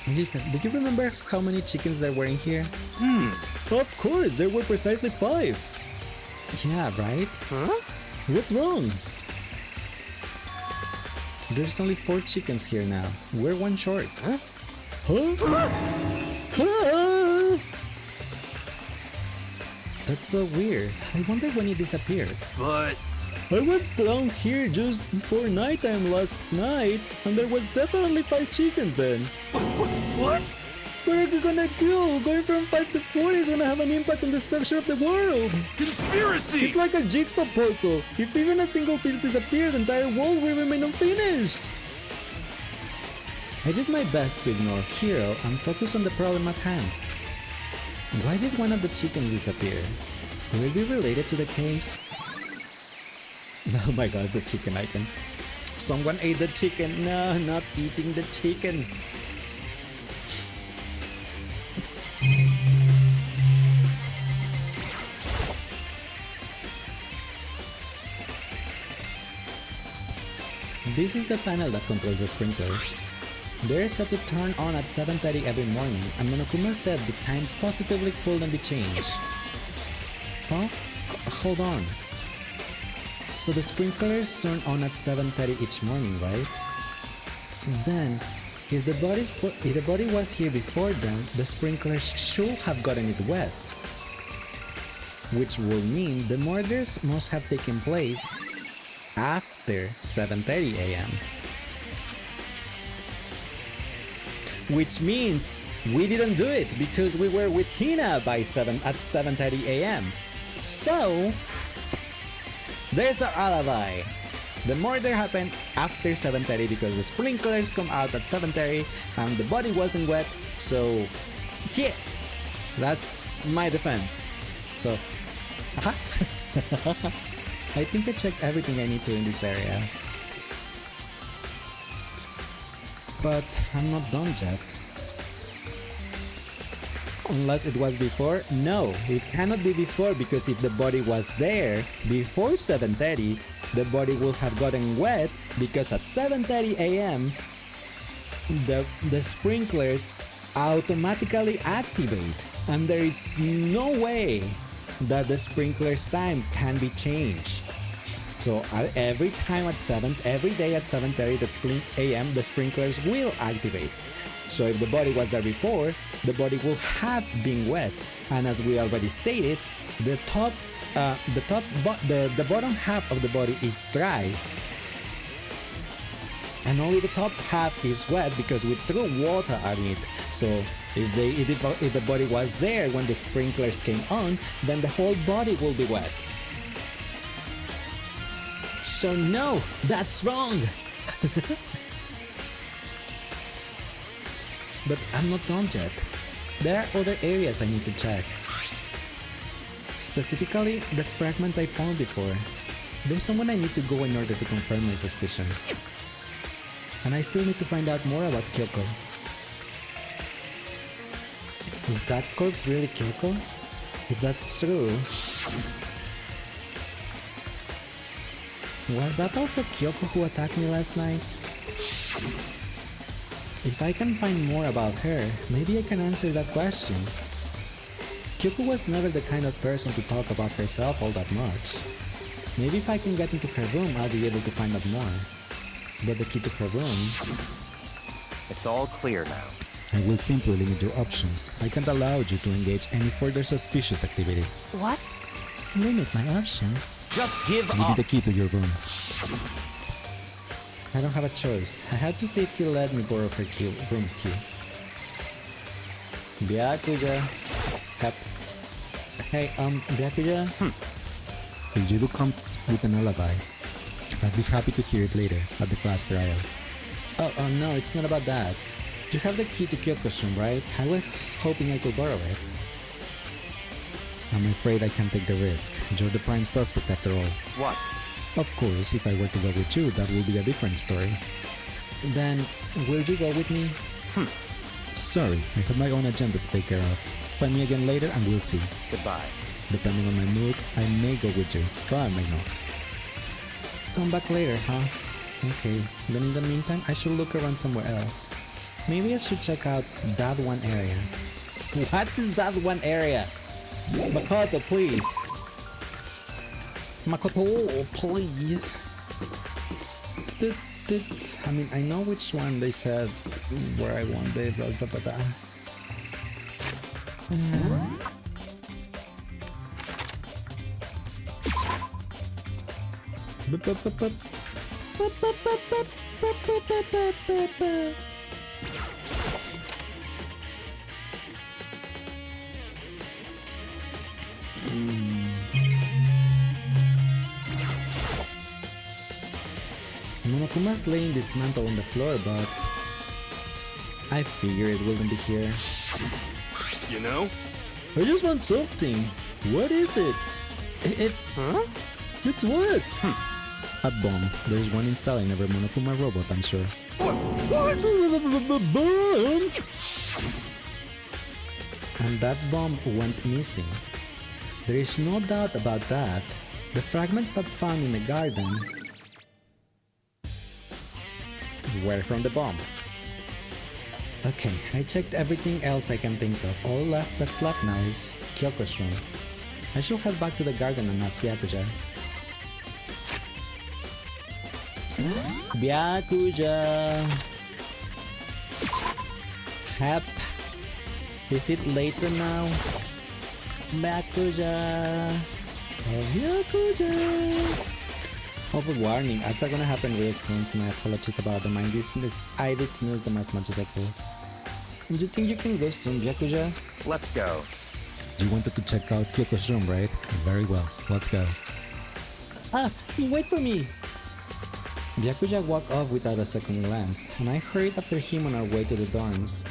Listen, do you remember how many chickens there were in here? Of course, there were precisely 5. Yeah, right? Huh? What's wrong? There's only 4 chickens here now. We're 1 short. Huh? Huh? That's so weird. I wonder when it disappeared. But I was down here just before nighttime last night, and there was definitely 5 chickens then. what? What are you gonna do? Going from 5 to 4 is gonna have an impact on the structure of the world. Conspiracy! It's like a jigsaw puzzle. If even a single piece disappears, the entire world will remain unfinished. I did my best to ignore Hiro and focus on the problem at hand. Why did one of the chickens disappear? Will it be related to the case? Oh my gosh, the chicken icon. Someone ate the chicken. No, not eating the chicken. This is the panel that controls the sprinklers. They're set to turn on at 7:30 every morning, and Monokuma said the time positively couldn't be changed. Huh? Hold on. So the sprinklers turn on at 7:30 each morning, right? Then, if the body was here before then, the sprinklers should have gotten it wet. which will mean the murders must have taken place after 7:30 a.m. Which means we didn't do it because we were with Hina by 7:30 a.m. So there's our alibi. The murder happened after 7:30 because the sprinklers come out at 7:30 and the body wasn't wet. So yeah, that's my defense. So I think I checked everything I need to in this area. But I'm not done yet. Unless it was before? No, it cannot be before because if the body was there before 7:30, the body would have gotten wet because at 7:30 a.m. the sprinklers automatically activate and there is no way that the sprinklers time can be changed. So every day at 7:30 a.m. the sprinklers will activate. So if the body was there before, the body will have been wet, and as we already stated, the bottom half of the body is dry, and only the top half is wet because we threw water on it. So if the body was there when the sprinklers came on, then the whole body will be wet. So no, that's wrong. But I'm not done yet. There are other areas I need to check. Specifically, the fragment I found before. There's someone I need to go in order to confirm my suspicions. And I still need to find out more about Kyoko. Is that corpse really Kyoko? If that's true, was that also Kyoko who attacked me last night? If I can find more about her, maybe I can answer that question. Kyoko was never the kind of person to talk about herself all that much. Maybe if I can get into her room, I'll be able to find out more. But the key to her room... It's all clear now. I will simply limit your options. I can't allow you to engage any further suspicious activity. What? Limit my options? Just give Give me up. the key to your room. I don't have a choice. I had to see if he'll let me borrow her room key. Byakuya. Hey, Byakuya? If you do come with an alibi, I'd be happy to hear it later at the class trial. Oh, no, it's not about that. You have the key to Kyoko's room, right? I was hoping I could borrow it. I'm afraid I can't take the risk. You're the prime suspect after all. What? Of course, if I were to go with you, that would be a different story. Then, will you go with me? Sorry, I have my own agenda to take care of. Find me again later and we'll see. Goodbye. Depending on my mood, I may go with you, or I may not. Come back later, huh? Okay, then in the meantime, I should look around somewhere else. Maybe I should check out that one area. What is that one area? Makoto, please! Makoto, please! I mean, I know which one they said where I wanted. Monokuma's laying this mantle on the floor, but I figure it wouldn't be here. You know? I just want something. What is it? It's... Huh? It's what? A bomb. There's one installed in every Monokuma robot, I'm sure. What? Bomb! And that bomb went missing. There is no doubt about that. The fragments that found in the garden were from the bomb. Okay, I checked everything else I can think of. All that's left now is Kyoko's room. I should head back to the garden and ask Byakuya. Byakuya! Hep! Is it later now? Byakuya! Oh, Byakuya! Also, warning, ads are gonna happen real soon, so my apologies about them. I did snooze them as much as I could. Do you think you can go soon, Byakuya? Let's go. You wanted to check out Kyoko's room, right? Very well, let's go. Ah, wait for me! Byakuya walked off without a second glance, and I hurried after him on our way to the dorms.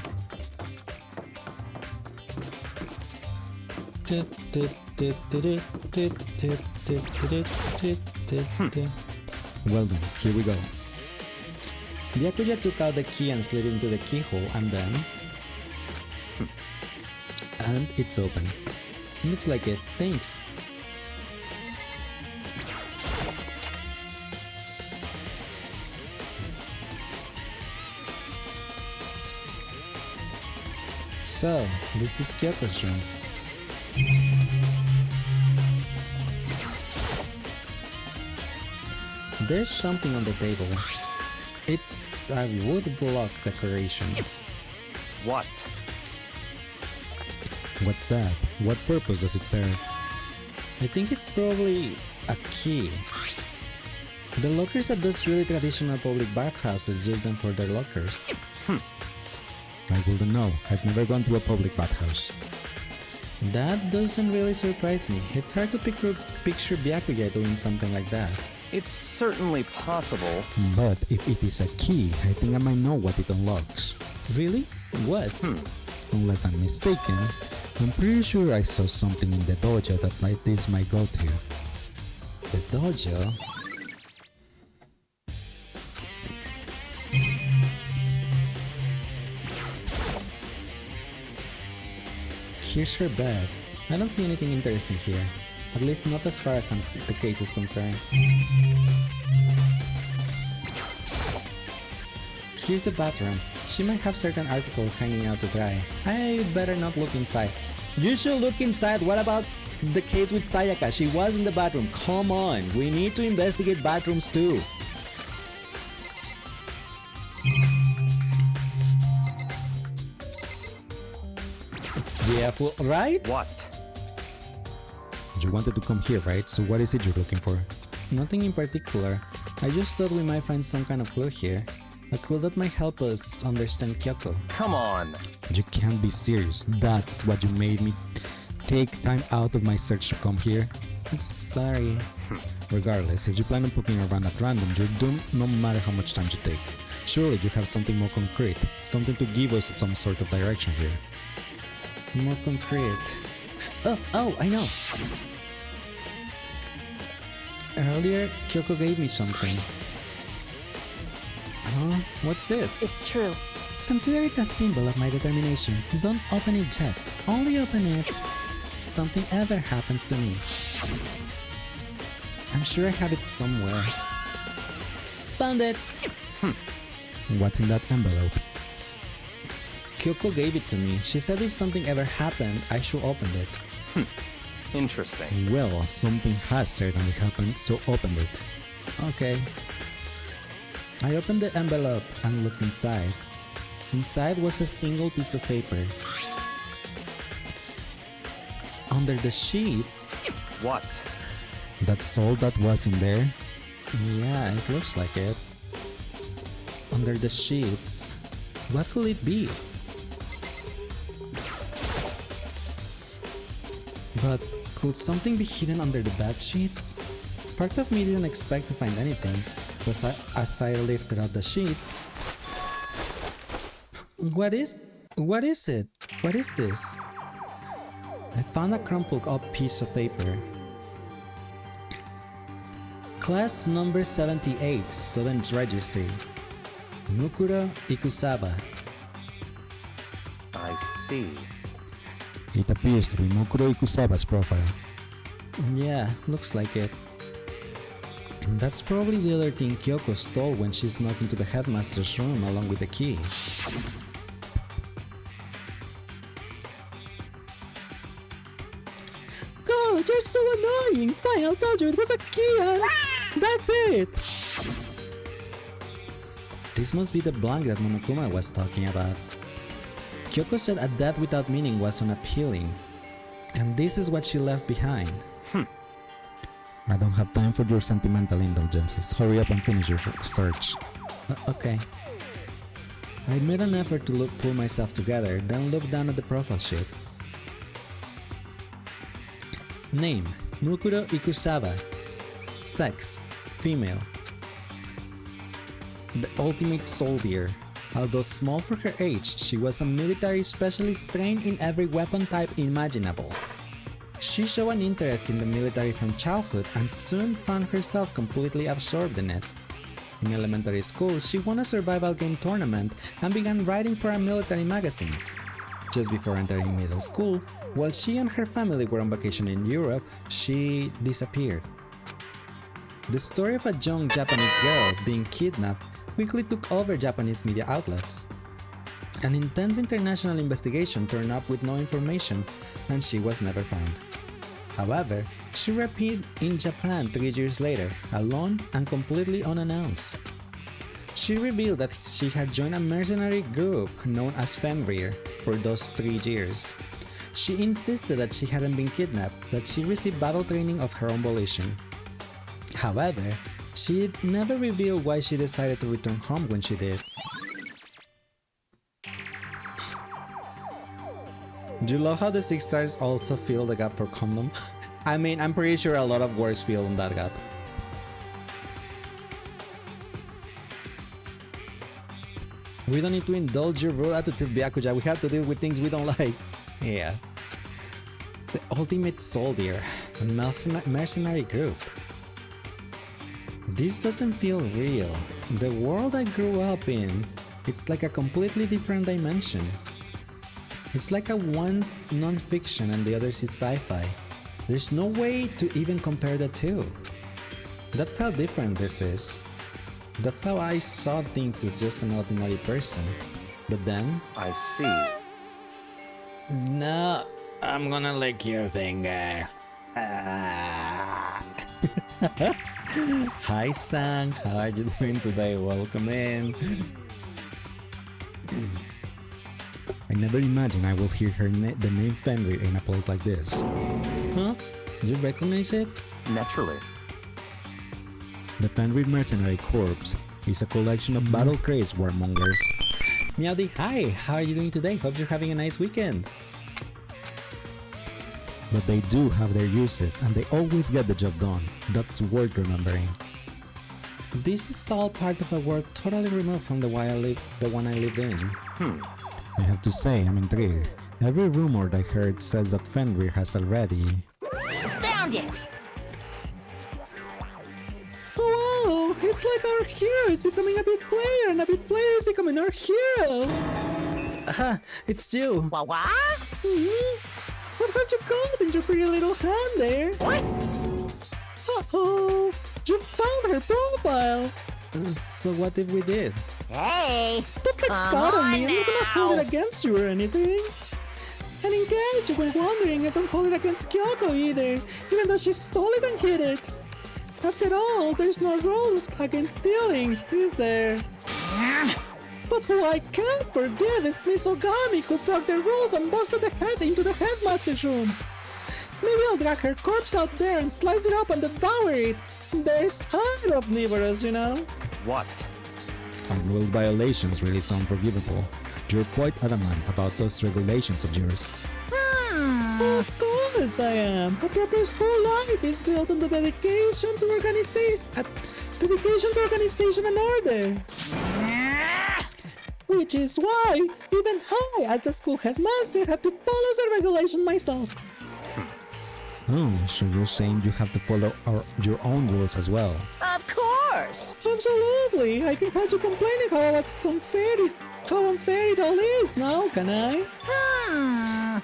Well then, here we go. Byakuya took out the key and slid into the keyhole, and then... and it's open. Looks like it, thanks. So, this is Kyoko's room. There's something on the table. It's a wood block decoration. What? What's that? What purpose does it serve? I think it's probably a key. The lockers at those really traditional public bathhouses use them for their lockers. I wouldn't know. I've never gone to a public bathhouse. That doesn't really surprise me. It's hard to picture Byakuya doing something like that. It's certainly possible. But if it is a key, I think I might know what it unlocks. Really? What? Unless I'm mistaken, I'm pretty sure I saw something in the dojo that this might go to. The dojo? Here's her bed. I don't see anything interesting here. At least not as far as the case is concerned. Here's the bathroom. She might have certain articles hanging out to dry. I better not look inside. You should look inside. What about the case with Sayaka? She was in the bathroom. Come on, we need to investigate bathrooms too. Yeah, right? What? You wanted to come here, right? So what is it you're looking for? Nothing in particular. I just thought we might find some kind of clue here. A clue that might help us understand Kyoko. Come on! You can't be serious. That's what you made me take time out of my search to come here. Sorry. Regardless, if you plan on poking around at random, you're doomed no matter how much time you take. Surely you have something more concrete. Something to give us some sort of direction here. More concrete. Oh, I know! Earlier, Kyoko gave me something. Huh? What's this? It's true. Consider it a symbol of my determination. Don't open it yet. Only open it something ever happens to me. I'm sure I have it somewhere. Found it! What's in that envelope? Kyoko gave it to me. She said if something ever happened, I should open it. Interesting. Well, something has certainly happened, so open it. Okay. I opened the envelope and looked inside. Inside was a single piece of paper. Under the sheets... What? That's all that was in there? Yeah, it looks like it. Under the sheets... What could it be? But could something be hidden under the bed sheets? Part of me didn't expect to find anything, but as I lifted out the sheets... What is it? What is this? I found a crumpled up piece of paper. Class number 78, student registry. Mukuro Ikusawa. I see. It appears to be Mukuro Ikusawa's profile. Yeah, looks like it. That's probably the other thing Kyoko stole when she snuck into the headmaster's room along with the key. God, you're so annoying! Fine, I'll tell you it was a key and... That's it! This must be the blank that Monokuma was talking about. Kyoko said a death without meaning was unappealing. And this is what she left behind. I don't have time for your sentimental indulgences. Hurry up and finish your search. Okay. I made an effort to pull myself together, then looked down at the profile sheet. Name: Mukuro Ikusawa. Sex: female. The ultimate soldier. Although small for her age, she was a military specialist trained in every weapon type imaginable. She showed an interest in the military from childhood and soon found herself completely absorbed in it. In elementary school, she won a survival game tournament and began writing for military magazines. Just before entering middle school, while she and her family were on vacation in Europe, she disappeared. The story of a young Japanese girl being kidnapped quickly took over Japanese media outlets. An intense international investigation turned up with no information, and she was never found. However, she reappeared in Japan 3 years later, alone and completely unannounced. She revealed that she had joined a mercenary group known as Fenrir for those 3 years. She insisted that she hadn't been kidnapped, that she received battle training of her own volition. However, she never revealed why she decided to return home when she did. Do you love how the 6 stars also fill the gap for condom? I mean, I'm pretty sure a lot of words fill in that gap. We don't need to indulge your raw attitude, Byakuya. We have to deal with things we don't like. Yeah. The ultimate soldier, a mercenary group. This doesn't feel real. The world I grew up in, it's like a completely different dimension. It's like one's non-fiction and the other is sci-fi. There's no way to even compare the two. That's how different this is. That's how I saw things as just an ordinary person. But then... I see. No, I'm gonna lick your finger. Hi Sang, how are you doing today? Welcome in. I never imagined I will hear the name Fenrir in a place like this. Huh? You recognize it? Naturally. The Fenrir Mercenary Corps is a collection of battle-crazed warmongers. Meowdy, hi! How are you doing today? Hope you're having a nice weekend. But they do have their uses and they always get the job done. That's worth remembering. This is all part of a world totally removed from the one I lived in. I have to say, I'm intrigued. Every rumor I heard says that Fenrir has already... Found it! Oh wow! It's like our hero is becoming a big player and a big player is becoming our hero! Aha! It's you! What? What have you got in your pretty little hand there? What? Uh-oh! You found her profile! So what if we did? Hey! Don't get caught on me! I'm not gonna hold it against you or anything! And in case you were wondering, I don't hold it against Kyoko either, even though she stole it and hid it! After all, there's no rules against stealing, is there? But who I can't forgive is Miss Ogami, who broke the rules and busted the head into the headmaster's room. Maybe I'll drag her corpse out there and slice it up and devour it. There's other omnivorous, you know. What? Rule violations really sound forgivable. You're quite adamant about those regulations of yours. Of course I am. A proper school life is built on the dedication to organization and order. Which is why even I, as the school headmaster, have to follow the regulation myself. Oh, so you're saying you have to follow your own rules as well? Of course! Absolutely! I can have you complaining how unfair it all is now, can I?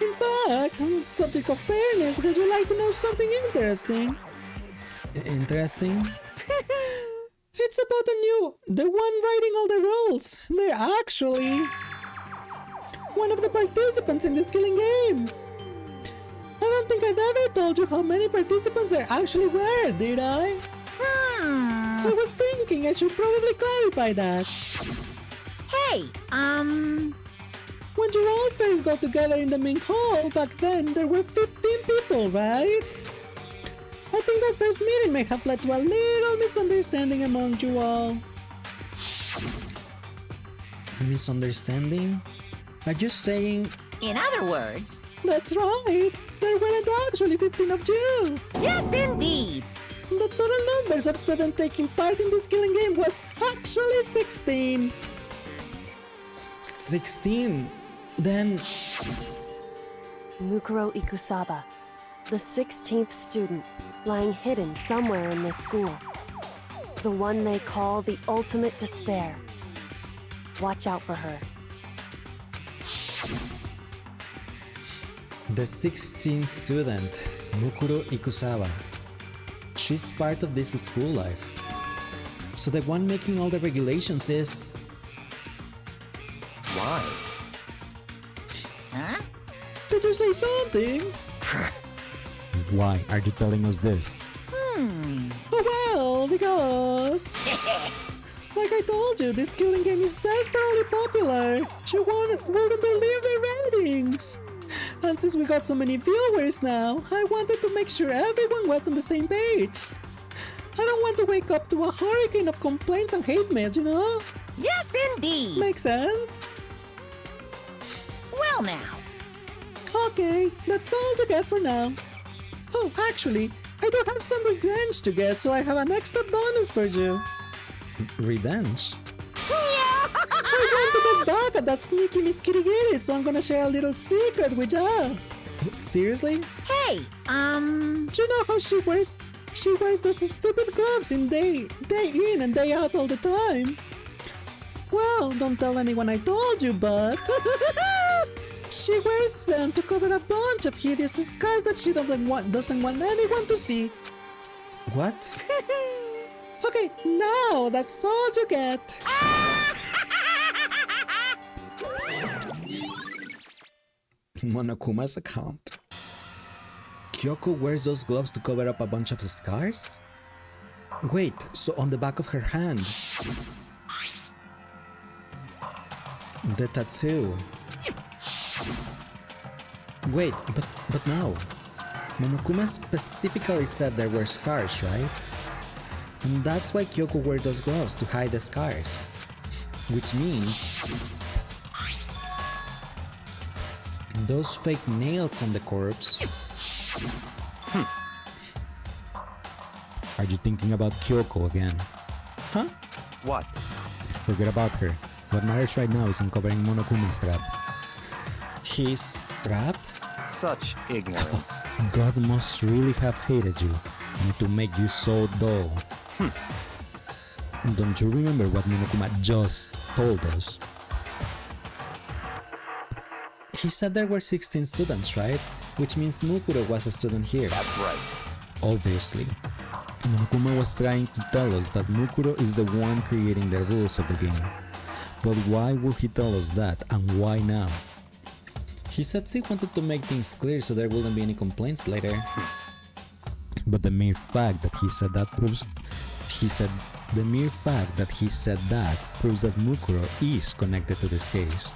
In fact, on the subject of fairness, would you like to know something interesting? Interesting? It's about the one writing all the rules. They're actually one of the participants in this killing game. I don't think I've ever told you how many participants there actually were, did I? I was thinking I should probably clarify that. Hey, When you all first got together in the main hall back then, there were 15 simple, right? I think that first meeting may have led to a little misunderstanding among you all. A misunderstanding? Are you saying... In other words... That's right! There weren't actually 15 of you! Yes, indeed! The total numbers of students taking part in this killing game was actually 16! 16? Then... Mukuro Ikusaba, the 16th student, lying hidden somewhere in this school. The one they call the ultimate despair. Watch out for her. The 16th student, Mukuro Ikusaba. She's part of this school life. So the one making all the regulations is... Why? Huh? Did you say something? Why are you telling us this? Oh well, because... Like I told you, this killing game is desperately popular. You wouldn't believe the ratings. And since we got so many viewers now, I wanted to make sure everyone was on the same page. I don't want to wake up to a hurricane of complaints and hate mail, you know? Yes, indeed! Makes sense? Well now. Okay, that's all you get for now. Oh, actually, I do have some revenge to get, so I have an extra bonus for you. Revenge? I want to get back at that sneaky Miss Kirigiri, so I'm gonna share a little secret with ya. Seriously? Hey, Do you know how she wears those stupid gloves in day in and day out all the time? Well, don't tell anyone I told you, but... She wears them to cover a bunch of hideous scars that she doesn't want anyone to see. What? Okay, now that's all you get. Monokuma's account. Kyoko wears those gloves to cover up a bunch of scars? Wait, so on the back of her hand. The tattoo. Wait, but no. Monokuma specifically said there were scars, right? And that's why Kyoko wears those gloves, to hide the scars. Which means... those fake nails on the corpse... Are you thinking about Kyoko again? Huh? What? Forget about her. What matters right now is uncovering Monokuma's trap. His trap? Such ignorance. God must really have hated you, and to make you so dull. Don't you remember what Monokuma just told us? He said there were 16 students, right? Which means Mukuro was a student here. That's right. Obviously. Monokuma was trying to tell us that Mukuro is the one creating the rules of the game. But why would he tell us that, and why now? He said he wanted to make things clear so there wouldn't be any complaints later. But the mere fact that he said that proves that Mukuro is connected to this case.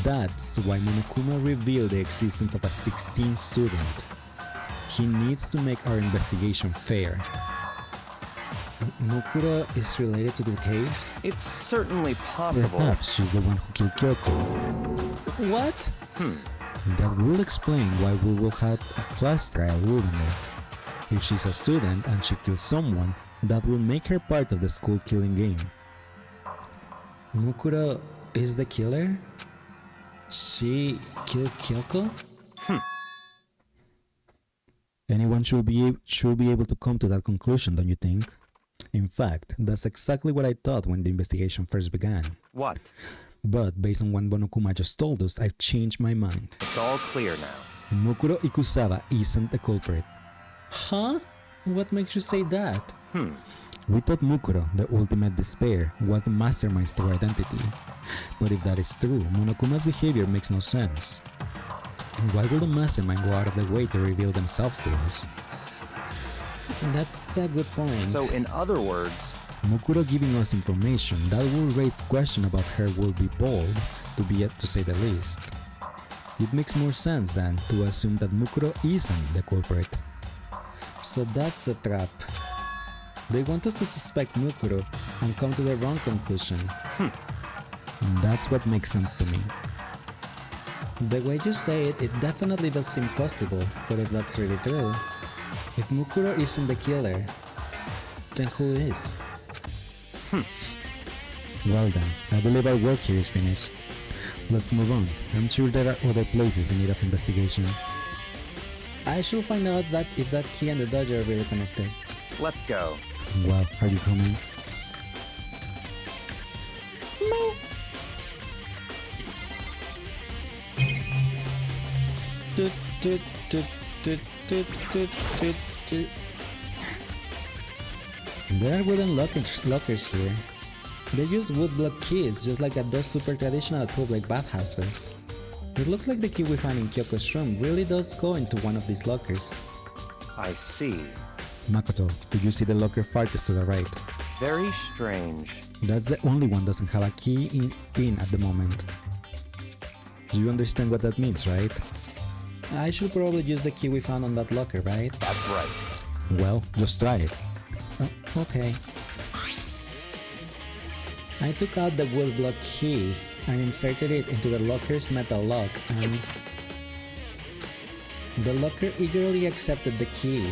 That's why Monokuma revealed the existence of a 16th student. He needs to make our investigation fair. Mukuro is related to the case? It's certainly possible. Perhaps she's the one who killed Kyoko. What? That will explain why we will have a class trial ruling it. If she's a student and she kills someone, that will make her part of the school killing game. Mukuro is the killer? She killed Kyoko? Anyone should be able to come to that conclusion, don't you think? In fact, that's exactly what I thought when the investigation first began. What? But based on what Monokuma just told us, I've changed my mind. It's all clear now. Mukuro Ikusaba isn't the culprit. Huh? What makes you say that? We thought Mukuro, the ultimate despair, was the mastermind's true identity. But if that is true, Monokuma's behavior makes no sense. Why would the mastermind go out of their way to reveal themselves to us? That's a good point. So in other words... Mukuro giving us information that will raise question about her will be bold, to say the least. It makes more sense than to assume that Mukuro isn't the culprit. So that's the trap. They want us to suspect Mukuro and come to the wrong conclusion. That's what makes sense to me. The way you say it, it definitely does seem possible, but if that's really true, if Mukuro isn't the killer, then who is? Well then, I believe our work here is finished. Let's move on. I'm sure there are other places in need of investigation. I should find out that if that key and the dojo are really connected. Let's go. Well, are you coming? There are wooden lockers here. They use wood block keys just like at those super traditional public bathhouses. It looks like the key we found in Kyoko's room really does go into one of these lockers. I see. Makoto, did you see the locker farthest to the right? Very strange. That's the only one doesn't have a key in at the moment. Do you understand what that means, right? I should probably use the key we found on that locker, right? That's right. Well, just try it. Okay. I took out the wood block key and inserted it into the locker's metal lock, and the locker eagerly accepted the key,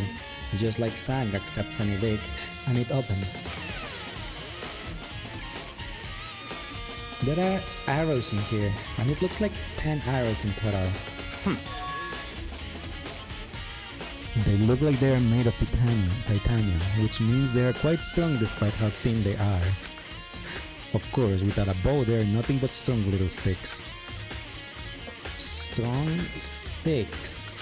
just like Sang accepts an evict, and it opened. There are arrows in here, and it looks like 10 arrows in total. They look like they are made of titanium, which means they are quite strong despite how thin they are. Of course, without a bow, they are nothing but strong little sticks. Strong sticks.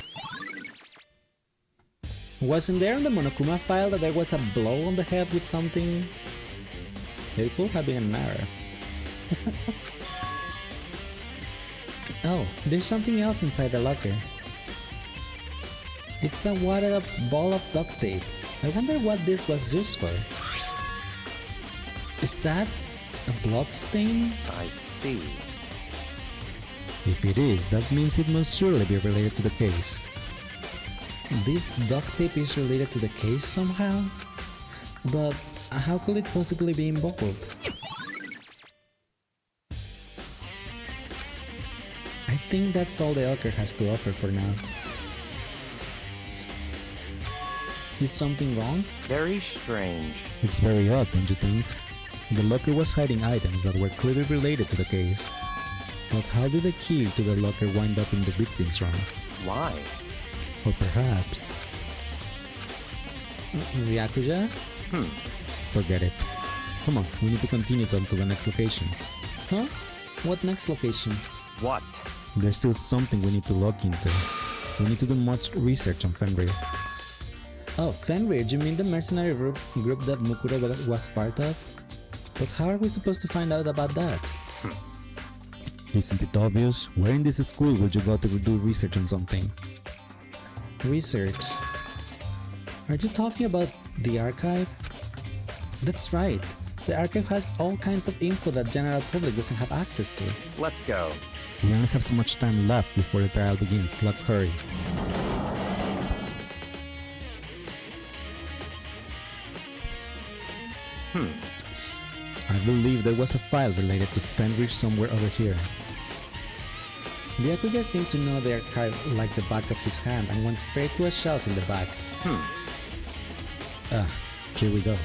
Wasn't there in the Monokuma file that there was a blow on the head with something? It could have been an arrow. Oh, there's something else inside the locker. It's a wadded up ball of duct tape. I wonder what this was used for. Is that a blood stain? I see. If it is, that means it must surely be related to the case. This duct tape is related to the case somehow? But how could it possibly be involved? I think that's all the locker has to offer for now. Is something wrong? Very strange. It's very odd, don't you think? The locker was hiding items that were clearly related to the case. But how did the key to the locker wind up in the victim's room? Why? Or perhaps... Ryakuja? Forget it. Come on, we need to continue on to the next location. Huh? What next location? What? There's still something we need to look into. We need to do much research on Fenrir. Oh, Fenrir, you mean the mercenary group that Mukuro was part of? But how are we supposed to find out about that? Isn't it obvious? Where in this school would you go to do research on something? Research? Are you talking about the archive? That's right. The archive has all kinds of info that general public doesn't have access to. Let's go. We only have so much time left before the trial begins. Let's hurry. I believe there was a file related to Fenrir somewhere over here. Byakuya seemed to know the archive like the back of his hand and went straight to a shelf in the back. Here we go.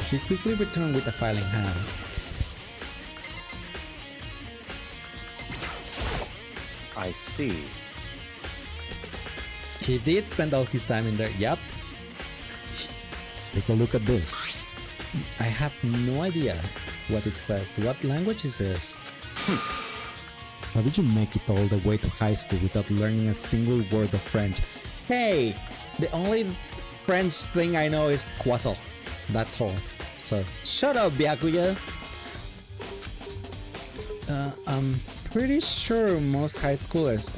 He quickly returned with the file in hand. I see. He did spend all his time in there, yep. Take a look at this. I have no idea what it says. What language is this? How did you make it all the way to high school without learning a single word of French? Hey! The only French thing I know is croissant. That's all. So, shut up, Byakuya! I'm pretty sure most high schoolers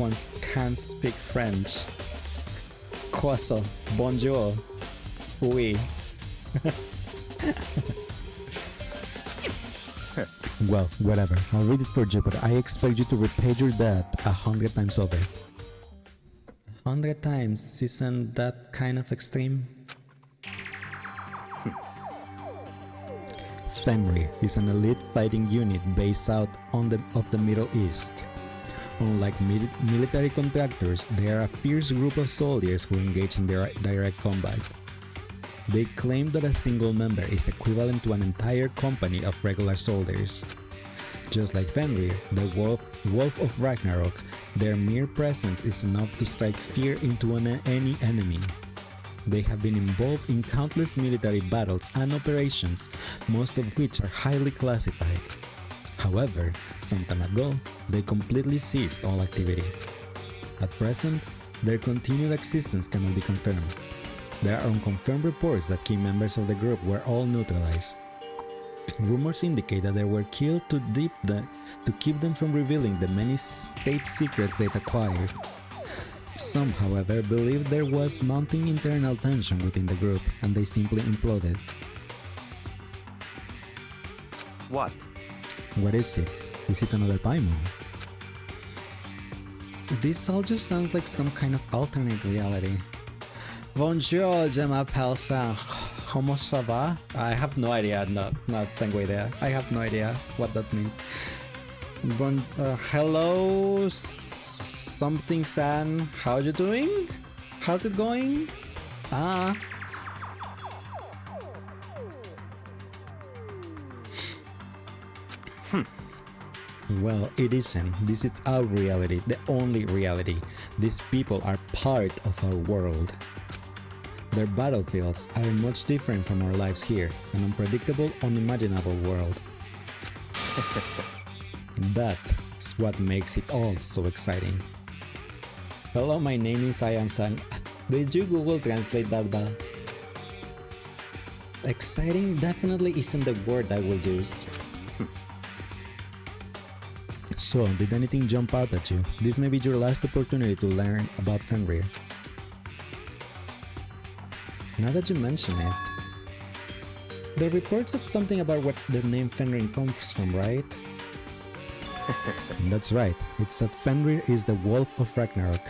can't speak French. Croissant. Bonjour. Oui. Well, whatever. I'll read it for you, but I expect you to repay your debt 100 times over. 100 times isn't that kind of extreme? Fenrir is an elite fighting unit based out of the Middle East. Unlike military contractors, they are a fierce group of soldiers who engage in direct combat. They claim that a single member is equivalent to an entire company of regular soldiers. Just like Fenrir, the Wolf of Ragnarok, their mere presence is enough to strike fear into any enemy. They have been involved in countless military battles and operations, most of which are highly classified. However, some time ago, they completely ceased all activity. At present, their continued existence cannot be confirmed. There are unconfirmed reports that key members of the group were all neutralized. Rumors indicate that they were killed to keep them from revealing the many state secrets they'd acquired. Some, however, believe there was mounting internal tension within the group and they simply imploded. What? What is it? Is it another Paimon? This all just sounds like some kind of alternate reality. Bonjour, je m'appelle ça. Comment ça va? I have no idea. No tengo idea. I have no idea what that means. Hello, something San. How you doing? How's it going? Well, it isn't. This is our reality, the only reality. These people are part of our world. Their battlefields are much different from our lives here, an unpredictable, unimaginable world. That's what makes it all so exciting. Hello, my name is I am Sang. Did you Google Translate that, Val? Exciting definitely isn't the word I will use. So, did anything jump out at you? This may be your last opportunity to learn about Fenrir. Now that you mention it, the report said something about what the name Fenrir comes from, right? That's right, it said Fenrir is the Wolf of Ragnarok.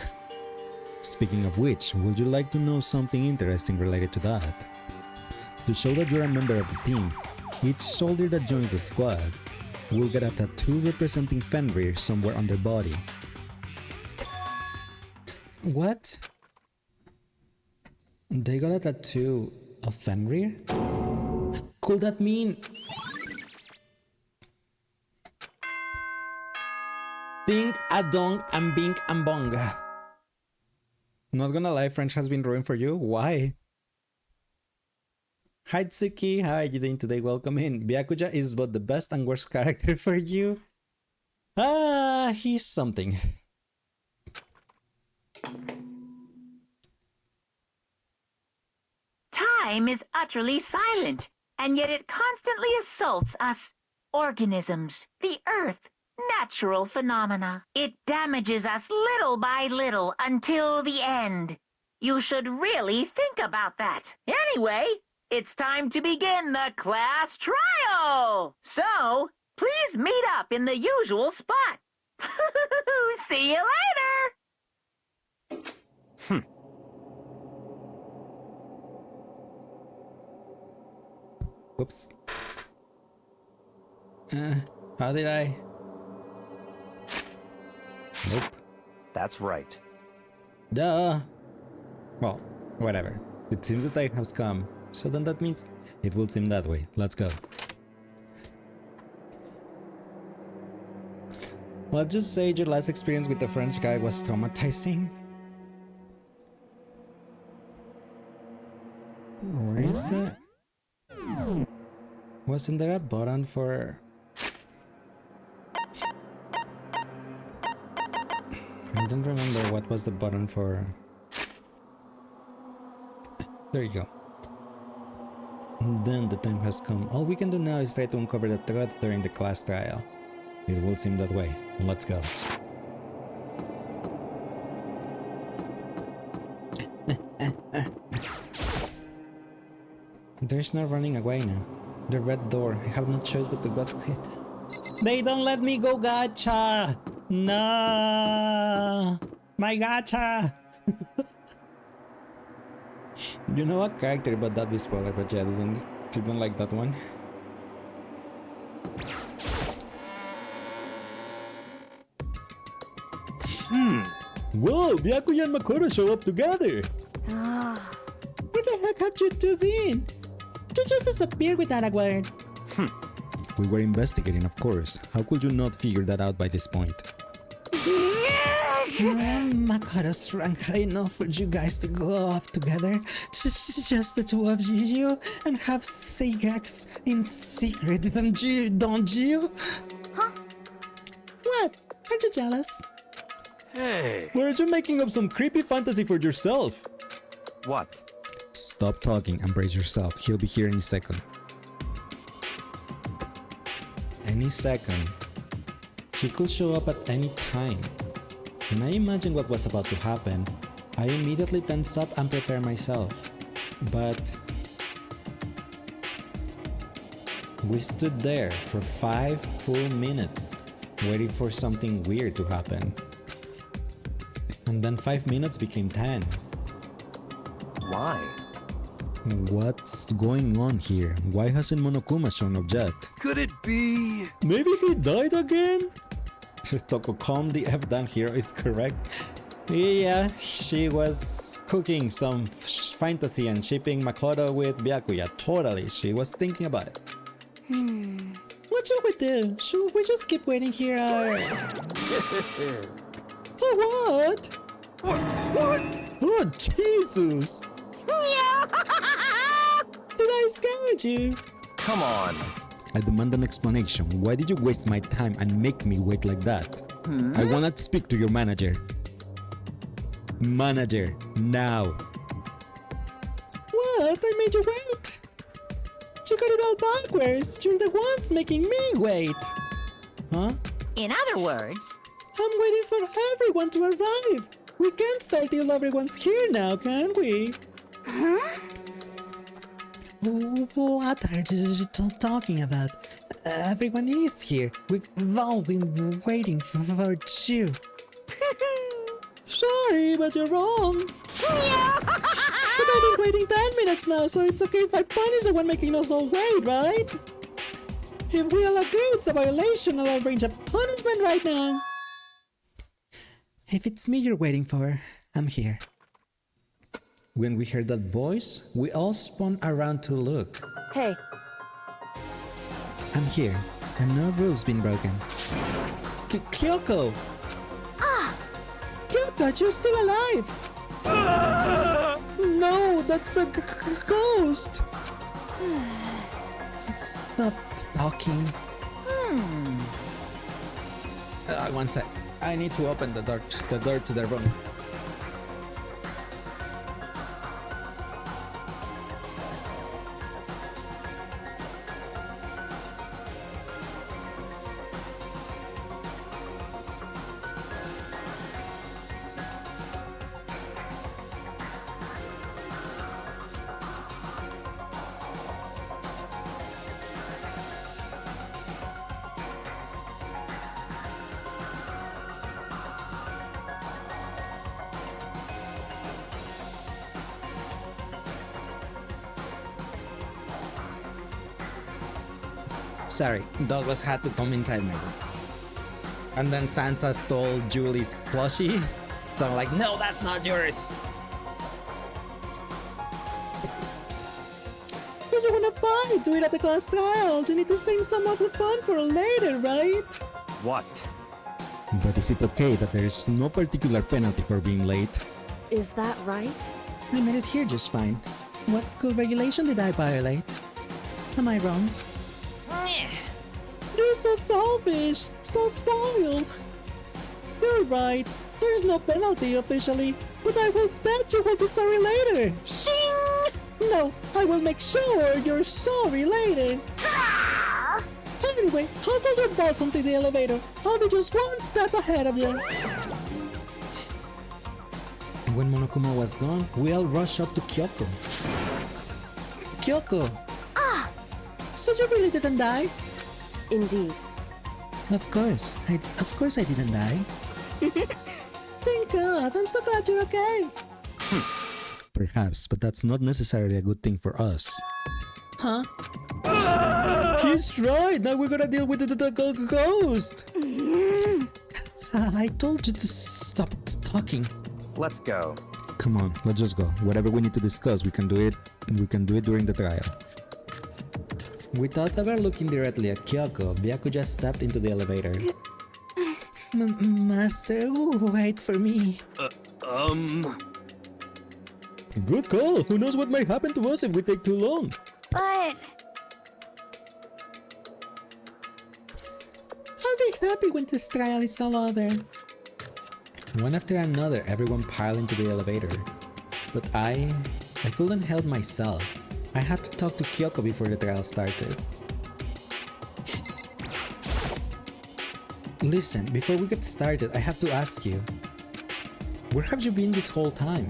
Speaking of which, would you like to know something interesting related to that? To show that you're a member of the team, each soldier that joins the squad will get a tattoo representing Fenrir somewhere on their body. What? They got a tattoo of Fenrir? Could that mean... Ding, a dong, and bing, and bong. Not gonna lie, French has been ruined for you. Why? Hi Tsuki, how are you doing today? Welcome in. Byakuya is both the best and worst character for you. He's something. Time is utterly silent, and yet it constantly assaults us, organisms, the earth, natural phenomena. It damages us little by little until the end. You should really think about that. Anyway, it's time to begin the class trial. So, please meet up in the usual spot. See you later. Whoops. How did I? Nope. That's right. Duh. Well, whatever. It seems the time has come, so then that means it will seem that way. Let's go. Let's just say your last experience with the French guy was traumatizing. Where is that? Wasn't there a button for... I don't remember what was the button for... There you go. Then the time has come. All we can do now is try to uncover the truth during the class trial. It will seem that way. Let's go. There's no running away now. The red door. I have no choice but to go to it. They don't let me go, gacha! No! My gacha! You know a character, but that be spoiler, but yeah, didn't like that one. Whoa, Byakuya and Makoto show up together! Where the heck have you two been? You just disappeared without a word. We were investigating, of course. How could you not figure that out by this point? Makoto rank high enough for you guys to go off together. Just the two of you and have sex in secret, don't you? Huh? What? Aren't you jealous? Hey. Or are you making up some creepy fantasy for yourself? What? Stop talking and brace yourself. He'll be here any second. Any second. He could show up at any time. When I imagined what was about to happen, I immediately tense up and prepare myself. But we stood there for 5 full minutes, waiting for something weird to happen. And then 5 minutes became 10. Why? What's going on here? Why hasn't Monokuma shown up yet? Could it be? Maybe he died again? Toko, calm the F down, here is correct. Yeah, she was cooking some fantasy and shipping Makoto with Byakuya. Totally, she was thinking about it. What should we do? Should we just keep waiting here or... Oh, what? What? Oh, Jesus! Did I scare you? Come on. I demand an explanation. Why did you waste my time and make me wait like that? I wanna speak to your manager. Manager, now. What? I made you wait? You got it all backwards. You're the ones making me wait. Huh? In other words, I'm waiting for everyone to arrive. We can't start till everyone's here now, can we? What are you talking about? Everyone is here. We've all been waiting for you. Sorry, but you're wrong. But I've been waiting 10 minutes now, so it's okay if I punish the one making us all wait, right? If we all agree it's a violation, I'll arrange a punishment right now. If it's me you're waiting for, I'm here. When we heard that voice, we all spun around to look. Hey, I'm here, and no rules been broken. Kyoko! Kyoko, you're still alive! No, that's a ghost! Stop talking. One sec. I need to open the door to the room. Sorry, Douglas had to come inside my room. And then Sansa stole Julie's plushie. So I'm like, no, that's not yours. If you wanna fight, do it at the class style. You need to save some of the fun for later, right? What? But is it okay that there is no particular penalty for being late? is that right? I made it here just fine. What school regulation did I violate? Am I wrong? You're so selfish, so spoiled. You're right. There's no penalty officially, but I will bet you will be sorry later. Shing! No, I will make sure you're sorry later. Anyway, hustle your butts onto the elevator. I'll be just one step ahead of you. When Monokuma was gone, we all rushed up to Kyoko. Kyoko! So you really didn't die? Indeed. Of course I didn't die. Thank God, I'm so glad you're okay. Perhaps, but that's not necessarily a good thing for us. Huh? He's right, now we're gonna deal with the ghost. I told you to stop talking. Let's go. Come on, let's just go. Whatever we need to discuss, we can do it during the trial. Without ever looking directly at Kyoko, Byakuya stepped into the elevator. Master, wait for me. Good call! Who knows what might happen to us if we take too long? But I'll be happy when this trial is all over. One after another, everyone piled into the elevator. But I couldn't help myself. I had to talk to Kyoko before the trial started. Listen, before we get started, I have to ask you. Where have you been this whole time?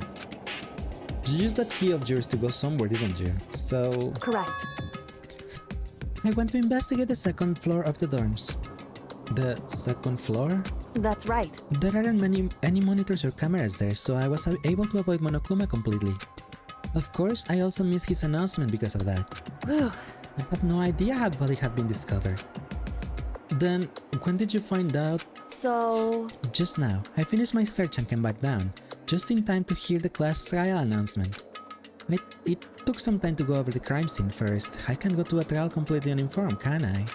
You used that key of yours to go somewhere, didn't you? So... Correct. I went to investigate the second floor of the dorms. The second floor? That's right. There aren't any monitors or cameras there, so I was able to avoid Monokuma completely. Of course, I also missed his announcement because of that. Whew. I had no idea how body had been discovered. Then, when did you find out? So... Just now. I finished my search and came back down, just in time to hear the class trial announcement. It took some time to go over the crime scene first. I can't go to a trial completely uninformed, can I?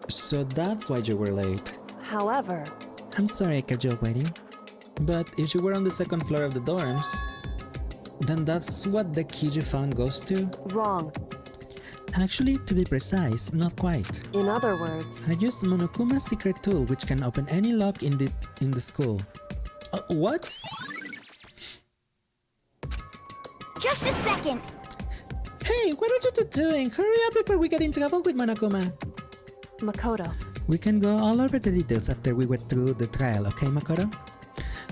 So that's why you were late. However... I'm sorry I kept you waiting. But if you were on the second floor of the dorms, then that's what the key you found goes to? Wrong. Actually, to be precise, not quite. In other words... I used Monokuma's secret tool which can open any lock in the school. What? just a second. Hey, what are you two doing? Hurry up before we get in trouble with Monokuma. Makoto. We can go all over the details after we went through the trial, okay, Makoto?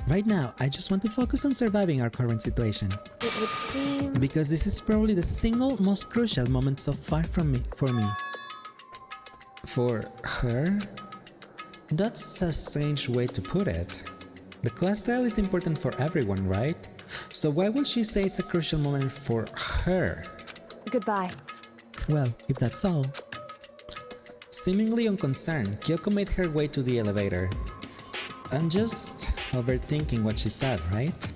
Right now, I just want to focus on surviving our current situation. It would seem... Because this is probably the single most crucial moment so far for me. For her? That's a strange way to put it. The class trial is important for everyone, right? So why would she say it's a crucial moment for her? Goodbye. Well, if that's all. Seemingly unconcerned, Kyoko made her way to the elevator. I'm just overthinking what she said, right?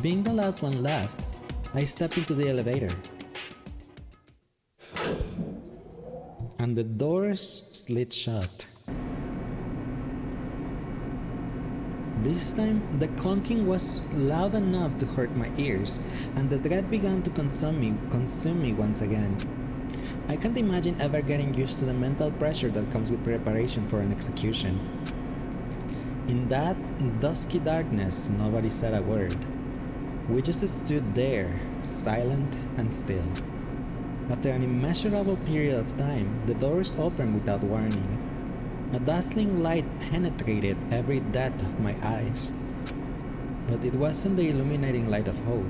Being the last one left, I stepped into the elevator. And the doors slid shut. This time, the clunking was loud enough to hurt my ears, and the dread began to consume me once again. I can't imagine ever getting used to the mental pressure that comes with preparation for an execution. In that dusky darkness, nobody said a word. We just stood there, silent and still. After an immeasurable period of time, the doors opened without warning. A dazzling light penetrated every depth of my eyes. But it wasn't the illuminating light of hope.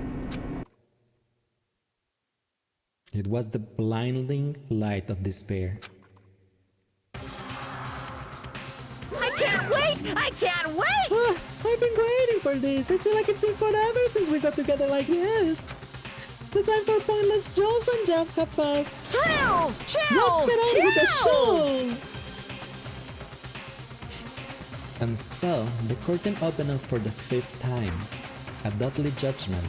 It was the blinding light of despair. I can't wait! I can't wait! I've been waiting for this. I feel like it's been forever since we got together like this. The time for pointless jokes and jabs have passed. Thrills! Chills! Let's get on with the kills! show! And so, the curtain opened up for the 5th time. A deadly judgment,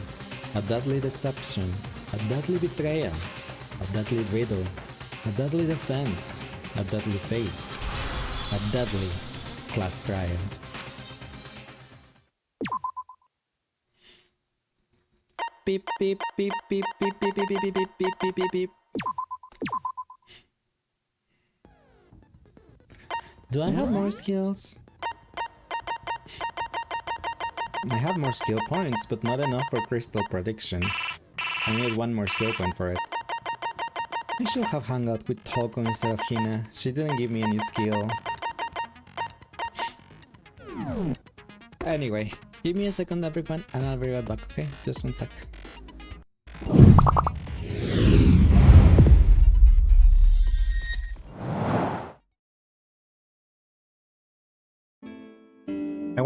a deadly deception, a deadly betrayal, a deadly riddle, a deadly defense, a deadly faith, a deadly class trial. Beep beep beep beep beep beep beep beep beep beep beep beep beep. Do I have more skills? I have more skill points, but not enough for crystal prediction. I need 1 more skill point for it. I should have hung out with Toko instead of Hina. She didn't give me any skill. Anyway, give me a second everyone and I'll be right back, okay? Just 1 sec.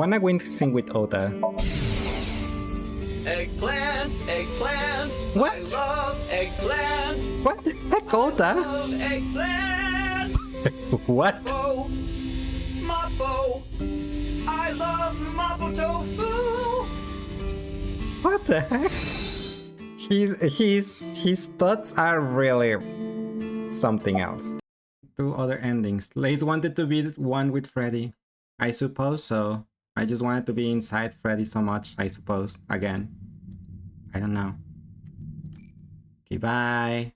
wanna win sing with Oda. Eggplant, eggplant. What? I love eggplant. What the heck, Oda? Love eggplant. What? Mapo, mapo. I love mapo tofu. What the heck? His thoughts are really something else. Two other endings. Lace wanted to be one with Freddy. I suppose so. I just wanted to be inside Freddy so much, I suppose. Again. I don't know. Okay, bye.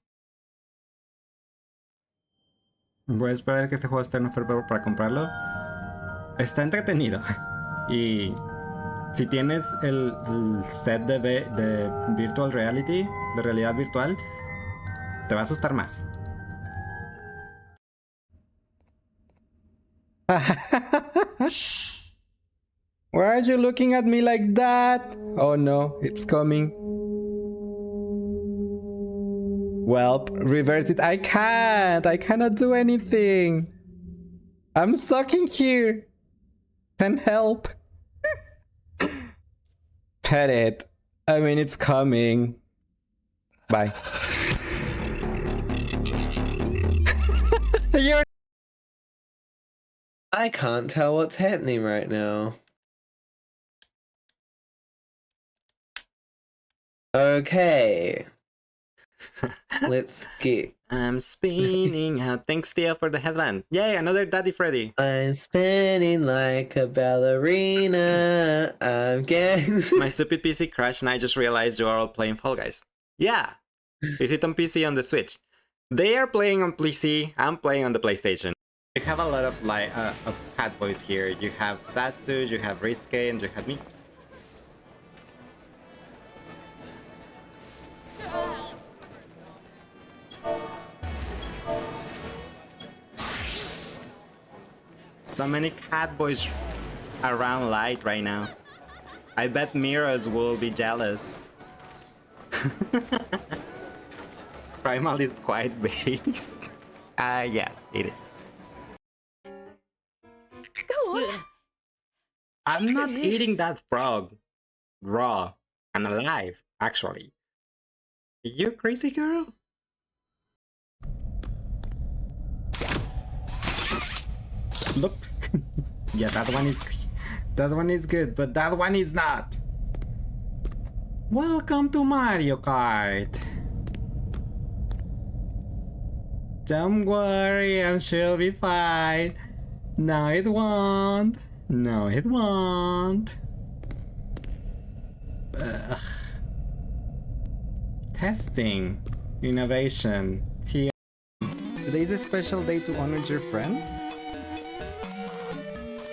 Voy a esperar que este juego esté en oferta para comprarlo. Está entretenido. Y si tienes el set de Virtual Reality, de realidad virtual, te va a asustar más. Why are you looking at me like that? Oh no, it's coming. Well, reverse it. I can't. I cannot do anything. I'm stuck in here. Can help. Pet it. I mean, it's coming. Bye. You're. I can't tell what's happening right now. Okay. Let's get. I'm spinning out. Thanks, Tia, for the headband. Yay, another Daddy Freddy. I'm spinning like a ballerina. I'm getting. My stupid PC crashed and I just realized you are all playing Fall Guys. Yeah. Is it on PC on the Switch? They are playing on PC. I'm playing on the PlayStation. You have a lot of cat boys here. You have Sasu, you have Risque, and you have me. So many cat boys around Light right now. I bet Miras will be jealous. Primal is quite based. Yes, it is. Go on. I'm not eating that frog raw and alive, actually. You crazy girl? Look. Yeah, that one is good, but that one is not. Welcome to Mario Kart. Don't worry, I'm sure it'll be fine. No, it won't. No, it won't. Ugh. Testing. Innovation. Today is a special day to honor your friend?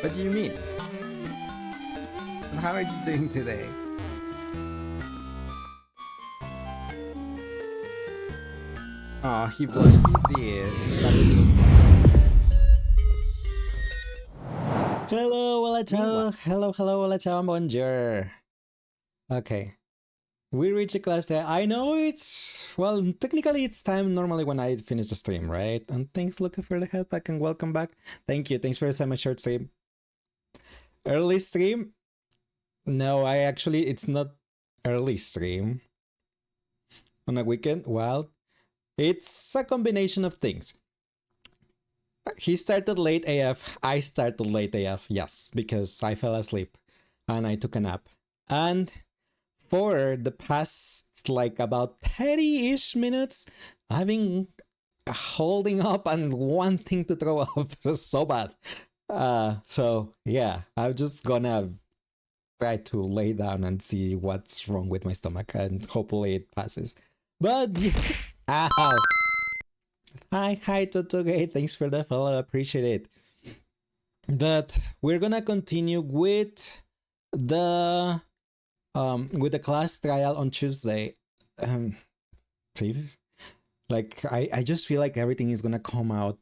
What do you mean? How are you doing today? Oh, he blushed. He did. Hello, hola, ciao. Hello, hola, ciao, bonjour. Okay. We reached a class that I know it's, well, technically it's time normally when I finish the stream, right? And thanks, Luca, for the helpback and welcome back. Thank you. Thanks for the semi-short stream. Early stream? No, it's not early stream. On a weekend? Well, it's a combination of things. He started late AF. I started late AF, yes, because I fell asleep and I took a nap. And for the past about 30-ish minutes, I've been holding up and wanting to throw up so bad. So yeah, I'm just gonna try to lay down and see what's wrong with my stomach and hopefully it passes. But ow. Hi Totoge, thanks for the follow, appreciate it. But we're gonna continue with the class trial on Tuesday. I just feel like everything is gonna come out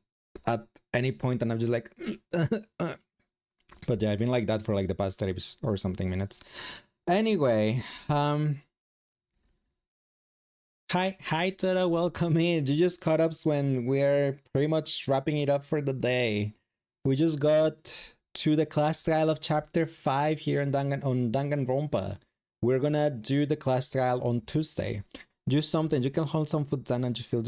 at any point and I'm just like but yeah, I've been like that for the past 30 or something minutes. Anyway, Hi Tora, welcome in. You just caught up when we're pretty much wrapping it up for the day. We just got to the class trial of chapter 5 here on Danganronpa. We're gonna do the class trial on Tuesday. Do something. You can hold some food down and you feel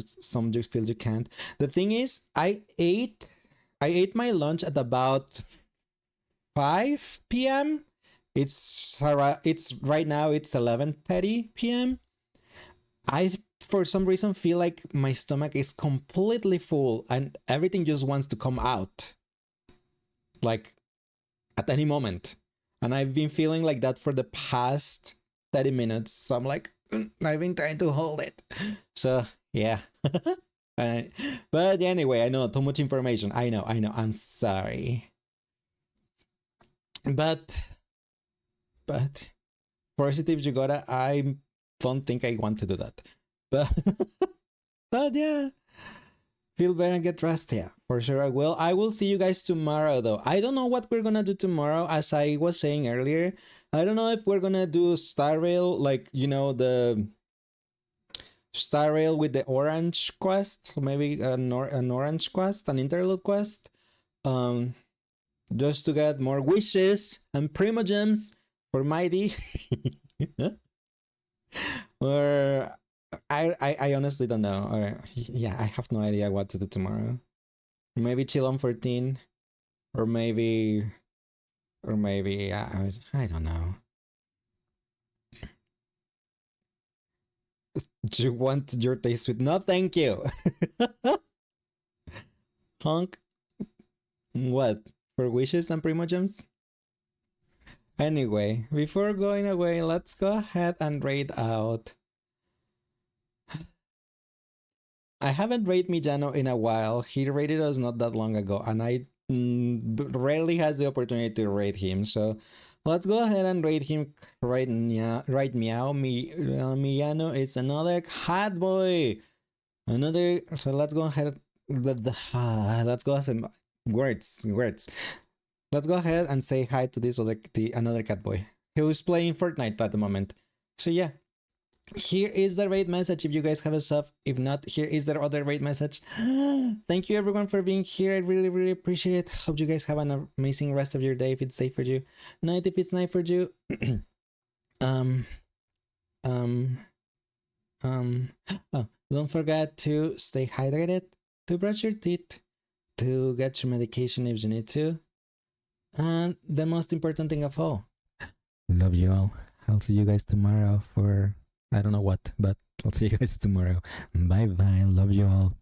you can't. The thing is, I ate my lunch at about 5 p.m. It's right now it's 11:30 p.m. I for some reason feel like my stomach is completely full and everything just wants to come out. Like at any moment. And I've been feeling like that for the past 30 minutes. So I'm like, I've been trying to hold it. So yeah. But anyway, I know too much information. I know. I'm sorry. But positive Jigora, I don't think I want to do that. But yeah. Feel better and get dressed, yeah. For sure I will. I will see you guys tomorrow though. I don't know what we're gonna do tomorrow, as I was saying earlier. I don't know if we're gonna do Star Rail, like, you know, the Star Rail with the orange quest. Maybe an orange quest, an interlude quest. Just to get more wishes and primogems for Mighty. Or I honestly don't know. Or yeah, I have no idea what to do tomorrow. Maybe chill on 14, or maybe I don't know. Do you want your taste sweet? No, thank you. Honk. What? For wishes and primogems? Anyway, before going away, let's go ahead and rate out. I haven't rated Mijano in a while. He rated us not that long ago, and I rarely has the opportunity to rate him. So let's go ahead and rate him right now. Right, Mijano is another cat boy. So let's go ahead. Let's go ahead. Words. Let's go ahead and say hi to this another cat boy who's playing Fortnite at the moment. So yeah. Here is the raid message if you guys have a sub. If not, here is the other raid message. Thank you everyone for being here. I really appreciate it. Hope you guys have an amazing rest of your day if it's day for you. Night if it's night for you. Oh, don't forget to stay hydrated, to brush your teeth, to get your medication if you need to. And the most important thing of all, love you all. I'll see you guys tomorrow for I don't know what, but I'll see you guys tomorrow. Bye bye. Love you all.